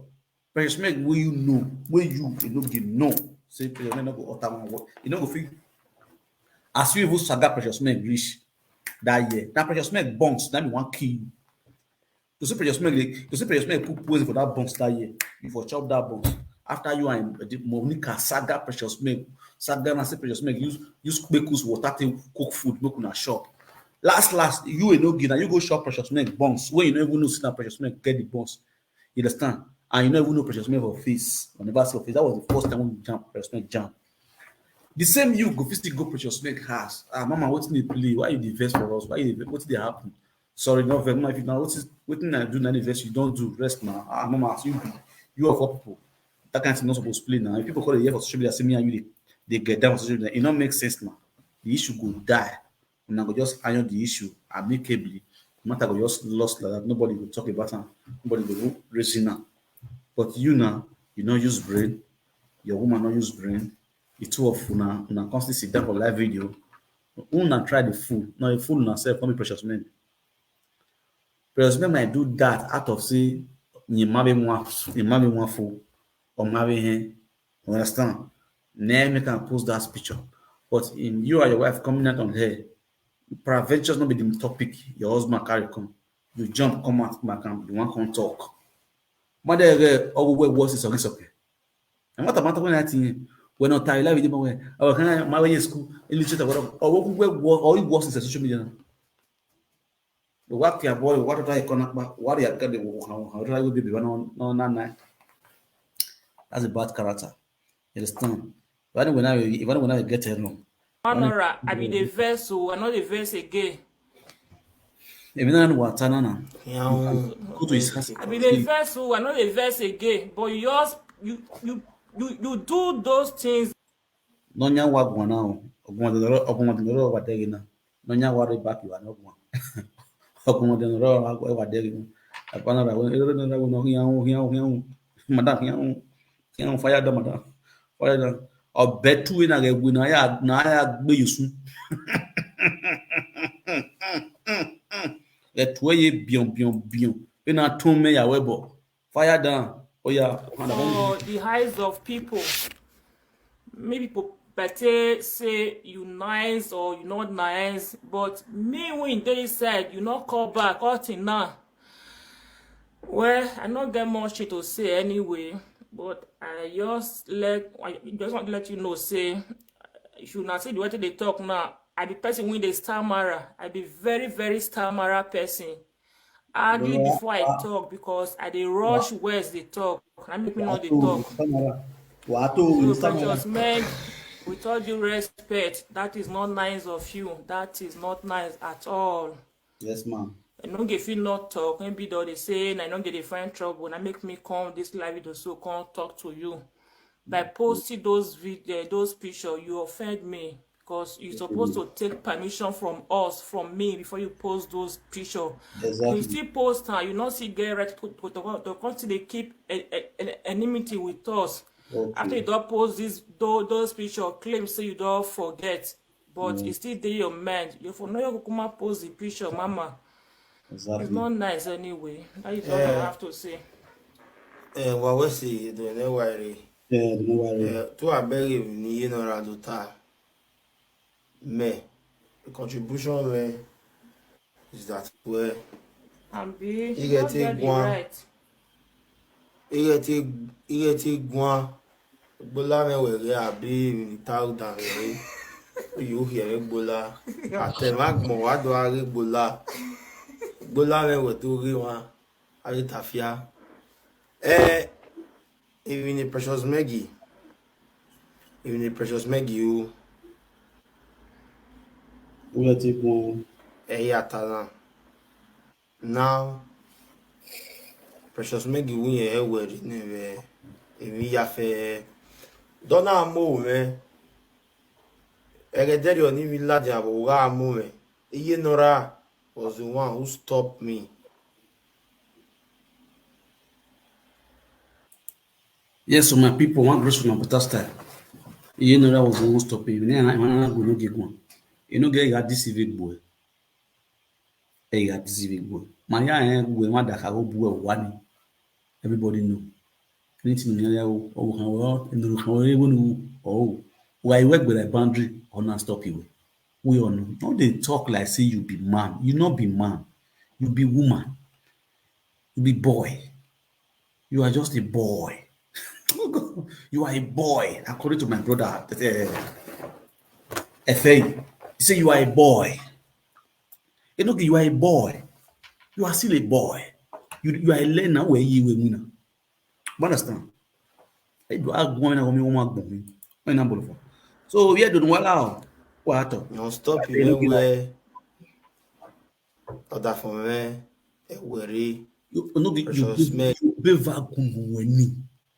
Precious Meg, where you know, where you know. Say Precious Meg not go utter one word. You know go feel. As you even saga Precious Meg reach that year. Now Precious Meg bunks, that mean one kill you. You see Precious Meg put poison for that bunks that year. You for chop that bunks. After you and Monica saga Precious Meg, saga and say Precious Meg use Kwekus water to cook food, make una shop. Last, you will no get now. You go shop Precious Milk bonds when you don't even know see that Precious Milk get the bonds. You understand? And you don't even know Precious Milk for face. On never see face. That was the first time when you jump Precious Milk jump. The same you go physically go Precious Milk has. Mama, what's in the play? Why you divest for us? What's the happen? Sorry, no, very much. Now, what I do? None invest. You don't do rest now. Mama, you are for people. That kind of thing not supposed to play now. If people call it here for social media, say me and you, they get down for social media. It don't make sense now. The issue go die. And I go just iron the issue amicably. No matter go just lost like that. Nobody will talk about it. Nobody will raise it now. But you now, you don't use brain. Your woman don't use brain. The two of you now constantly sit down for live video. Una try the fool. Now the fool na self, not be Precious Milk. Precious Milk might do that out of say you marry one fool or marry him. You understand? Then you can post that picture. But in you and your wife coming out on her, peradventure not be the topic your husband carry come. You jump, come out back and you want to talk. Mother all where was is okay. And what about when I think when not tired live video when I can my way in school illustrator or where all it was is social media. The work your boy, what I connect back, what you got the how try will be no. That's a bad character. You understand? Even when I get here no. Honora, I be the vessel, I know the verse again. Even I know what Tanana. Go to his house. I be the vessel, I know the verse again. But you just you do those things. No nya wa gwa now. Ogun de ro wa degi na. No nya wa re back you are not one. Ogun de ro wa degi na. Apana ra no hian. Madam hian fire da madam. Fire da. Obetu na ge na ya gbe yusun. Etwe bion. We na tun me ya webo. Fire down. Oh yeah. For the eyes of people. Maybe people better say you nice or you not nice, but me when they said you not call back until now. Well, I not get much to say anyway, but I just want to let you know, say you should not say the way they talk now. I be person when they stammerer. I be very, very stammerer person. Hardly before I talk because I dey rush words they talk. I make me know they talk. So Precious Milk, with all due respect, that is not nice of you. That is not nice at all. Yes, ma'am. I don't get feel not talk. Maybe though they say I don't get they find trouble. And I make me come this live video so come talk to you. By posting those pictures, you offend me because you're supposed to take permission from us, from me, before you post those pictures. Exactly. You still post and you not see get right to continue to keep enmity with us. Okay. After you don't post those pictures, claim say you don't forget, but it's still there your mind. You for no you come post the picture, mama. Exactly. It's not nice anyway. That is all I have to say. What we see, do not worry. Yeah, don't worry. To a berry ni no radota. Mais the contribution me is that where And B, you not get it right. Il était guan. Bola me were abi ni tau dan re. You hear bola. Atemak mo wa do ari bola. Bola me we to ri wan. Ari tafia. Even the Precious Maggie. Even the Precious Maggie you. We take one. Talent. Now, Precious Maggie we here where we have Donna Mo me. Erederi oni village aboga mo me. Iyenora was the one who stopped me. Yes, so my people want grace from better style. Iyenora was the one who stopped me. I go no get one. You know, get got this civic boy. Hey, got this civic boy. My we want that go boy one. Everybody know. Anything in there, why you work with a boundary or not stop you. We all know. Now they talk like say you be man. You not be man. You be woman. You be boy. You are just a boy. You are a boy. According to my brother, Efe, he say you are a boy. Enoki, you are a boy. You are still a boy. You are a learner where you will win. Understand? I do have one of me when I'm for. So we are doing well. What? You stop even where other from where worry precious men. You beva gumuweni.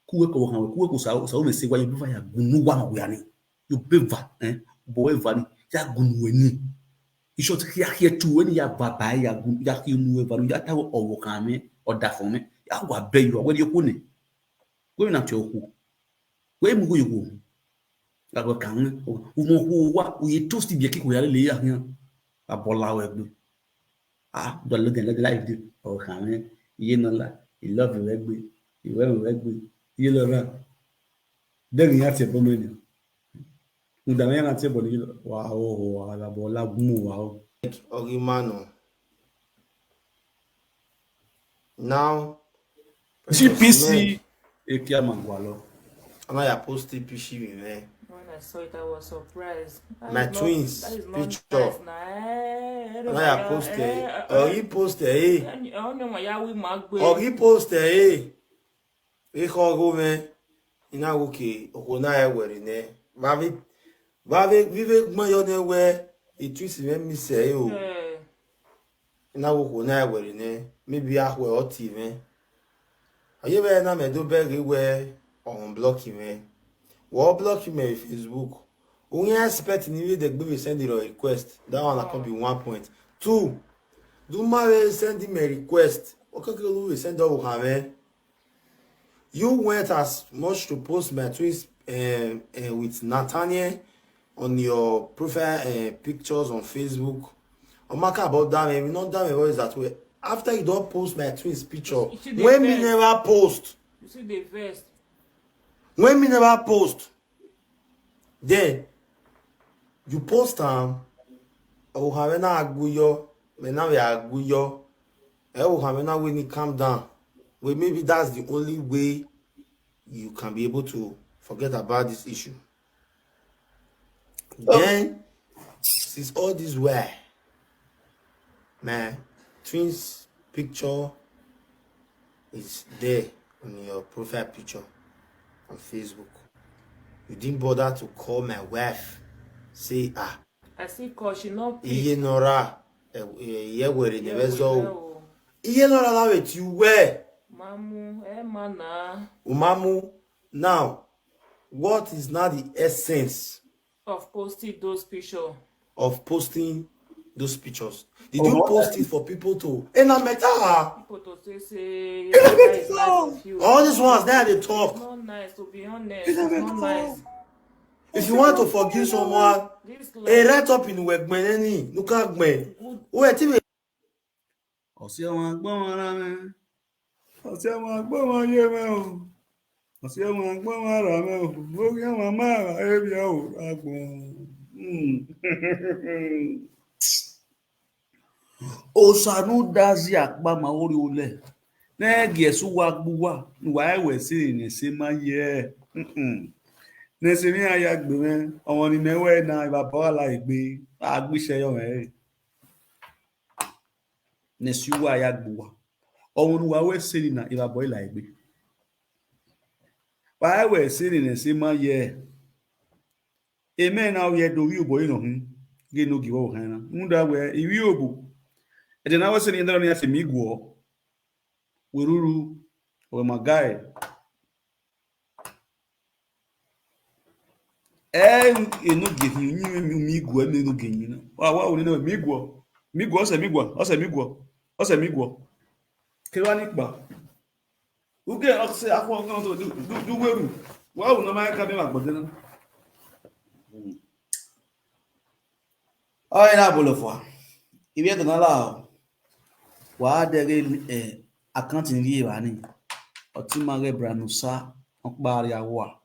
Kuwe ko kan kuwe ko sa o me se wa you beva ya gunu wa ma we You beva boy vani ya gumuweni. Iso ti ya tu weni ya baba ya gun ya ki nu eva ya ta owo kan me oda fun me ya wa be you we you ni. We na ti oku. We mu ko you. La ko kan o mo ko wa o ye toast bi ki ko ya le ya yan. Abola we gbe. Do look at life do. Oh, can you know that you love your rugby, you wear rugby, you love that. Then you have to bomb in. Udame na te boni wow la bola gumu wow. Ogimano. Now GPC e kia mangwalo. I'm not posted PC me. When I saw it, I was surprised. My twins picture. Nice. I posted. Oh, he posted. Oh, he posted. We call go man. Ina okay. Okona e were ne. Vive mayone where it twins me say o. Ina okona e were ne. Maybe I were hot TV. Aye we na me do beg where on block me. What block me Facebook? Only expect ni the baby send you a request. That one can be 1 point. 2. Do my send him a request. Okay, we send out You went as much to post my tweets with Nathaniel on your profile pictures on Facebook. I'm not about that, maybe not that way that way. After you don't post my twins picture, when me never post. You see the vest. When me never post, then you post them. Oh, have na aguyo. Me na we aguyo. Oh, have na when you calm down. Well, maybe that's the only way you can be able to forget about this issue. Then, since all this way, man, twins picture is there on your profile picture on Facebook. You didn't bother to call my wife. Say, I see cause she not Iye Nora, ye were in the vessel. Iye Nora, now it you were. Mamu, mana. Umamu, now, what is now the essence of posting those pictures? Of posting those pictures? Did you post it for people to? People to say nice of you. All these ones there they talk. It's not nice, to be honest. It's not nice. If you want to forgive someone, right up in Wegmen, look at me. Wait, Ọ̀sí ọmọ agbọ́n ara mi. Ọ̀sí ọmọ agbọ́n ayé mi o. Ọ̀sí ọmọ agbọ́n ara mi o. Lórí ọmọ máa ẹbí ọ̀ agbọ̀n. Osanu dazi akpa ma ori ole. N'ege esu wa gbuwa. Nwa ewe si n'ese ma ye. N'ese mi aya gbeme. Ọmọ ni mewe na ibaba ala igbe. Agbise yo me. N'esi wa aya gbuwa. Ọmọ ni wa we si na ibaba ila igbe. Wa ewe si n'ese ma ye. Eme na oye dori obo ino hun. Ge no giwo hana. Munda we iwi obo. Ede na wase ni ndaro ni ase miguo. Weruru o magai. Enu gehi nyi miguo enu gehi na. Wa oni na miguo. Miguo ose miguo. Kewa ni pa. Uge okse akwa kan to du weru. Wa una ma ka be ma gbode na. Ai na bolo fo. Ibi eto na la. Wa dere account ni ri wa ni. Oti ma re branusa on pa ri awo.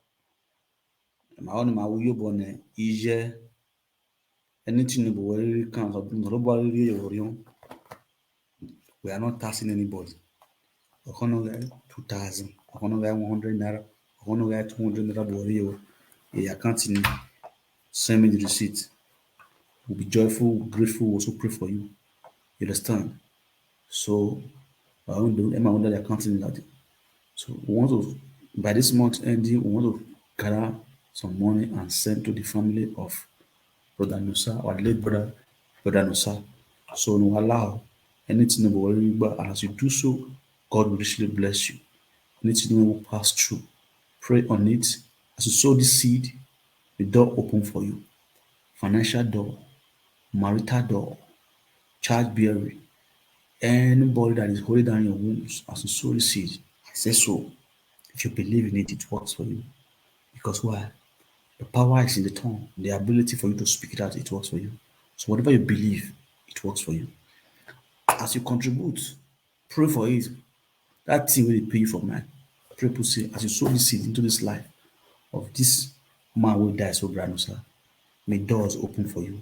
Ma oni ma wuyo bone ije anything bo we kan so no bo ri yorion. We are not taxing anybody. Okono 2000, okono 100 naira, okono 200 naira bo ri yo. E account ni send me the receipt. We'll be joyful, grateful, we'll also pray for you. You understand? So I won't do Emma under the accounting lady. So we want to by this month ending, we want to gather some money and send to the family of Brother Nusa, our late Brother Nusa. So no allow anything about worry about, and as you do so, God will richly bless you. Anything will pass through. Pray on it. As you sow this seed, the door open for you. Financial door, marital door, childbearing, anybody that is holding down your wombs as you sow the seed, I say so. If you believe in it, it works for you. Because why? The power is in the tongue, the ability for you to speak it out, it works for you. So whatever you believe, it works for you. As you contribute, pray for it. That thing will pay you for man. Pray to say, as you sow this seed into this life of this man who died so brand new, sir, may doors open for you.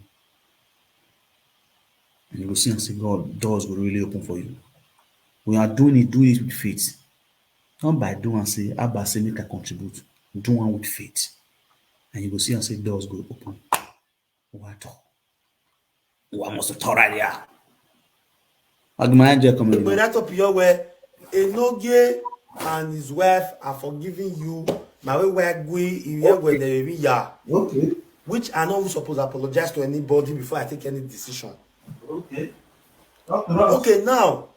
And you will see and say, God, doors will really open for you. When you are doing it, do it with faith. Not by doing and say, Abba, say, make I contribute. Do one with faith. And you will see and say, doors will open. What? What must have right there? But that up your way, Enoge and his wife are forgiving you. My way where we Okay. which I know supposed to apologize to anybody before I take any decision. Okay. Okay, now.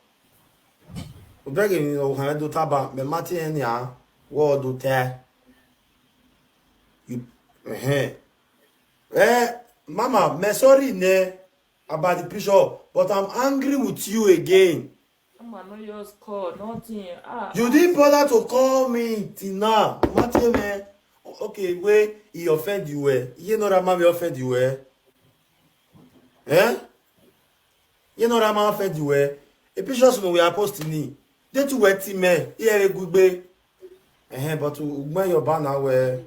We beg you know how do taba me mati enya wo do te. You mama, me sorry ne about the picture, but I'm angry with you again. I know you just call nothing. You didn't bother to call me till now. Mati me. Okay, wait, he offend you You know that man offend you Eh? You know that man offend you A picture we are posting it. They too wet me. Here a good bay. But when your banner where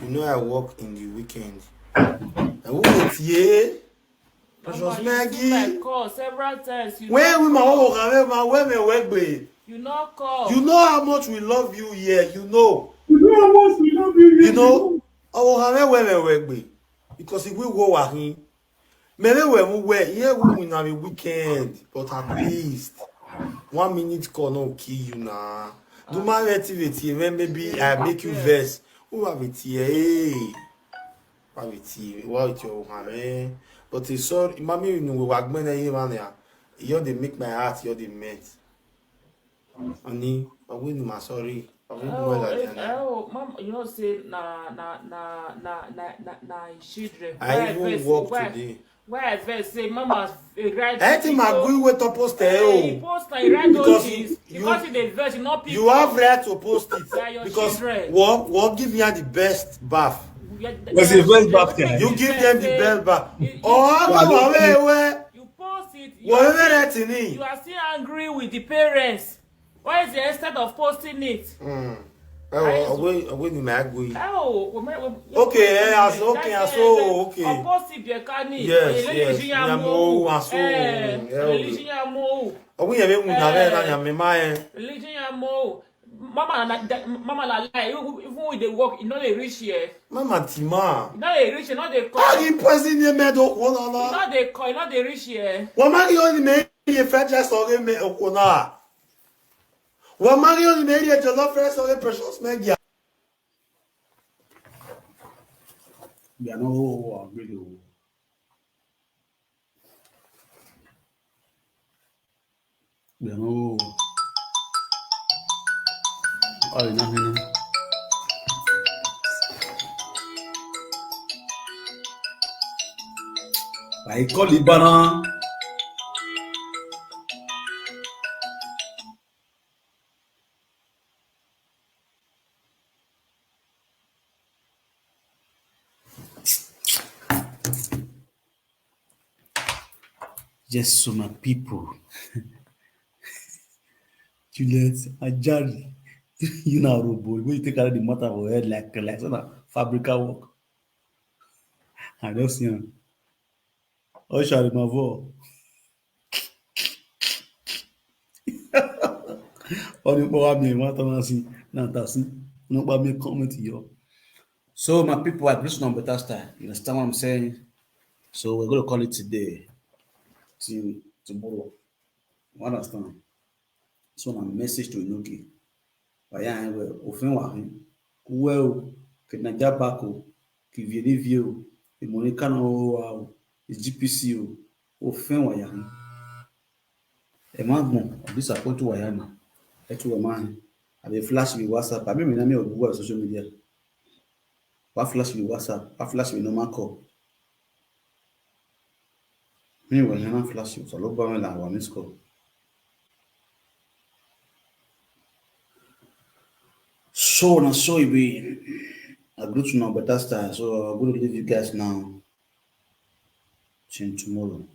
you know I work in the weekend. And who is here? Precious Maggie. Call several times. Where we work babe. You not call. You know how much we love you here. You know. You know how much we love you. You know. Work babe. Because if we go at him, maybe when we here we will have a weekend, but at least 1 minute call no kill you now. Do my activity when maybe I make you verse. Who have it here? Hey, have it here. What your man? But it's so, mommy, you know, Wagman and you you're the make my heart, you're the mate. Honey, I win my sorry. Oh, mom, you know, say, children. I even walk today. Where I first say, Mama's right. I think my good way to post it. Post and write those things. Because in the verse, you know, people. You have right to post it. Because children. What give you the best bath? What's the best bath? You give them the best bath. Oh, you post it. You are still angry with the parents. Why is it instead of posting it? Okay, Mama la lie, even with the work, you know they reach here. Mama Tima. You know they reach, you know they call. How you pressing the medal? You know they call, you know they reach here. What man you only made a franchise or me okona? What man you only made a jollof rice or a precious media? We are no really. We are no. Oh, no. I call Libanon. Just so my people. Juliet, Ajari. You know, boy, when you take out the matter of head like fabrica work. I don't see him. Oh, shall my voice. So, my people are Christian on better style. You understand what I'm saying? So, we're going to call it today. till tomorrow. You understand? So na message to Inoki. Waya we ofin wa hin. Kuwe o, ke na jaba ko, ki vieni vie o, e monika no wa o, e GPC o, ofin wa ya hin. E ma gbon, disappoint wa ya na. E tu wa ma hin. I dey flash me WhatsApp. I mean, me Google social media. Wa flash me WhatsApp. Wa flash me normal call. Me when na flash you, so lo ba me la wa miss call. So na so it be. I go to now better style. So I'm going to leave you guys now. Till tomorrow.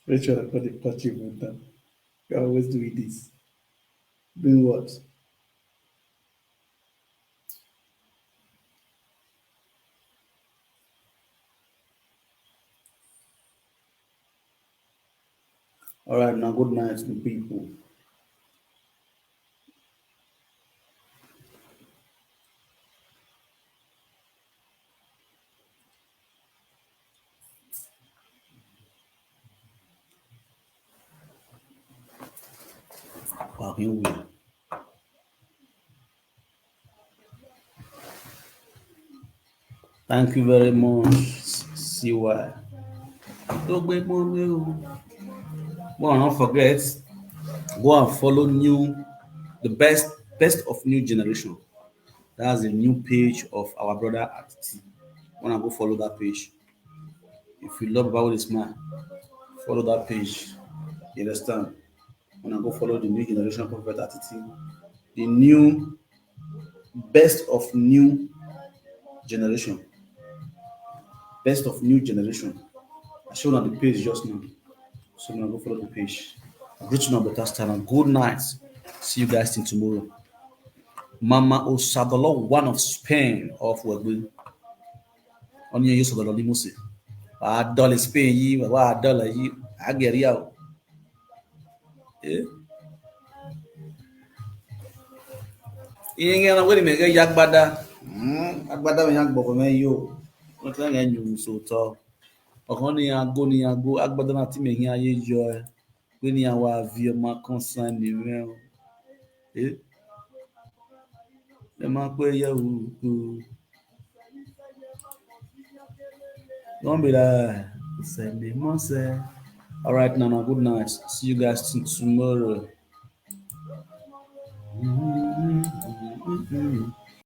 Rachel, I got the touchy with that. You're always doing this. Doing what? All right, now good night to people. Wow, here we are. Thank you very much, CY. Don't make money. Well, don't forget, go and follow the best of new generation. That's a new page of our brother Atiti. Wanna go follow that page. If you love about this man, follow that page. You understand? Wanna go follow the new generation prophet Atiti. The new best of new generation. Best of new generation. I showed on the page just now. So I'm gonna go follow the page. Great number better style and good night. See you guys till tomorrow. Mama Osadolo, one of Spain of Wagwin. On your use of the Lolimusi. $1 Spain ye, $1 ye, I get you out. Eh? Ingana wait a minute, yak bada. Agbada yak bokome yo. What can you so tall? Ọkàn ní ago agbada náà tí mi yín ayé yọ ẹ pé ní àwa àvi ọmọ kan san ní rẹ o ẹ máa pé yẹ wò don't be like Sunday Monday. All right, Nana, good night. See you guys tomorrow.